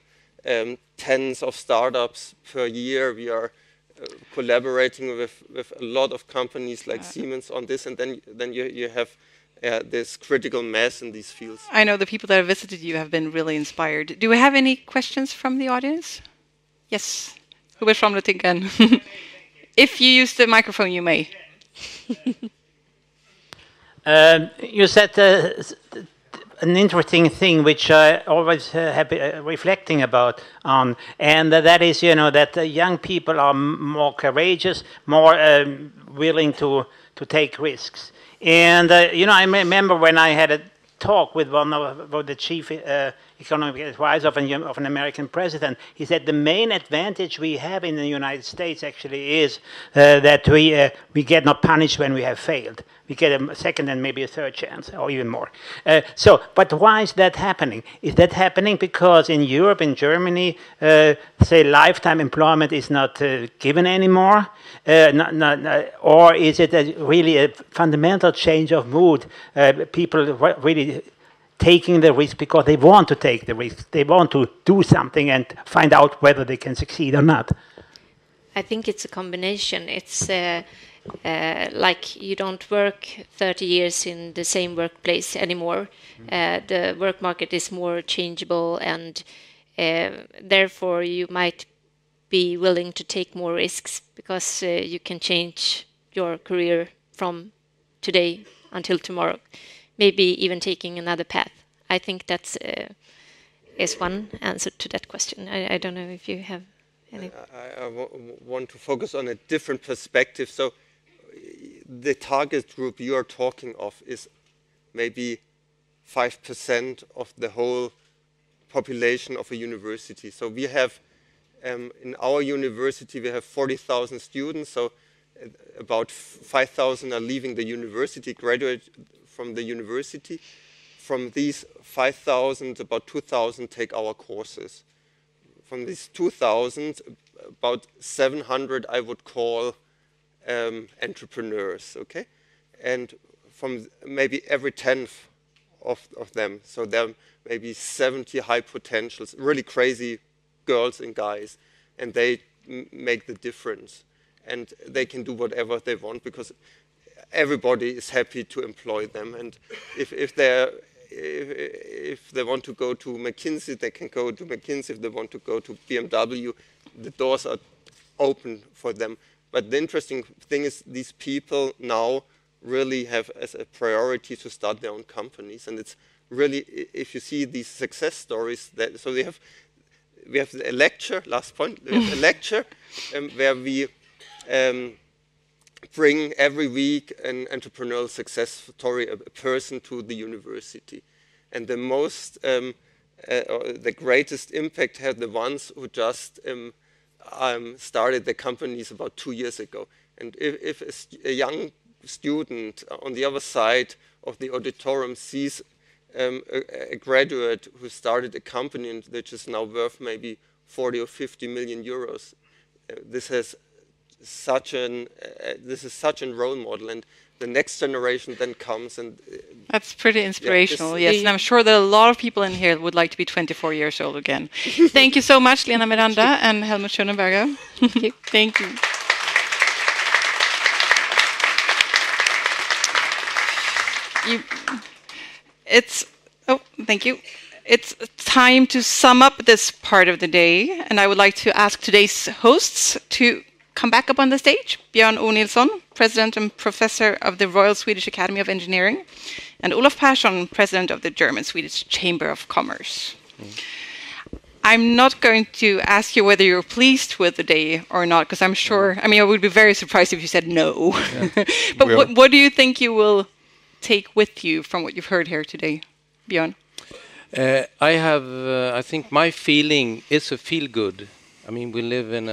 tens of startups per year. We are collaborating with a lot of companies like Siemens on this, and then you have this critical mass in these fields. I know the people that have visited you have been really inspired. Do we have any questions from the audience? Yes. Who is from the Tinken? If you use the microphone, you may. You said an interesting thing which I always have been reflecting about, and that is, that young people are more courageous, more willing to take risks. And I remember when I had a talk with one of the chief economic advisor of an American president. He said the main advantage we have in the United States actually is that we get not punished when we have failed. We get a second and maybe a third chance, or even more. But why is that happening? Is that happening because in Europe, in Germany, say lifetime employment is not given anymore? Or is it really a fundamental change of mood? People really taking the risk because they want to take the risk. They want to do something and find out whether they can succeed or not. I think it's a combination. It's like you don't work 30 years in the same workplace anymore. The work market is more changeable, and therefore you might be willing to take more risks because you can change your career from today until tomorrow, maybe even taking another path. I think that's is one answer to that question. I don't know if you have any. I want to focus on a different perspective. So the target group you are talking of is maybe 5% of the whole population of a university. So we have, in our university, we have 40,000 students. So about 5,000 are leaving the university, graduate from the university. From these 5,000, about 2,000 take our courses. From these 2,000, about 700 I would call entrepreneurs, okay? And from maybe every 10th of them, so there are maybe 70 high potentials, really crazy girls and guys, and they make the difference. And they can do whatever they want because everybody is happy to employ them. And if they want to go to McKinsey, they can go to McKinsey. If they want to go to BMW, the doors are open for them. But the interesting thing is these people now really have as a priority to start their own companies. And it's really, if you see these success stories, so we have a lecture, last point, we have a lecture where we bring every week an entrepreneurial success story, a person to the university. And the most, the greatest impact had the ones who just started the companies about 2 years ago. And if a young student on the other side of the auditorium sees a graduate who started a company which is now worth maybe 40 or 50 million euros, this is such a role model, and the next generation then comes and that's pretty inspirational. Yes, and I'm sure that a lot of people in here would like to be 24 years old again. Thank you so much, Lena Miranda and Helmut Schönenberger. Thank you. Thank you. Thank you. It's time to sum up this part of the day, and I would like to ask today's hosts to come back up on the stage. Björn O. Nilsson, President and Professor of the Royal Swedish Academy of Engineering, and Olof Persson, President of the German Swedish Chamber of Commerce. I'm not going to ask you whether you're pleased with the day or not, because I'm sure, I would be very surprised if you said no. Yeah. But what do you think you will take with you from what you've heard here today, Björn? I think my feeling is a feel-good I mean, we live in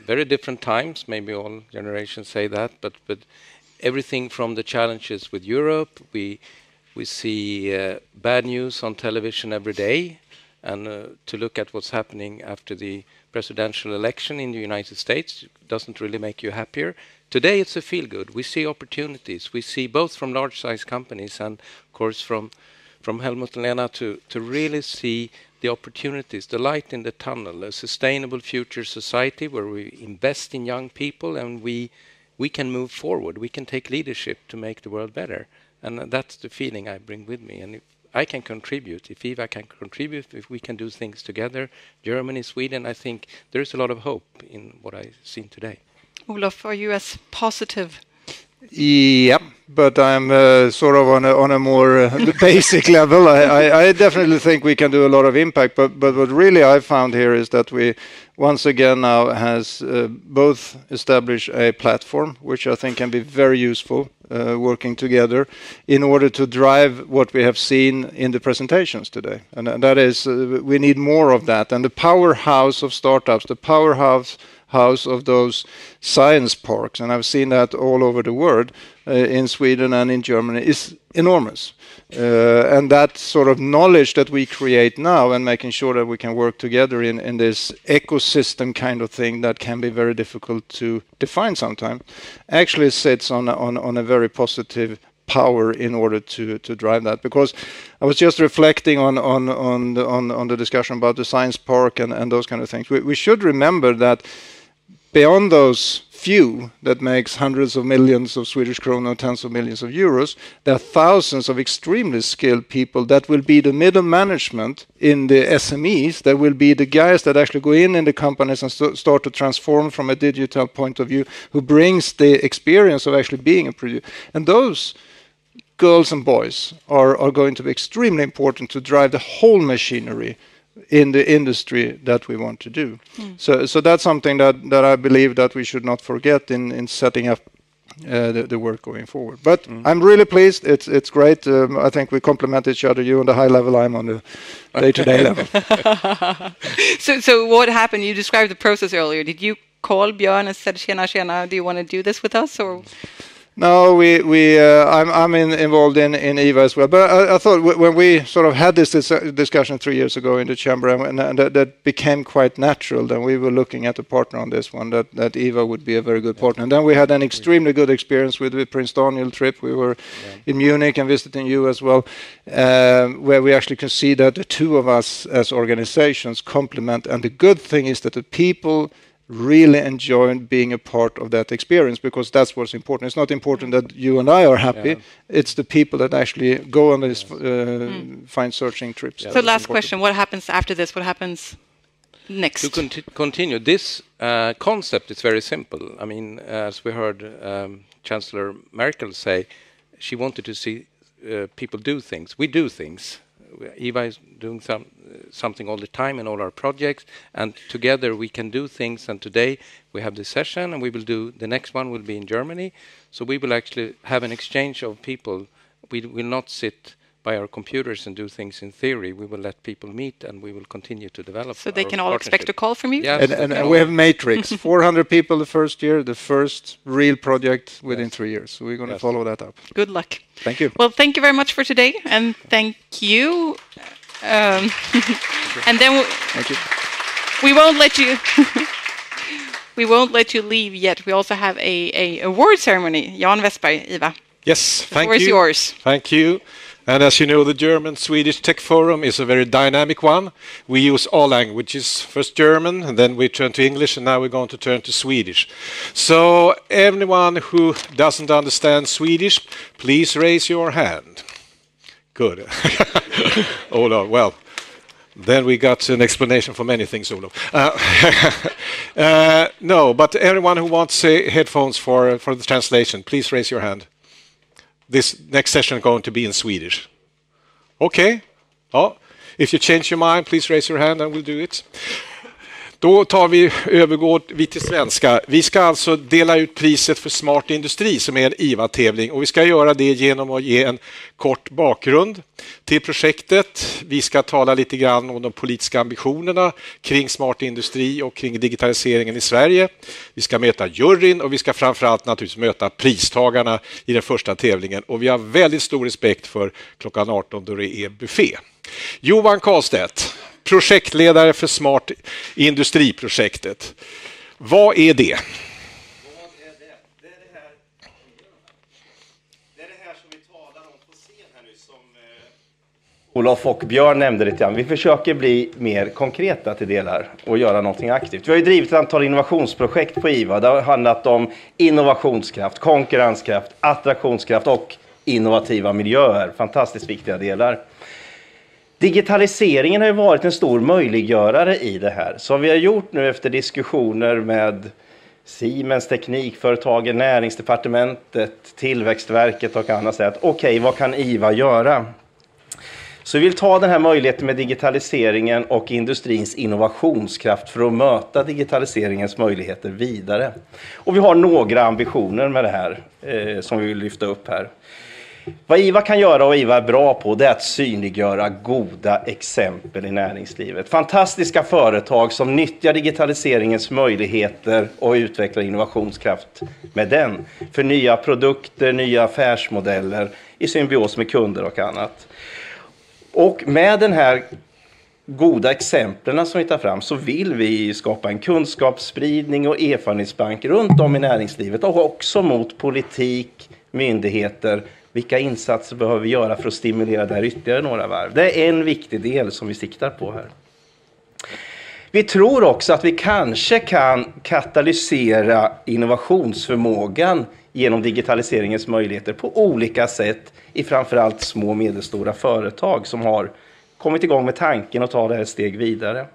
very different times. Maybe all generations say that, but everything from the challenges with Europe, we see bad news on television every day, and to look at what's happening after the presidential election in the United States doesn't really make you happier. Today it's a feel-good. We see opportunities. We see both from large-size companies and, of course, from Helmut and Lena to really see the opportunities, the light in the tunnel, a sustainable future society where we invest in young people and we can move forward. We can take leadership to make the world better. And that's the feeling I bring with me. And if I can contribute, if IVA can contribute, if we can do things together, Germany, Sweden, I think there's a lot of hope in what I've seen today. Olof, are you as positive? Yeah, but I'm sort of on a more basic level. I definitely think we can do a lot of impact. But what really I found here is that we once again now has both established a platform, which I think can be very useful, working together in order to drive what we have seen in the presentations today. And that is, we need more of that. And the powerhouse of startups, the powerhouse of those science parks, and I've seen that all over the world, in Sweden and in Germany, is enormous. And that sort of knowledge that we create now and making sure that we can work together in this ecosystem kind of thing that can be very difficult to define sometimes, actually sits on a very positive power in order to drive that. Because I was just reflecting on the discussion about the science park and those kind of things. We should remember that beyond those few that makes hundreds of millions of Swedish krona, tens of millions of euros, there are thousands of extremely skilled people that will be the middle management in the SMEs, that will be the guys that actually go in the companies and start to transform from a digital point of view, who brings the experience of actually being a producer. And those girls and boys are going to be extremely important to drive the whole machinery in the industry that we want to do. So that's something that I believe that we should not forget in setting up the work going forward. But I'm really pleased. It's great. I think we complement each other. You on the high level, I'm on the day-to-day level. So what happened? You described the process earlier. Did you call Björn and said, "Tjena, do you want to do this with us?" Or no, I'm involved in IVA as well. But I thought when we sort of had this discussion 3 years ago in the chamber, and that became quite natural, then we were looking at a partner on this one, that IVA would be a very good partner. And then we had an extremely good experience with the Prince Daniel trip. We were in Munich and visiting you as well, where we actually could see that the two of us as organizations complement. And the good thing is that the people really enjoyed being a part of that experience, because that's what's important. It's not important that you and I are happy. It's the people that actually go on these find searching trips. So last question, what happens after this? What happens next? To continue, this concept is very simple. I mean, as we heard Chancellor Merkel say, she wanted to see people do things. We do things. IVA is doing something all the time in all our projects, and together we can do things. And today we have this session, and we will do the next one will be in Germany. So we will actually have an exchange of people. We will not sit by our computers and do things in theory. We will let people meet, and we will continue to develop. So they can all expect a call from you? Yes. And we have Matrix, 400 people the first year, the first real project within 3 years. So we're going to follow that up. Good luck. Thank you. Well, thank you very much for today, and thank you. And then thank you. We won't let you. We won't let you leave yet. We also have a award ceremony. Jan Westberg, IVA. Yes, thank you. The floor is yours. Thank you. And as you know, the German Swedish Tech Forum is a very dynamic one. We use all languages, first German, and then we turn to English, and now we're going to turn to Swedish. So anyone who doesn't understand Swedish, please raise your hand. Good. Olof, well, then we got an explanation for many things, Olof. No, but anyone who wants headphones for the translation, please raise your hand. This next session is going to be in Swedish. Okay. Oh, if you change your mind, please raise your hand and we'll do it. Då övergår vi till svenska. Vi ska alltså dela ut priset för smart industri som är en IVA-tävling, och vi ska göra det genom att ge en kort bakgrund till projektet. Vi ska tala lite grann om de politiska ambitionerna kring smart industri och kring digitaliseringen i Sverige. Vi ska möta juryn och vi ska framförallt naturligtvis möta pristagarna i den första tävlingen, och vi har väldigt stor respekt för klockan 18 då det är buffé. Johan Karlstedt, projektledare för Smart industriprojektet. Vad är det? Det är det här som vi talar om på scen här nu, som Olof och Björn nämnde lite grann. Vi försöker bli mer konkreta till delar och göra någonting aktivt. Vi har ju drivit ett antal innovationsprojekt på IVA. Det har handlat om innovationskraft, konkurrenskraft, attraktionskraft och innovativa miljöer. Fantastiskt viktiga delar. Digitaliseringen har ju varit en stor möjliggörare i det här. Så vi har gjort nu efter diskussioner med Siemens, teknikföretagen, näringsdepartementet, Tillväxtverket och annat sätt. Okej, vad kan IVA göra? Så vi vill ta den här möjligheten med digitaliseringen och industrins innovationskraft för att möta digitaliseringens möjligheter vidare. Och vi har några ambitioner med det här som vi vill lyfta upp här. Vad IVA kan göra och IVA är bra på, det är att synliggöra goda exempel i näringslivet. Fantastiska företag som nyttjar digitaliseringens möjligheter och utvecklar innovationskraft med den. För nya produkter, nya affärsmodeller i symbios med kunder och annat. Och med den här goda exemplen som vi tar fram så vill vi skapa en kunskapsspridning och erfarenhetsbank runt om i näringslivet och också mot politik, myndigheter. Vilka insatser behöver vi göra för att stimulera det här ytterligare några varv? Det är en viktig del som vi siktar på här. Vi tror också att vi kanske kan katalysera innovationsförmågan genom digitaliseringens möjligheter på olika sätt i framförallt små och medelstora företag som har kommit igång med tanken att ta det här ett steg vidare.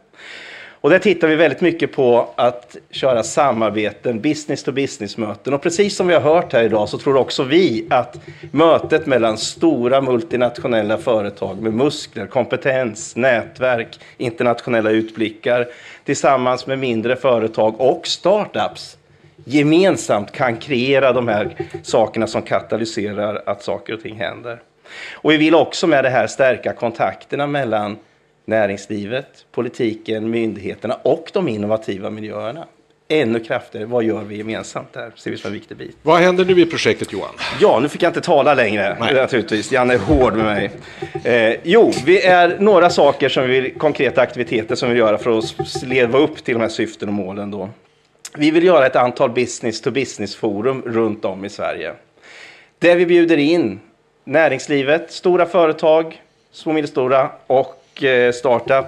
Och där tittar vi väldigt mycket på att köra samarbeten, business-to-business-möten. Och precis som vi har hört här idag så tror också vi att mötet mellan stora multinationella företag med muskler, kompetens, nätverk, internationella utblickar tillsammans med mindre företag och startups gemensamt kan kreera de här sakerna som katalyserar att saker och ting händer. Och vi vill också med det här stärka kontakterna mellan näringslivet, politiken, myndigheterna och de innovativa miljöerna. Ännu kraftigare, vad gör vi gemensamt där? Ser vi som en viktig bit. Vad händer nu i projektet, Johan? Ja, nu fick jag inte tala längre, naturligtvis. Janne är hård med mig. Vi är några saker som vi vill, konkreta aktiviteter som vi vill göra för att leva upp till de här syften och målen då. Vi vill göra ett antal business-to-business-forum runt om i Sverige. Där vi bjuder in näringslivet, stora företag, små och medelstora och startup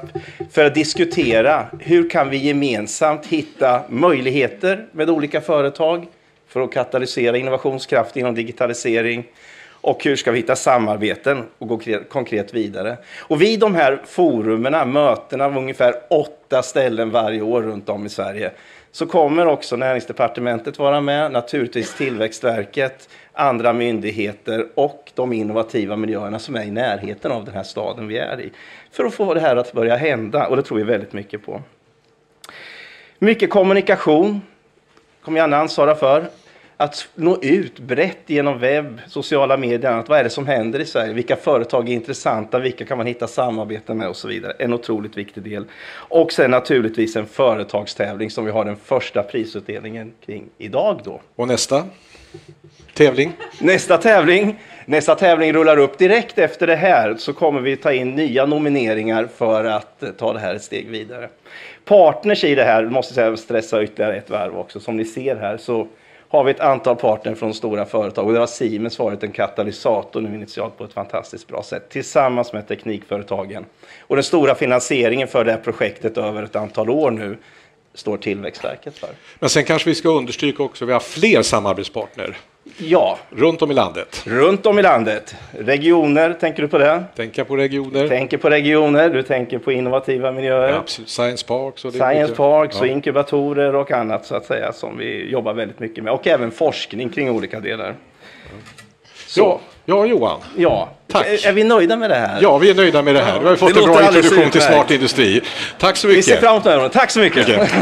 för att diskutera hur kan vi gemensamt hitta möjligheter med olika företag för att katalysera innovationskraft inom digitalisering och hur ska vi hitta samarbeten och gå konkret vidare. Och vid de här forumerna, mötena av ungefär 8 ställen varje år runt om i Sverige så kommer också näringsdepartementet vara med, naturligtvis Tillväxtverket, andra myndigheter och de innovativa miljöerna som är i närheten av den här staden vi är i. För att få det här att börja hända, och det tror vi väldigt mycket på. Mycket kommunikation kommer jag ansvara för. Att nå ut brett genom webb, sociala medier, vad är det som händer i Sverige? Vilka företag är intressanta? Vilka kan man hitta samarbeten med och så vidare? En otroligt viktig del. Och sen naturligtvis en företagstävling som vi har den första prisutdelningen kring idag då. Och nästa tävling? Nästa tävling rullar upp direkt efter det här, så kommer vi ta in nya nomineringar för att ta det här ett steg vidare. Partners i det här, måste jag stressa ytterligare ett varv också. Som ni ser här så har vi ett antal partner från stora företag och det har Siemens varit en katalysator nu initialt på ett fantastiskt bra sätt tillsammans med teknikföretagen. Och den stora finansieringen för det här projektet över ett antal år nu står Tillväxtverket för. Men sen kanske vi ska understryka också att vi har fler samarbetspartner. Ja. Runt om i landet. Runt om i landet. Regioner, tänker du på det? Tänker på regioner. Tänker på regioner, du tänker på innovativa miljöer. Ja, absolut. Science Parks. Och Science Parks och inkubatorer och annat så att säga som vi jobbar väldigt mycket med. Och även forskning kring olika delar. Så, Ja, Johan. Ja, tack. Är vi nöjda med det här? Ja, vi är nöjda med det här. Du har fått en bra introduktion till smart industri. Tack så mycket. Vi ser fram emot det. Tack så mycket.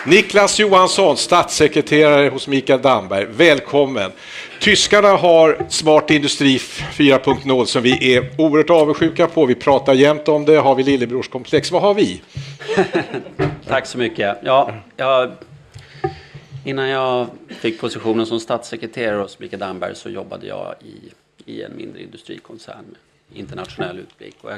Niklas Johansson, statssekreterare hos Mikael Damberg. Välkommen. Tyskarna har smart industri 4.0 som vi är oerhört avundsjuka på. Vi pratar jämt om det. Har vi lillebrorskomplex? Vad har vi? Tack så mycket. Innan jag fick positionen som statssekreterare hos Mikael Damberg så jobbade jag i en mindre industrikoncern med internationell utblick. Och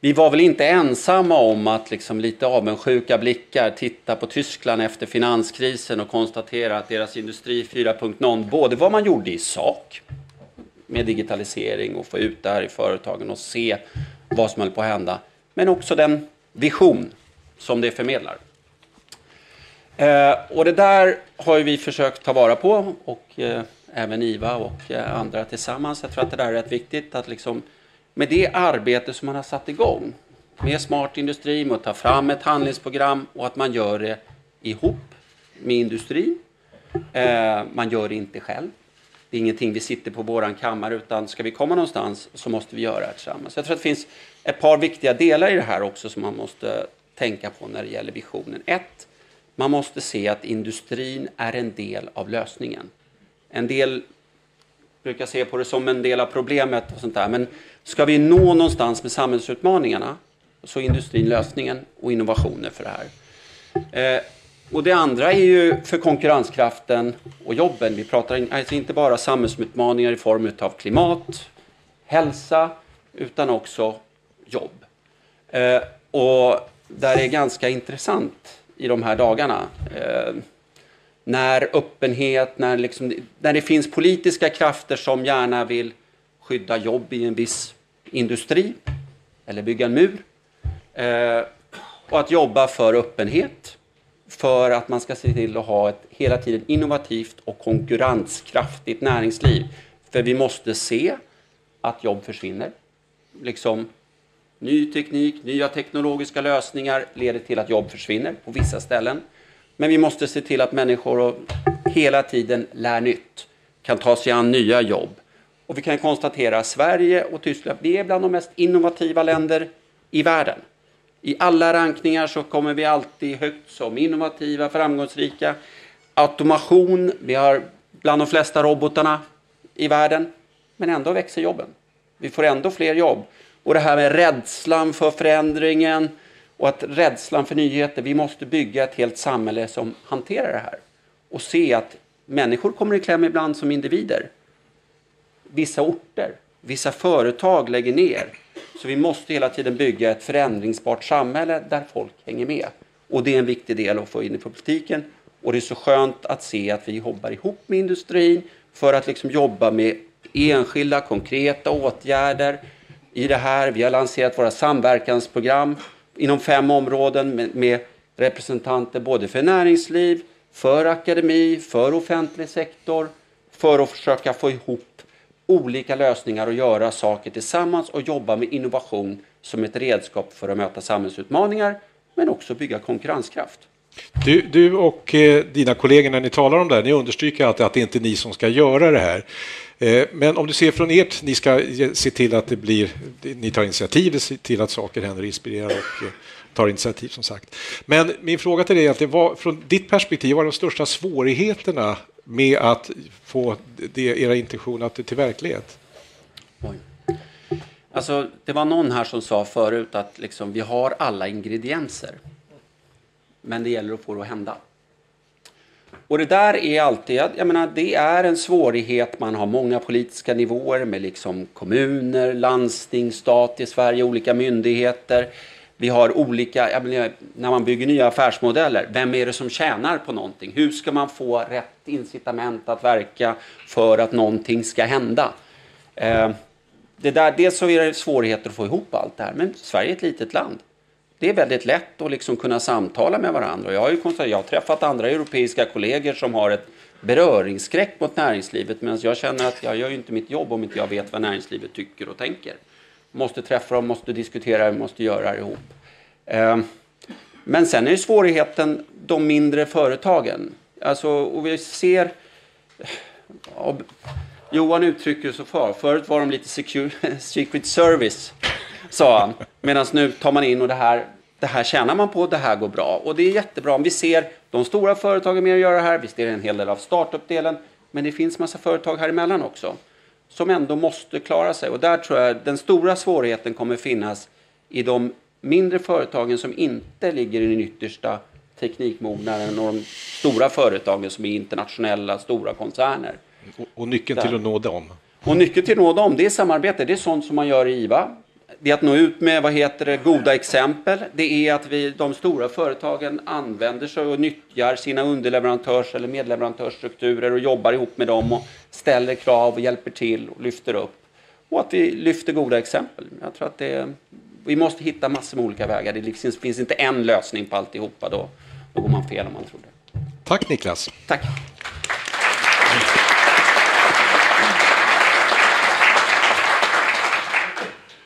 vi var väl inte ensamma om att liksom lite avundsjuka blickar titta på Tyskland efter finanskrisen och konstatera att deras industri 4.0, både vad man gjorde i sak med digitalisering och få ut det här i företagen och se vad som höll på att hända, men också den vision som det förmedlar. Och det där har vi försökt ta vara på, och även IVA och andra tillsammans. Jag tror att det där är rätt viktigt att liksom, med det arbete som man har satt igång med smart industri, med att ta fram ett handlingsprogram, och att man gör det ihop med industrin. Man gör det inte själv. Det är ingenting vi sitter på våran kammare, utan ska vi komma någonstans så måste vi göra det tillsammans. Jag tror att det finns ett par viktiga delar i det här också som man måste tänka på när det gäller visionen. 1. Man måste se att industrin är en del av lösningen. En del brukar se på det som en del av problemet och sånt där. Men ska vi nå någonstans med samhällsutmaningarna så är industrin lösningen och innovationer för det här. Och det andra är ju för konkurrenskraften och jobben. Vi pratar alltså inte bara samhällsutmaningar i form av klimat, hälsa, utan också jobb. Och där är ganska intressant i de här dagarna. När öppenhet, när det finns politiska krafter som gärna vill skydda jobb i en viss industri eller bygga en mur. Och att jobba för öppenhet, för att man ska se till att ha ett hela tiden innovativt och konkurrenskraftigt näringsliv. För vi måste se att jobb försvinner. Liksom ny teknik, nya teknologiska lösningar leder till att jobb försvinner på vissa ställen. Men vi måste se till att människor hela tiden lär nytt, kan ta sig an nya jobb. Och vi kan konstatera att Sverige och Tyskland, vi är bland de mest innovativa länder i världen. I alla rankningar så kommer vi alltid högt som innovativa, framgångsrika. Automation, vi har bland de flesta robotarna i världen. Men ändå växer jobben. Vi får ändå fler jobb. Och det här med rädslan för förändringen och att rädslan för nyheter. Vi måste bygga ett helt samhälle som hanterar det här. Och se att människor kommer i kläm ibland som individer. Vissa orter, vissa företag lägger ner. Så vi måste hela tiden bygga ett förändringsbart samhälle där folk hänger med. Och det är en viktig del att få in i politiken. Och det är så skönt att se att vi jobbar ihop med industrin för att liksom jobba med enskilda konkreta åtgärder i det här. Vi har lanserat våra samverkansprogram inom 5 områden med representanter både för näringsliv, för akademi, för offentlig sektor, för att försöka få ihop olika lösningar och göra saker tillsammans och jobba med innovation som ett redskap för att möta samhällsutmaningar, men också bygga konkurrenskraft. Du och dina kollegor, när ni talar om det här, ni understryker alltid att det inte är ni som ska göra det här. Men om du ser från ert, ni ska se till att det blir, ni tar initiativ, se till att saker händer, inspirerar och tar initiativ som sagt. Men min fråga till dig är att från ditt perspektiv, vad är de största svårigheterna med att få era intentioner till verklighet? Oj. Alltså, det var någon här som sa förut att liksom, vi har alla ingredienser. Men det gäller att få det att hända. Och det där är alltid, jag menar, det är en svårighet. Man har många politiska nivåer med liksom kommuner, landsting, stat i Sverige, olika myndigheter. Vi har olika, jag menar, när man bygger nya affärsmodeller, vem är det som tjänar på någonting? Hur ska man få rätt incitament att verka för att någonting ska hända? Dels så är det svårigheter att få ihop allt det här, men Sverige är ett litet land. Det är väldigt lätt att liksom kunna samtala med varandra. Och jag har träffat andra europeiska kollegor som har ett beröringsskräck mot näringslivet, medan jag känner att jag gör ju inte mitt jobb om inte jag vet vad näringslivet tycker och tänker. Måste träffa dem, måste diskutera, måste göra det ihop. Men sen är ju svårigheten de mindre företagen. Alltså, och vi ser... Johan uttrycker så förut var de lite secret service, sa han. Medan nu tar man in och det här tjänar man på, det här går bra. Och det är jättebra om vi ser de stora företagen med att göra det här. Vi ser en hel del av startup-delen. Men det finns massa företag här emellan också som ändå måste klara sig. Och där tror jag den stora svårigheten kommer finnas i de mindre företagen som inte ligger i den yttersta teknikmognaden och de stora företagen som är internationella, stora koncerner. Och nyckeln till att nå dem? Och nyckeln till att nå dem, det är samarbete. Det är sånt som man gör i IVA. Det är att nå ut med, goda exempel. Det är att de stora företagen använder sig och nyttjar sina underleverantörs- eller medleverantörsstrukturer och jobbar ihop med dem och ställer krav och hjälper till och lyfter upp. Och att vi lyfter goda exempel. Jag tror att vi måste hitta massor med olika vägar. Det finns inte en lösning på alltihopa. Då går man fel om man tror det. Tack Niklas. Tack.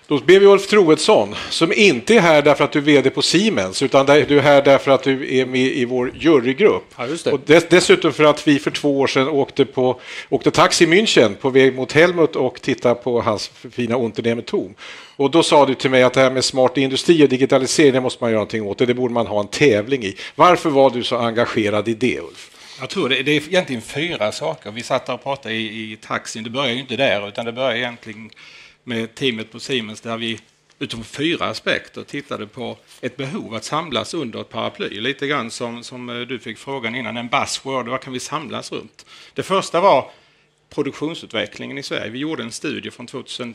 Då ber vi Ulf Troedsson, som inte är här därför att du är vd på Siemens, utan du är här därför att du är med i vår jurygrupp. Ja, just det. Och dessutom för att vi för 2 år sedan åkte taxi i München på väg mot Helmut och tittade på hans fina Unternehmertum. Och då sa du till mig att det här med smart industri och digitalisering, det måste man göra någonting åt. Det borde man ha en tävling i. Varför var du så engagerad i det, Ulf? Jag tror det är egentligen 4 saker. Vi satt och pratade i taxin. Det börjar ju inte där, utan det börjar egentligen med teamet på Siemens där vi utifrån 4 aspekter tittade på ett behov att samlas under ett paraply. Lite grann som du fick frågan innan, en buzzword, vad kan vi samlas runt? Det första var produktionsutvecklingen i Sverige. Vi gjorde en studie från 2000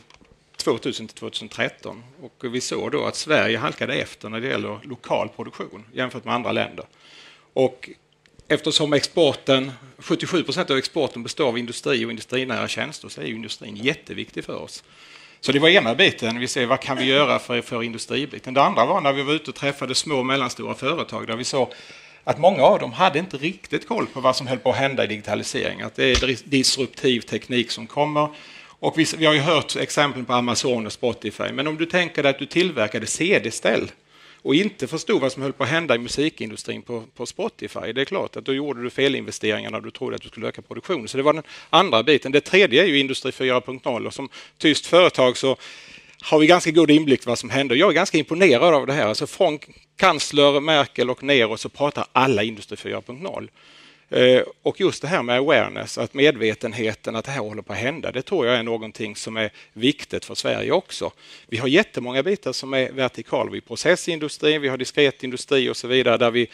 till 2013 och vi såg då att Sverige halkade efter när det gäller lokal produktion jämfört med andra länder. Och eftersom 77% av exporten består av industri och industrinära tjänster, så är ju industrin jätteviktig för oss. Så det var ena biten, vi ser vad kan vi göra för industribiten. Det andra var när vi var ute och träffade små och mellanstora företag där vi såg att många av dem hade inte riktigt koll på vad som höll på att hända i digitalisering. Att det är disruptiv teknik som kommer. Och vi har ju hört exempel på Amazon och Spotify. Men om du tänker dig att du tillverkade CD-ställ och inte förstod vad som höll på att hända i musikindustrin på Spotify, det är klart att då gjorde du felinvesteringar när du trodde att du skulle öka produktionen. Så det var den andra biten. Det tredje är ju industri 4.0 och som tyskt företag så har vi ganska god inblick i vad som händer. Jag är ganska imponerad av det här. Alltså från kansler Merkel och neråt så pratar alla industri 4.0. Och just det här med awareness, att medvetenheten att det här håller på att hända, det tror jag är någonting som är viktigt för Sverige också. Vi har jättemånga bitar som är vertikala. Vi har processindustri, vi har diskret industri och så vidare där vi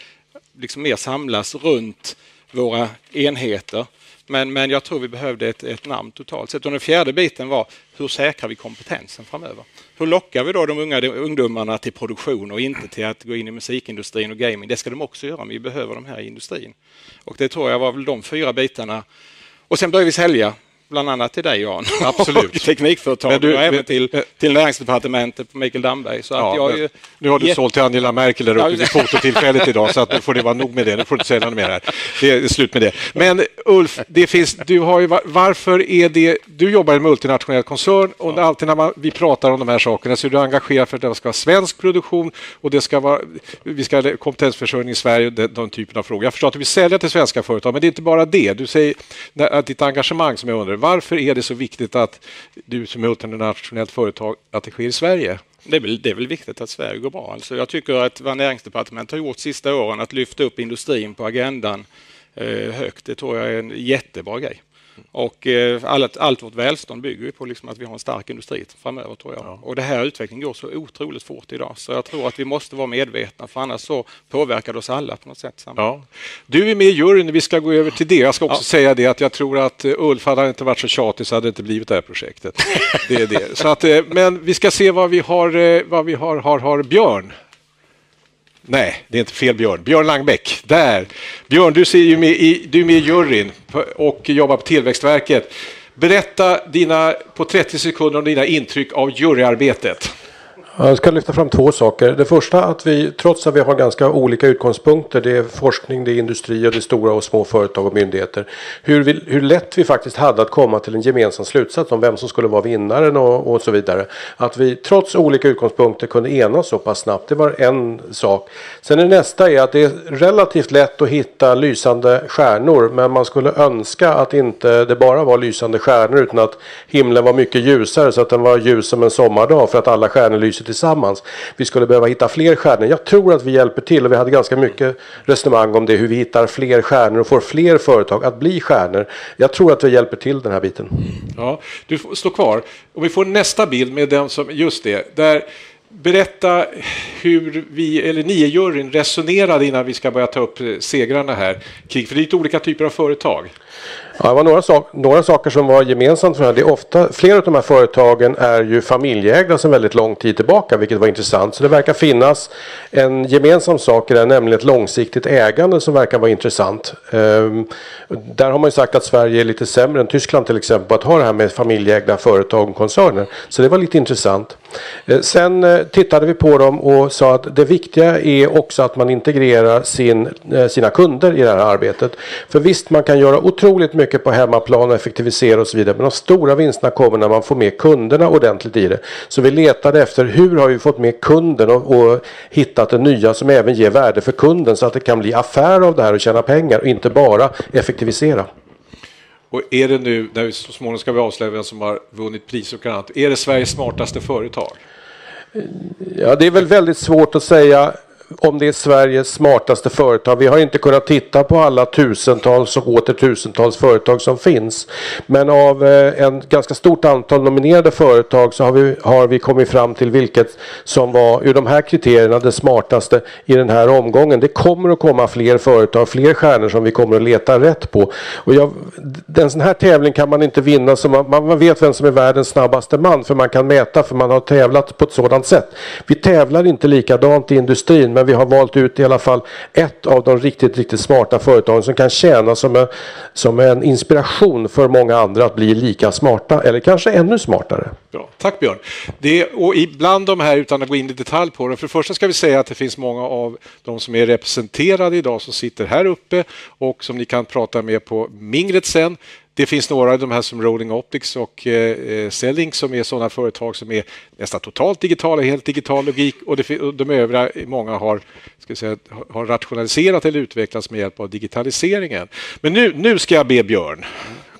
liksom mer samlas runt våra enheter. Men jag tror vi behövde ett namn totalt sett. Och den fjärde biten var, hur säkrar vi kompetensen framöver? Hur lockar vi då de ungdomarna till produktion och inte till att gå in i musikindustrin och gaming? Det ska de också göra, men vi behöver de här i industrin. Och det tror jag var väl de 4 bitarna. Och sen började vi sälja, bland annat till dig, Jan. Absolut. Teknikföretag och även till näringsdepartementet på Mikael Damberg. Så att jag nu har du sålt till Angela Merkel där uppe vid fototillfället idag, så att nu får det vara nog med det. Nu får du inte säga något mer här. Det är slut med det. Men Ulf, varför är det... Du jobbar i en multinationell koncern och alltid när vi pratar om de här sakerna så är du engagerad för att det ska vara svensk produktion och det ska vara, vi ska ha kompetensförsörjning i Sverige och den typen av frågor. Jag förstår att du vill sälja till svenska företag, men det är inte bara det. Du säger att ditt engagemang som jag undrar, varför är det så viktigt att du som multinationellt företag att det sker i Sverige? Det är väl viktigt att Sverige går bra. Alltså jag tycker att vad näringsdepartementet har gjort sista åren att lyfta upp industrin på agendan högt, det tror jag är en jättebra grej. Och allt vårt välstånd bygger ju på liksom att vi har en stark industri framöver, tror jag. Ja. Och det här utvecklingen går så otroligt fort idag. Så jag tror att vi måste vara medvetna, för annars så påverkar det oss alla på något sätt. Ja. Du är med i juryn, vi ska gå över till det. Jag ska också säga det att jag tror att Ulf hade inte varit så tjatig så hade det inte blivit det här projektet. Det är det. Så att, men vi ska se vad vi har Björn. Nej, det är inte fel Björn. Björn Langbäck, där. Björn, du är med i juryn och jobbar på Tillväxtverket. Berätta på 30 sekunder om dina intryck av juryarbetet. Jag ska lyfta fram två saker. Det första att vi, trots att vi har ganska olika utgångspunkter, det är forskning, det är industri och det är stora och små företag och myndigheter, hur lätt vi faktiskt hade att komma till en gemensam slutsats om vem som skulle vara vinnaren och så vidare. Att vi trots olika utgångspunkter kunde enas så pass snabbt, det var en sak. Sen är nästa är att det är relativt lätt att hitta lysande stjärnor, men man skulle önska att inte det bara var lysande stjärnor utan att himlen var mycket ljusare så att den var ljus som en sommardag för att alla stjärnor lyser tillsammans. Vi skulle behöva hitta fler stjärnor. Jag tror att vi hjälper till och vi hade ganska mycket resonemang om det, hur vi hittar fler stjärnor och får fler företag att bli stjärnor. Jag tror att vi hjälper till den här biten. Ja, du får stå kvar. Och vi får nästa bild med den som, just det, där berätta hur vi, eller ni i juryn, resonerade innan vi ska börja ta upp segrarna här kring, för det är lite olika typer av företag. Ja, det var några saker som var gemensamt för det. Ofta, flera av de här företagen är ju familjeägda sedan väldigt lång tid tillbaka, vilket var intressant. Så det verkar finnas en gemensam sak där, nämligen ett långsiktigt ägande som verkar vara intressant. Där har man ju sagt att Sverige är lite sämre än Tyskland till exempel på att ha det här med familjeägda företag och koncerner. Så det var lite intressant. Sen tittade vi på dem och sa att det viktiga är också att man integrerar sina kunder i det här arbetet. För visst, man kan göra otroligt mycket på hemmaplan och effektivisera och så vidare. Men de stora vinsterna kommer när man får med kunderna ordentligt i det. Så vi letade efter hur har vi fått med kunden och hittat det nya som även ger värde för kunden så att det kan bli affär av det här och tjäna pengar och inte bara effektivisera. Och är det nu, när vi så småningom ska vi avslöja vem som har vunnit pris och annat, är det Sveriges smartaste företag? Ja, det är väl väldigt svårt att säga om det är Sveriges smartaste företag. Vi har inte kunnat titta på alla tusentals och åter tusentals företag som finns. Men av en ganska stort antal nominerade företag så har vi kommit fram till vilket som var ur de här kriterierna det smartaste i den här omgången. Det kommer att komma fler företag, fler stjärnor som vi kommer att leta rätt på. Och den sån här tävling kan man inte vinna så man vet vem som är världens snabbaste man, för man kan mäta, för man har tävlat på ett sådant sätt. Vi tävlar inte likadant i industrin, men vi har valt ut i alla fall ett av de riktigt smarta företagen som kan tjäna som en inspiration för många andra att bli lika smarta eller kanske ännu smartare. Bra. Tack Björn. Och ibland de här, utan att gå in i detalj på det, för det första ska vi säga att det finns många av de som är representerade idag som sitter här uppe och som ni kan prata med på mingret sen. Det finns några av de här som Rolling Optics och Selling som är sådana företag som är nästan totalt digitala, helt digital logik, och de övriga, många har rationaliserat eller utvecklats med hjälp av digitaliseringen. Men nu ska jag be Björn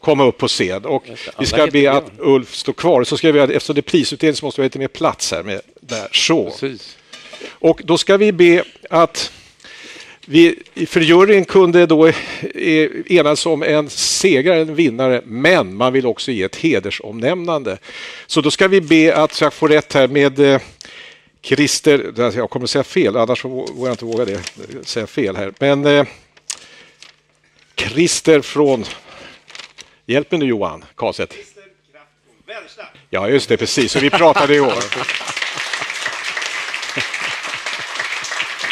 komma upp på scen och vi ska be att Ulf står kvar. Så ska vi, eftersom det är prisutdelning så måste vi ha lite mer plats här med där. Så. Precis. Och då ska vi be att för juryn kunde då enas om en segrare, en vinnare, men man vill också ge ett hedersomnämnande. Så då ska vi be att jag får rätt här med Christer, jag kommer att säga fel, annars vågar jag inte våga säga fel här. Men Christer från, hjälp mig nu Johan Karlseth. Ja just det, precis, så vi pratade i år.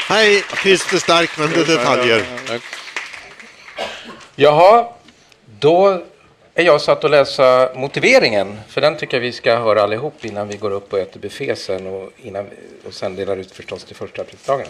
Hej, Christer Stark med detaljer. Jaha, då är jag satt att läsa motiveringen. För den tycker jag vi ska höra allihop innan vi går upp och äter buffé sen och sen delar ut förstås till första prisdagen.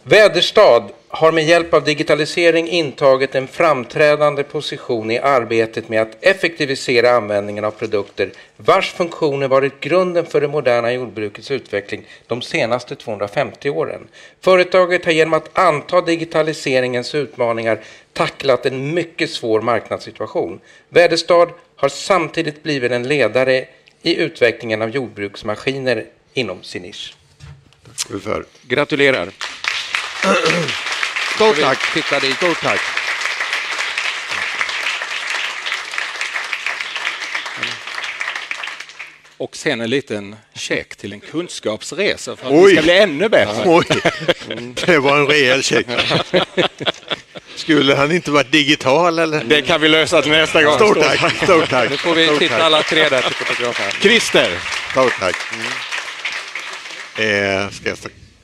Väderstad har med hjälp av digitalisering intagit en framträdande position i arbetet med att effektivisera användningen av produkter vars funktioner varit grunden för det moderna jordbrukets utveckling de senaste 250 åren. Företaget har genom att anta digitaliseringens utmaningar tacklat en mycket svår marknadssituation. Väderstad har samtidigt blivit en ledare i utvecklingen av jordbruksmaskiner inom sin nisch. Gratulerar. Stort tack. Stort tack. Och sen en liten check till en kunskapsresa för att vi ska bli ännu bättre. Oj, det var en rejäl check. Skulle han inte varit digital eller? Det kan vi lösa till nästa gång. Stort tack. Stort tack. Nu får vi titta alla tre där till fotografen. Christer. Stort tack.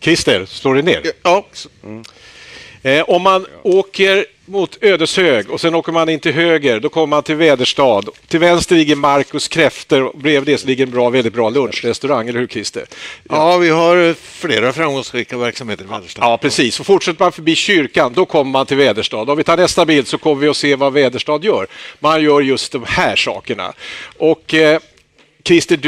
Christer, slår du ner? Ja. Om man åker mot Ödeshög och sen åker man in till höger, då kommer man till Väderstad. Till vänster ligger Marcus Kräfter och bredvid det så ligger en väldigt bra lunchrestaurang, eller hur Christer? Ja, vi har flera framgångsrika verksamheter i Väderstad. Ja, precis. Och fortsätter man förbi kyrkan, då kommer man till Väderstad. Om vi tar nästa bild så kommer vi att se vad Väderstad gör. Man gör just de här sakerna. Och Christer,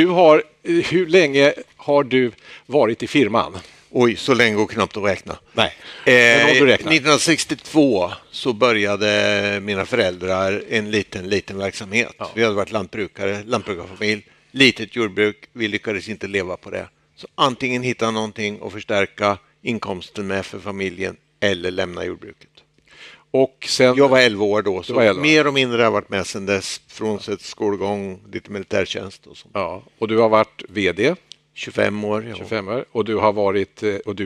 hur länge har du varit i firman? Oj, så länge går knappt att räkna. Nej. 1962 så började mina föräldrar en liten verksamhet. Ja. Vi hade varit lantbrukarfamilj, litet jordbruk, vi lyckades inte leva på det. Så antingen hitta någonting och förstärka inkomsten med för familjen eller lämna jordbruket. Och sen, jag var 11 år då, så mer och mindre har jag varit med sedan dess, frånsett skolgång, lite militärtjänst och sånt. Ja, och du har varit vd? 25 år. Ja. 25 år. Och du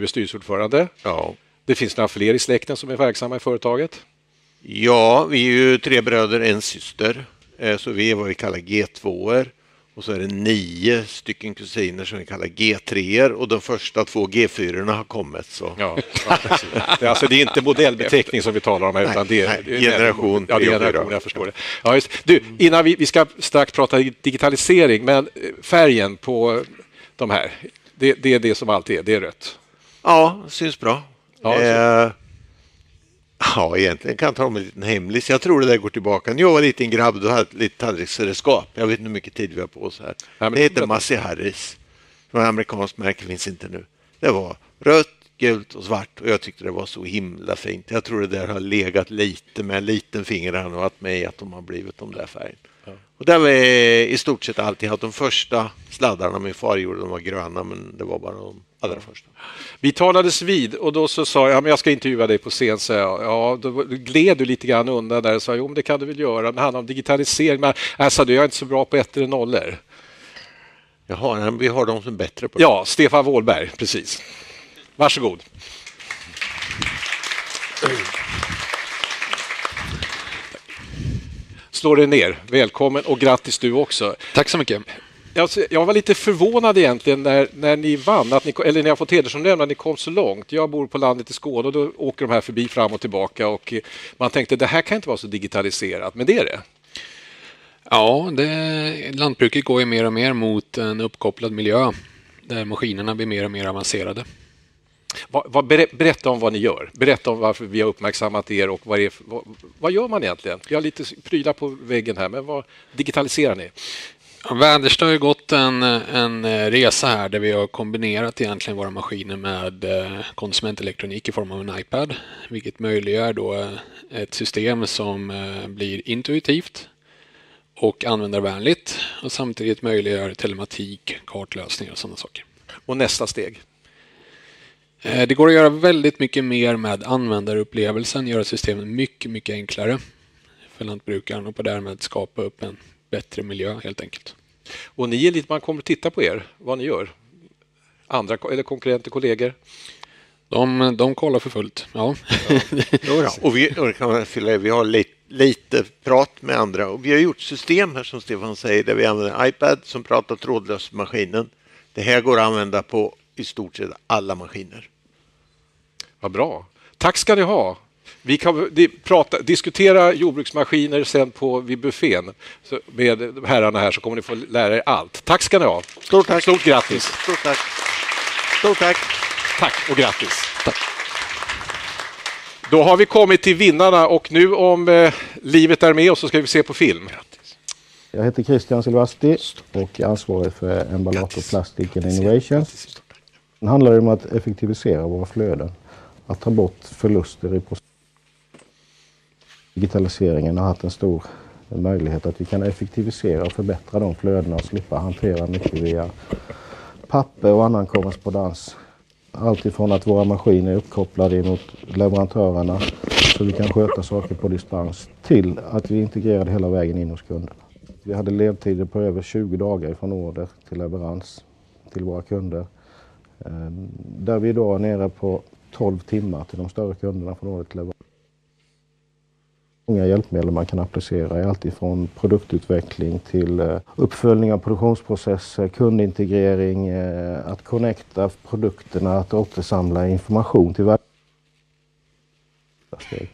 är styrelseordförande? Ja. Det finns några fler i släkten som är verksamma i företaget? Ja, vi är ju 3 bröder, en syster. Så vi är vad vi kallar G2-er. Och så är det 9 stycken kusiner som vi kallar G3-er. Och de första 2 G4-erna har kommit. Så. Ja. Det är inte modellbeteckning som vi talar om här, utan det är generation. Ja, det är generation, jag förstår det. Ja, just. Du, innan vi ska strax prata digitalisering, men färgen på de här, det är det som alltid är, det är rött. Ja, syns bra. Ja, egentligen kan jag ta en liten hemlis. Jag tror det där går tillbaka. När jag var liten grabb, då hade jag lite tallriksredskap. Jag vet inte hur mycket tid vi har på oss här. Det heter Massey Harris. Det var en amerikansk märke, finns inte nu. Det var rött, gult och svart och jag tyckte det var så himla fint. Jag tror det där har legat lite med en liten finger och varit med i att de har blivit de där färgen. Ja. Och där var i stort sett alltid haft de första sladdarna min far gjorde, de var gröna, men det var bara de allra första. Vi talades vid och då så sa jag, men jag ska intervjua dig på scen, så ja, då gled du lite grann undan där och sa, jo men det kan du väl göra, det handlar om digitalisering, men sa du, jag är inte så bra på 1 eller 0. Jaha, vi har de som är bättre på det. Ja, Stefan Wåhlberg, precis. Varsågod. Slå dig ner. Välkommen och grattis du också. Tack så mycket. Jag var lite förvånad egentligen när ni vann, eller när jag fått hedersomnämn, att ni kom så långt. Jag bor på landet i Skåne och då åker de här förbi fram och tillbaka och man tänkte det här kan inte vara så digitaliserat, men det är det. Ja, lantbruket går ju mer och mer mot en uppkopplad miljö där maskinerna blir mer och mer avancerade. Berätta om vad ni gör. Berätta om varför vi har uppmärksammat er och vad gör man egentligen? Jag har lite prylar på väggen här, men vad digitaliserar ni? Ja, Väderstad har ju gått en resa här där vi har kombinerat egentligen våra maskiner med konsumentelektronik i form av en iPad, vilket möjliggör då ett system som blir intuitivt och användarvänligt och samtidigt möjliggör telematik, kartlösningar och sådana saker. Och nästa steg? Det går att göra väldigt mycket mer med användarupplevelsen, göra systemet mycket, mycket enklare för lantbrukaren och på därmed skapa upp en bättre miljö helt enkelt. Och ni är lite, man kommer att titta på er, vad ni gör. Andra eller konkurrenter, kollegor? De kollar för fullt, ja. Och vi har lite prat med andra och vi har gjort system här som Stefan säger där vi använder iPad som pratar trådlöst med maskinen. Det här går att använda på i stort sett alla maskiner. Vad bra. Tack ska ni ha. Vi kan diskutera jordbruksmaskiner sen vid buffén med herrarna här, så kommer ni få lära er allt. Tack ska ni ha. Stort tack. Stort grattis. Stort tack. Stort tack. Tack och grattis. Tack. Då har vi kommit till vinnarna och nu om livet är med oss så ska vi se på film. Jag heter Christian Silvasti och är ansvarig för Emballator Plastic and Innovations. Det handlar om att effektivisera våra flöden, att ta bort förluster i processen. Digitaliseringen har haft en stor möjlighet att vi kan effektivisera och förbättra de flödena och slippa hantera mycket via papper och annan korrespondens. Allt ifrån att våra maskiner är uppkopplade mot leverantörerna så vi kan sköta saker på dispens till att vi integrerade hela vägen in hos kunderna. Vi hade ledtider på över 20 dagar från order till leverans till våra kunder. Där vi idag är nere på 12 timmar till de större kunderna från order till leverans. Många hjälpmedel man kan applicera är allt ifrån produktutveckling till uppföljning av produktionsprocesser, kundintegrering, att connecta produkterna, att återsamla information till steg.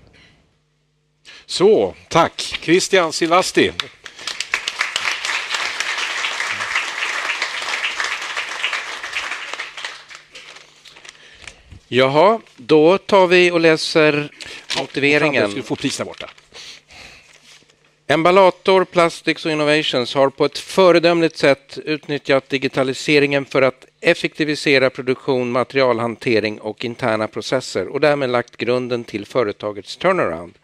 Så, tack. Christian Silvasti. Jaha, då tar vi och läser motiveringen. Du får pris där borta. Emballator Plastics och Innovations har på ett föredömligt sätt utnyttjat digitaliseringen för att effektivisera produktion, materialhantering och interna processer och därmed lagt grunden till företagets turnaround.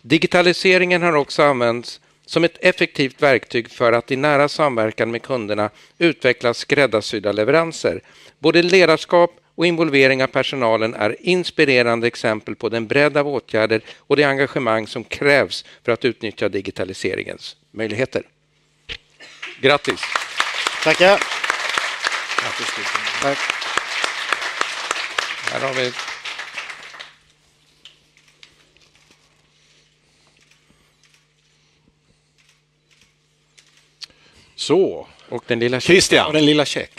Digitaliseringen har också använts som ett effektivt verktyg för att i nära samverkan med kunderna utveckla skräddarsydda leveranser. Både ledarskap och involvering av personalen är inspirerande exempel på den bredd av åtgärder och det engagemang som krävs för att utnyttja digitaliseringens möjligheter. Grattis! Tackar! Tack. Här har vi... Så. Och den lilla Christian. Och den lilla check.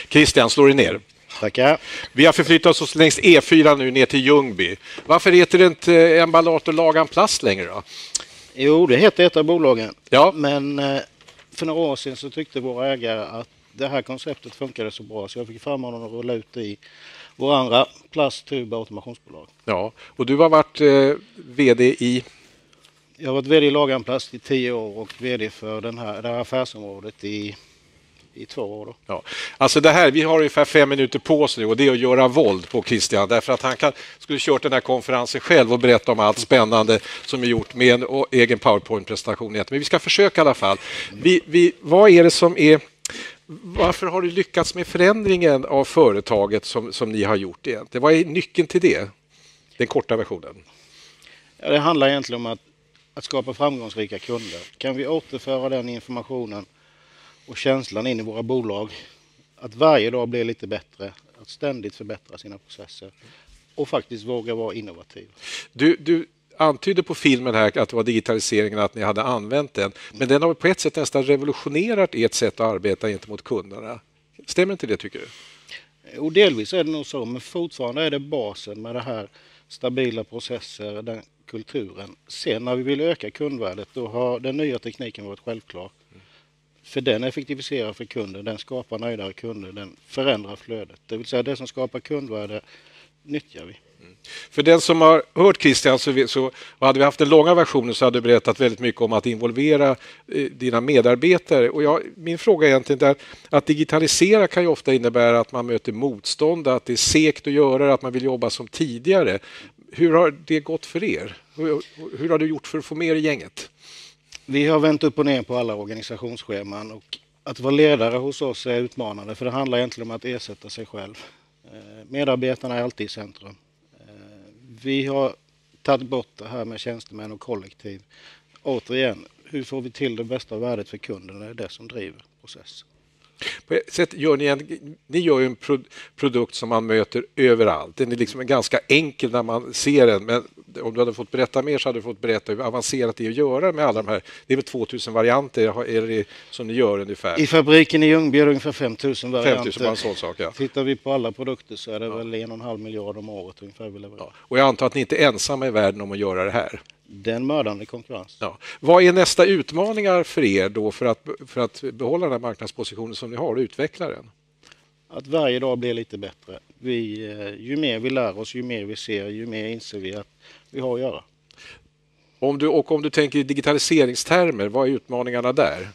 Christian, slår dig ner. Tackar. Vi har förflyttat oss längs E4 nu ner till Ljungby. Varför heter det inte Emballator Lagan Plast längre då? Jo, det heter ett av bolagen. Ja. Men för några år sedan så tyckte våra ägare att det här konceptet funkade så bra så jag fick förmånen att rulla ut i våra andra plast-, tub- och automationsbolag. Ja, och du har varit vd i... Jag har varit vd i Lagan Plast i 10 år och vd för det här affärsområdet i 2 år. Då. Ja. Alltså det här, vi har ungefär 5 minuter på oss nu och det är att göra våld på Christian därför att han skulle kört den här konferensen själv och berätta om allt spännande som är gjort med en egen PowerPoint-presentation. Men vi ska försöka i alla fall. Vad är det som är... Varför har du lyckats med förändringen av företaget som ni har gjort egentligen? Vad är nyckeln till det? Den korta versionen. Ja, det handlar egentligen om att skapa framgångsrika kunder. Kan vi återföra den informationen och känslan in i våra bolag att varje dag blir lite bättre, att ständigt förbättra sina processer och faktiskt våga vara innovativ. Du antydde på filmen här att det var digitaliseringen, att ni hade använt den, men den har på ett sätt nästan revolutionerat ert sätt att arbeta gentemot kunderna. Stämmer inte det, tycker du? Och delvis är det nog så, men fortfarande är det basen med det här stabila processer, den kulturen. Sen när vi vill öka kundvärdet, då har den nya tekniken varit självklar. För den effektiviserar för kunden, den skapar nöjdare kunder, den förändrar flödet. Det vill säga det som skapar kundvärde nyttjar vi. För den som har hört Christian så hade vi haft den långa versionen så hade du berättat väldigt mycket om att involvera dina medarbetare. Och min fråga är egentligen att digitalisera kan ju ofta innebära att man möter motstånd, att det är segt att göra det, att man vill jobba som tidigare. Hur har det gått för er? Hur har du gjort för att få med er i gänget? Vi har vänt upp och ner på alla organisationsscheman och att vara ledare hos oss är utmanande för det handlar egentligen om att ersätta sig själv. Medarbetarna är alltid i centrum. Vi har tagit bort det här med tjänstemän och kollektiv. Återigen, hur får vi till det bästa värdet för kunden? Det är det som driver processen. På ett sätt gör ni gör ju en produkt som man möter överallt. Den är liksom ganska enkel när man ser den, men om du hade fått berätta mer så hade du fått berätta hur avancerat det är att göra med alla de här. Det är väl 2000 varianter är det som ni gör ungefär? I fabriken i Ljungby är det ungefär 5000 varianter. 5000 var en sån sak, ja. Tittar vi på alla produkter så är det väl 1,5 miljard om året ungefär vi levererar. Ja. Och jag antar att ni inte är ensamma i världen om att göra det här. Det är en mördande konkurrens. Ja. Vad är nästa utmaningar för er då för att behålla den här marknadspositionen som ni har och utveckla den? Att varje dag blir lite bättre. Ju mer vi lär oss, ju mer vi ser, ju mer inser vi att vi har att göra. Om du tänker i digitaliseringstermer, vad är utmaningarna där?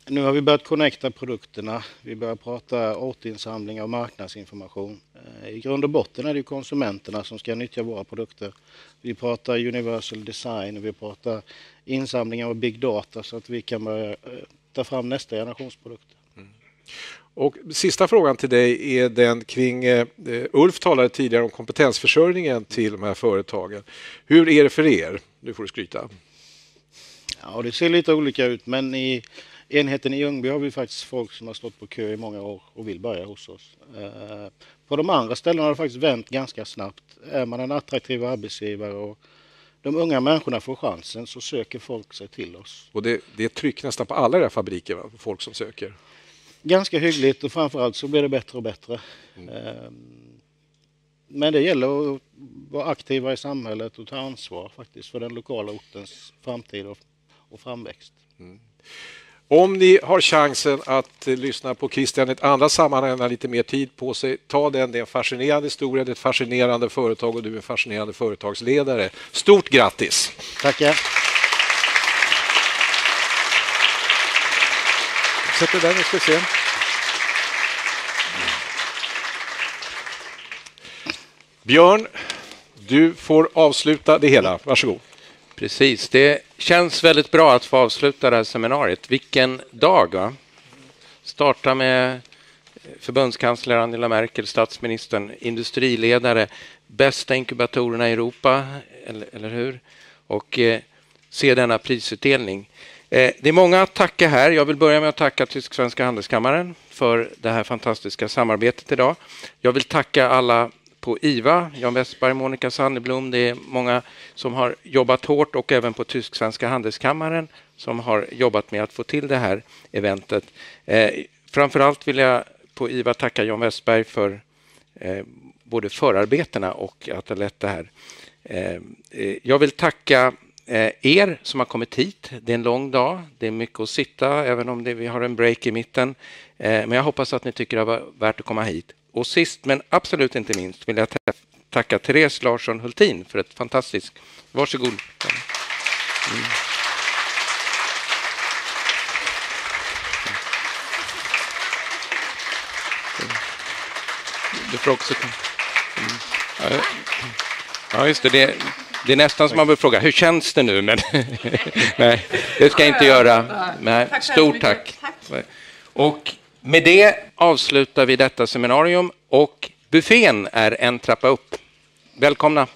Nu har vi börjat connecta produkterna. Vi börjar prata återinsamling av marknadsinformation. I grund och botten är det konsumenterna som ska nyttja våra produkter. Vi pratar universal design, vi pratar insamling av big data så att vi kan börja ta fram nästa generationsprodukter. Och sista frågan till dig är den kring, Ulf talade tidigare om kompetensförsörjningen till de här företagen. Hur är det för er? Nu får du skryta. Ja, det ser lite olika ut, men i enheten i Ljungby har vi faktiskt folk som har stått på kö i många år och vill börja hos oss. På de andra ställena har det faktiskt vänt ganska snabbt. Är man en attraktiv arbetsgivare och de unga människorna får chansen så söker folk sig till oss. Och det är tryck nästan på alla era fabriker, va? Folk som söker. Ganska hyggligt och framförallt så blir det bättre och bättre. Men det gäller att vara aktiva i samhället och ta ansvar faktiskt för den lokala ortens framtid och framväxt. Mm. Om ni har chansen att lyssna på Christian i ett andra sammanhang, har lite mer tid på sig, ta den. Det är en fascinerande historia, det är ett fascinerande företag och du är en fascinerande företagsledare. Stort grattis! Tackar! Sätter den, vi ska se. Björn, du får avsluta det hela. Varsågod. Precis, det känns väldigt bra att få avsluta det här seminariet. Vilken dag, va? Starta med förbundskansler Angela Merkel, statsministern, industriledare, bästa inkubatorerna i Europa, eller hur? Och se denna prisutdelning. Det är många att tacka här. Jag vill börja med att tacka Tysk-Svenska Handelskammaren för det här fantastiska samarbetet idag. Jag vill tacka alla på IVA, Jan Westberg, Monica Sanneblom. Det är många som har jobbat hårt och även på Tysk-Svenska Handelskammaren som har jobbat med att få till det här eventet. Framförallt vill jag på IVA tacka Jan Westberg för både förarbetena och att ha lett det här. Jag vill tacka er som har kommit hit. Det är en lång dag, det är mycket att sitta även om vi har en break i mitten. Men jag hoppas att ni tycker det var värt att komma hit. Och sist men absolut inte minst vill jag tacka Therese Larsson Hultin för ett fantastiskt... Varsågod. Mm. Du får också... Ja, just det. Det är nästan som man vill fråga, hur känns det nu? Men nej, det ska jag inte göra. Nej, stort tack. Och med det avslutar vi detta seminarium och buffén är en trappa upp. Välkomna!